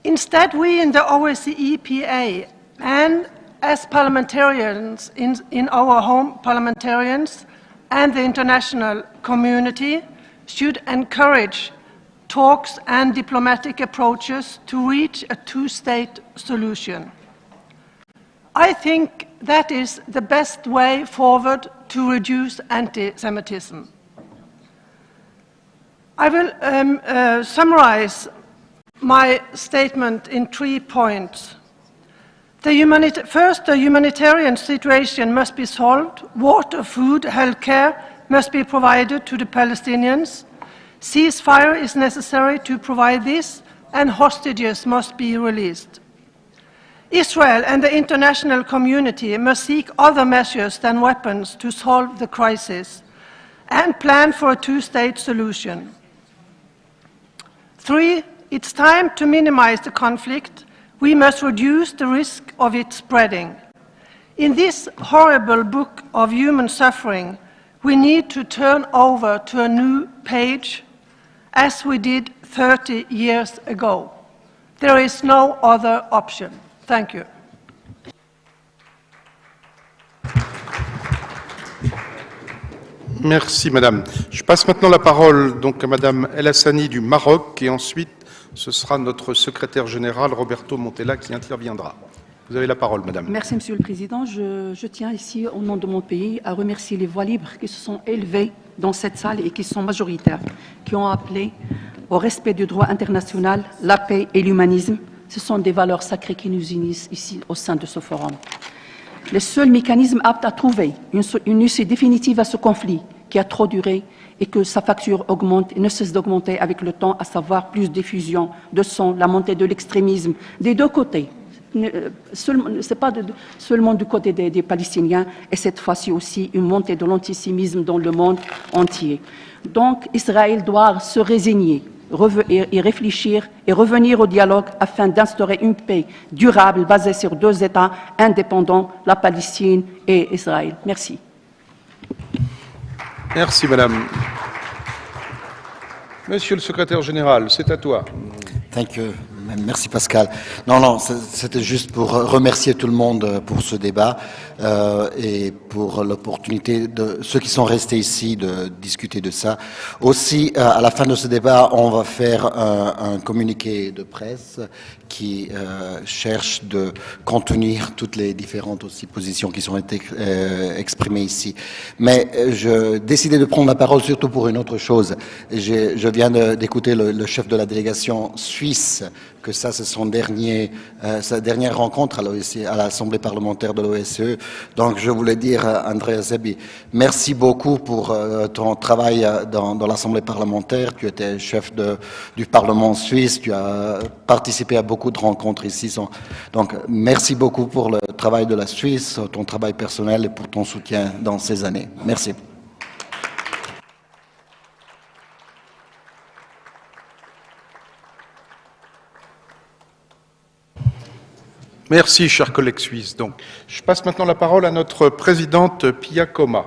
Instead, we in the OSCE PA and as parliamentarians in our home parliamentarians and the international community should encourage talks and diplomatic approaches to reach a two-state solution. I think that is the best way forward to reduce anti-Semitism. I will summarize my statement in 3 points. First, the humanitarian situation must be solved. Water, food, health care must be provided to the Palestinians. Ceasefire is necessary to provide this, and hostages must be released. Israel and the international community must seek other measures than weapons to solve the crisis and plan for a two-state solution. 3, it's time to minimize the conflict. We must reduce the risk of it spreading. In this horrible book of human suffering, we need to turn over to a new page, as we did 30 years ago. There is no other option. Thank you. Merci, Madame. Je passe maintenant la parole donc à Madame El Hassani du Maroc, et ensuite ce sera notre secrétaire général Roberto Montella qui interviendra. Vous avez la parole, Madame. Merci, Monsieur le Président. Je tiens ici, au nom de mon pays, à remercier les voix libres qui se sont élevées dans cette salle et qui sont majoritaires, qui ont appelé au respect du droit international, la paix et l'humanisme. Ce sont des valeurs sacrées qui nous unissent ici au sein de ce forum. Le seul mécanisme apte à trouver une issue définitive à ce conflit qui a trop duré et que sa facture augmente et ne cesse d'augmenter avec le temps, à savoir plus d'effusion de sang, la montée de l'extrémisme des deux côtés. Ce n'est pas seulement du côté des Palestiniens, et cette fois-ci aussi une montée de l'antisémitisme dans le monde entier. Donc Israël doit se résigner et réfléchir et revenir au dialogue afin d'instaurer une paix durable basée sur deux États indépendants, la Palestine et Israël. Merci. Merci, Madame. Monsieur le secrétaire général, c'est à toi. Thank you. Merci Pascal. Non, c'était juste pour remercier tout le monde pour ce débat et pour l'opportunité de ceux qui sont restés ici de discuter de ça. Aussi, à la fin de ce débat, on va faire un communiqué de presse qui cherche de contenir toutes les différentes aussi positions qui sont été exprimées ici. Mais je décidais de prendre la parole surtout pour une autre chose. Je viens d'écouter le chef de la délégation suisse, que ça c'est sa dernière rencontre à l'OSCE, à l'Assemblée parlementaire de l'OSCE. Donc je voulais dire à Andrea Zebi, merci beaucoup pour ton travail dans l'Assemblée parlementaire. Tu étais chef du Parlement suisse, tu as participé à beaucoup de rencontres ici. Donc merci beaucoup pour le travail de la Suisse, ton travail personnel et pour ton soutien dans ces années. Merci. Merci, chers collègues suisses. Donc, je passe maintenant la parole à notre présidente Pia Koma.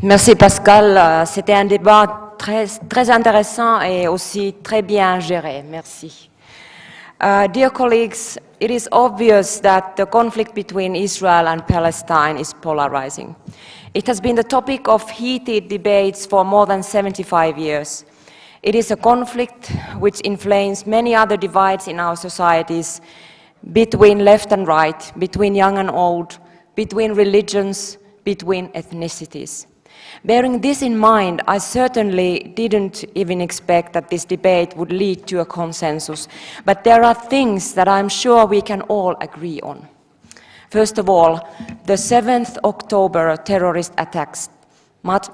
Merci Pascal. C'était un débat très intéressant et aussi très bien géré. Merci. Dear colleagues, it is obvious that the conflict between Israel and Palestine is polarizing. It has been the topic of heated debates for more than 75 years. It is a conflict which inflames many other divides in our societies, between left and right, between young and old, between religions, between ethnicities. Bearing this in mind, I certainly didn't even expect that this debate would lead to a consensus, but there are things that I'm sure we can all agree on. First of all, the 7th October terrorist attacks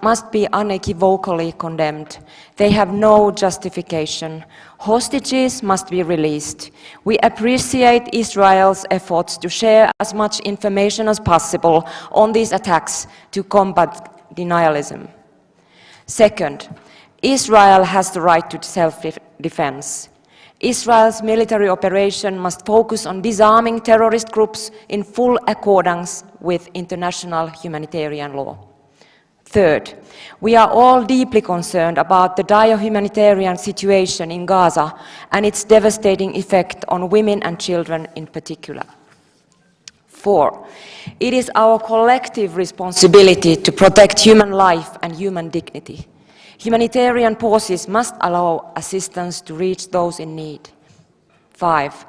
must be unequivocally condemned. They have no justification. Hostages must be released. We appreciate Israel's efforts to share as much information as possible on these attacks to combat denialism. Second, Israel has the right to self-defense. Israel's military operation must focus on disarming terrorist groups in full accordance with international humanitarian law. Third, we are all deeply concerned about the dire humanitarian situation in Gaza and its devastating effect on women and children in particular. Four, it is our collective responsibility to protect human life and human dignity. Humanitarian pauses must allow assistance to reach those in need. 5,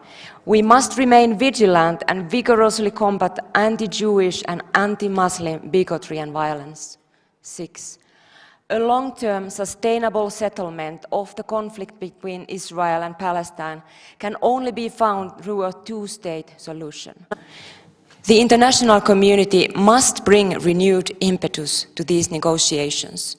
we must remain vigilant and vigorously combat anti-Jewish and anti-Muslim bigotry and violence. 6, a long-term sustainable settlement of the conflict between Israel and Palestine can only be found through a two-state solution. The international community must bring renewed impetus to these negotiations.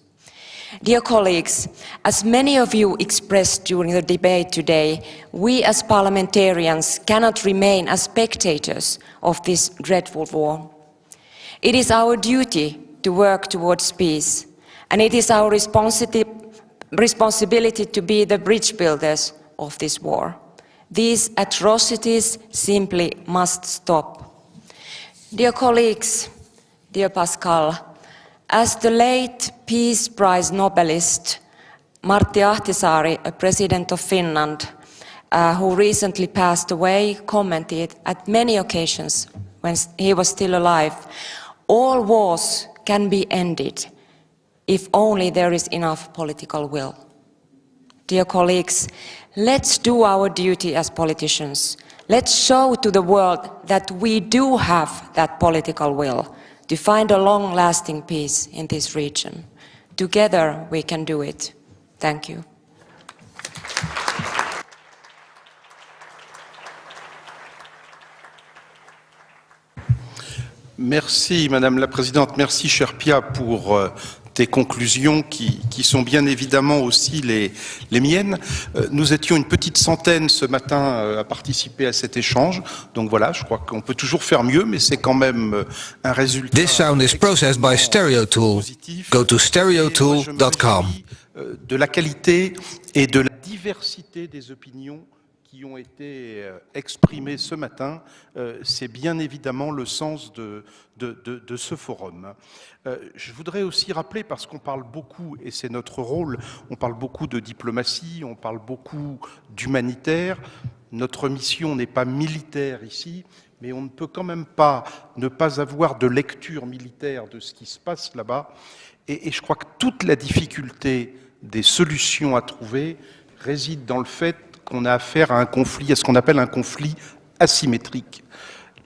Dear colleagues, as many of you expressed during the debate today, we as parliamentarians cannot remain as spectators of this dreadful war. It is our duty to work towards peace, and it is our responsibility to be the bridge builders of this war. These atrocities simply must stop. Dear colleagues, dear Pascal, as the late Peace Prize Nobelist Martti Ahtisaari, a president of Finland, who recently passed away, commented at many occasions when he was still alive, all wars can be ended if only there is enough political will. Dear colleagues, let's do our duty as politicians. Let's show to the world that we do have that political will to find a long-lasting peace in this region. Together we can do it. Thank you. Merci Madame la Présidente, merci cher Pia pour tes conclusions qui sont bien évidemment aussi les miennes. Nous étions une petite centaine ce matin à participer à cet échange. Donc voilà, je crois qu'on peut toujours faire mieux, mais c'est quand même un résultat. This sound is processed by StereoTool. Go to stereotool.com. De la qualité et de la diversité des opinions qui ont été exprimées ce matin, c'est bien évidemment le sens de ce forum. Je voudrais aussi rappeler, parce qu'on parle beaucoup, et c'est notre rôle, on parle beaucoup de diplomatie, on parle beaucoup d'humanitaire, notre mission n'est pas militaire ici, mais on ne peut quand même pas ne pas avoir de lecture militaire de ce qui se passe là-bas, et je crois que toute la difficulté des solutions à trouver réside dans le fait qu'on a affaire à un conflit, à ce qu'on appelle un conflit asymétrique.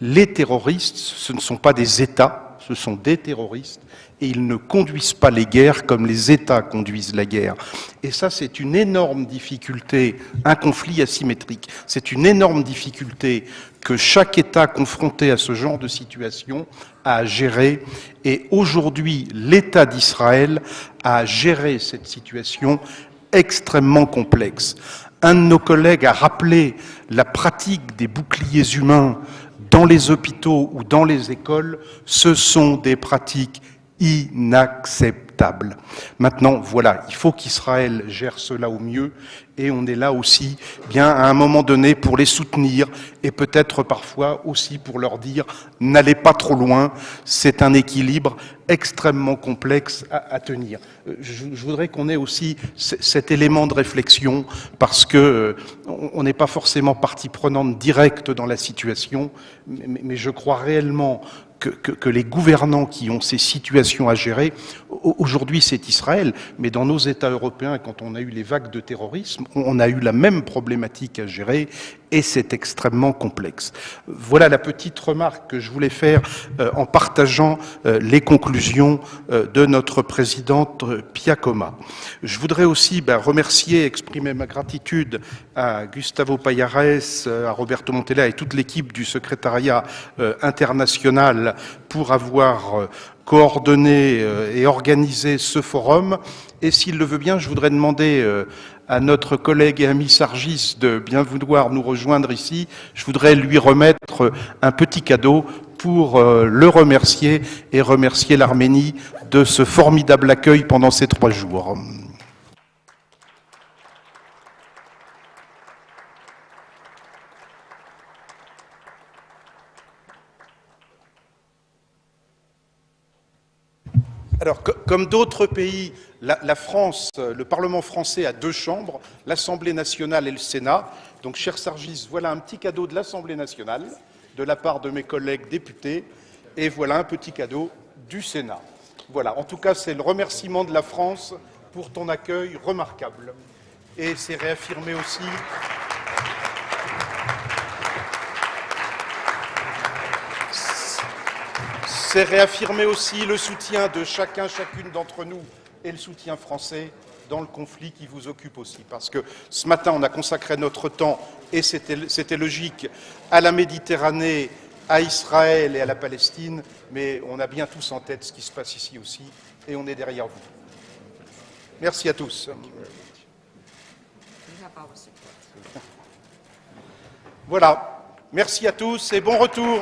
Les terroristes, ce ne sont pas des États, ce sont des terroristes, et ils ne conduisent pas les guerres comme les États conduisent la guerre. Et ça, c'est une énorme difficulté, un conflit asymétrique. C'est une énorme difficulté que chaque État confronté à ce genre de situation a à gérer. Et aujourd'hui, l'État d'Israël a géré cette situation extrêmement complexe. Un de nos collègues a rappelé la pratique des boucliers humains dans les hôpitaux ou dans les écoles. Ce sont des pratiques inacceptables. Maintenant, voilà, il faut qu'Israël gère cela au mieux et on est là aussi, bien à un moment donné, pour les soutenir et peut-être parfois aussi pour leur dire « n'allez pas trop loin ». C'est un équilibre extrêmement complexe à tenir. Je voudrais qu'on ait aussi cet élément de réflexion parce que on n'est pas forcément partie prenante directe dans la situation, mais je crois réellement que les gouvernants qui ont ces situations à gérer, aujourd'hui c'est Israël, mais dans nos États européens, quand on a eu les vagues de terrorisme, on a eu la même problématique à gérer et c'est extrêmement complexe. Voilà la petite remarque que je voulais faire en partageant les conclusions de notre présidente Pia Koma. Je voudrais aussi remercier, exprimer ma gratitude à Gustavo Payares, à Roberto Montella et toute l'équipe du secrétariat international pour avoir coordonné et organisé ce forum. Et s'il le veut bien, je voudrais demander à notre collègue et ami Sargis de bien vouloir nous rejoindre ici. Je voudrais lui remettre un petit cadeau pour le remercier et remercier l'Arménie de ce formidable accueil pendant ces 3 jours. Alors, comme d'autres pays, la France, le Parlement français a 2 chambres, l'Assemblée nationale et le Sénat. Donc, cher Sargis, voilà un petit cadeau de l'Assemblée nationale, de la part de mes collègues députés, et voilà un petit cadeau du Sénat. Voilà, en tout cas, c'est le remerciement de la France pour ton accueil remarquable. Et c'est réaffirmé aussi... C'est réaffirmer aussi le soutien de chacune d'entre nous et le soutien français dans le conflit qui vous occupe aussi. Parce que ce matin, on a consacré notre temps, et c'était logique, à la Méditerranée, à Israël et à la Palestine, mais on a bien tous en tête ce qui se passe ici aussi, et on est derrière vous. Merci à tous. Voilà, merci à tous et bon retour.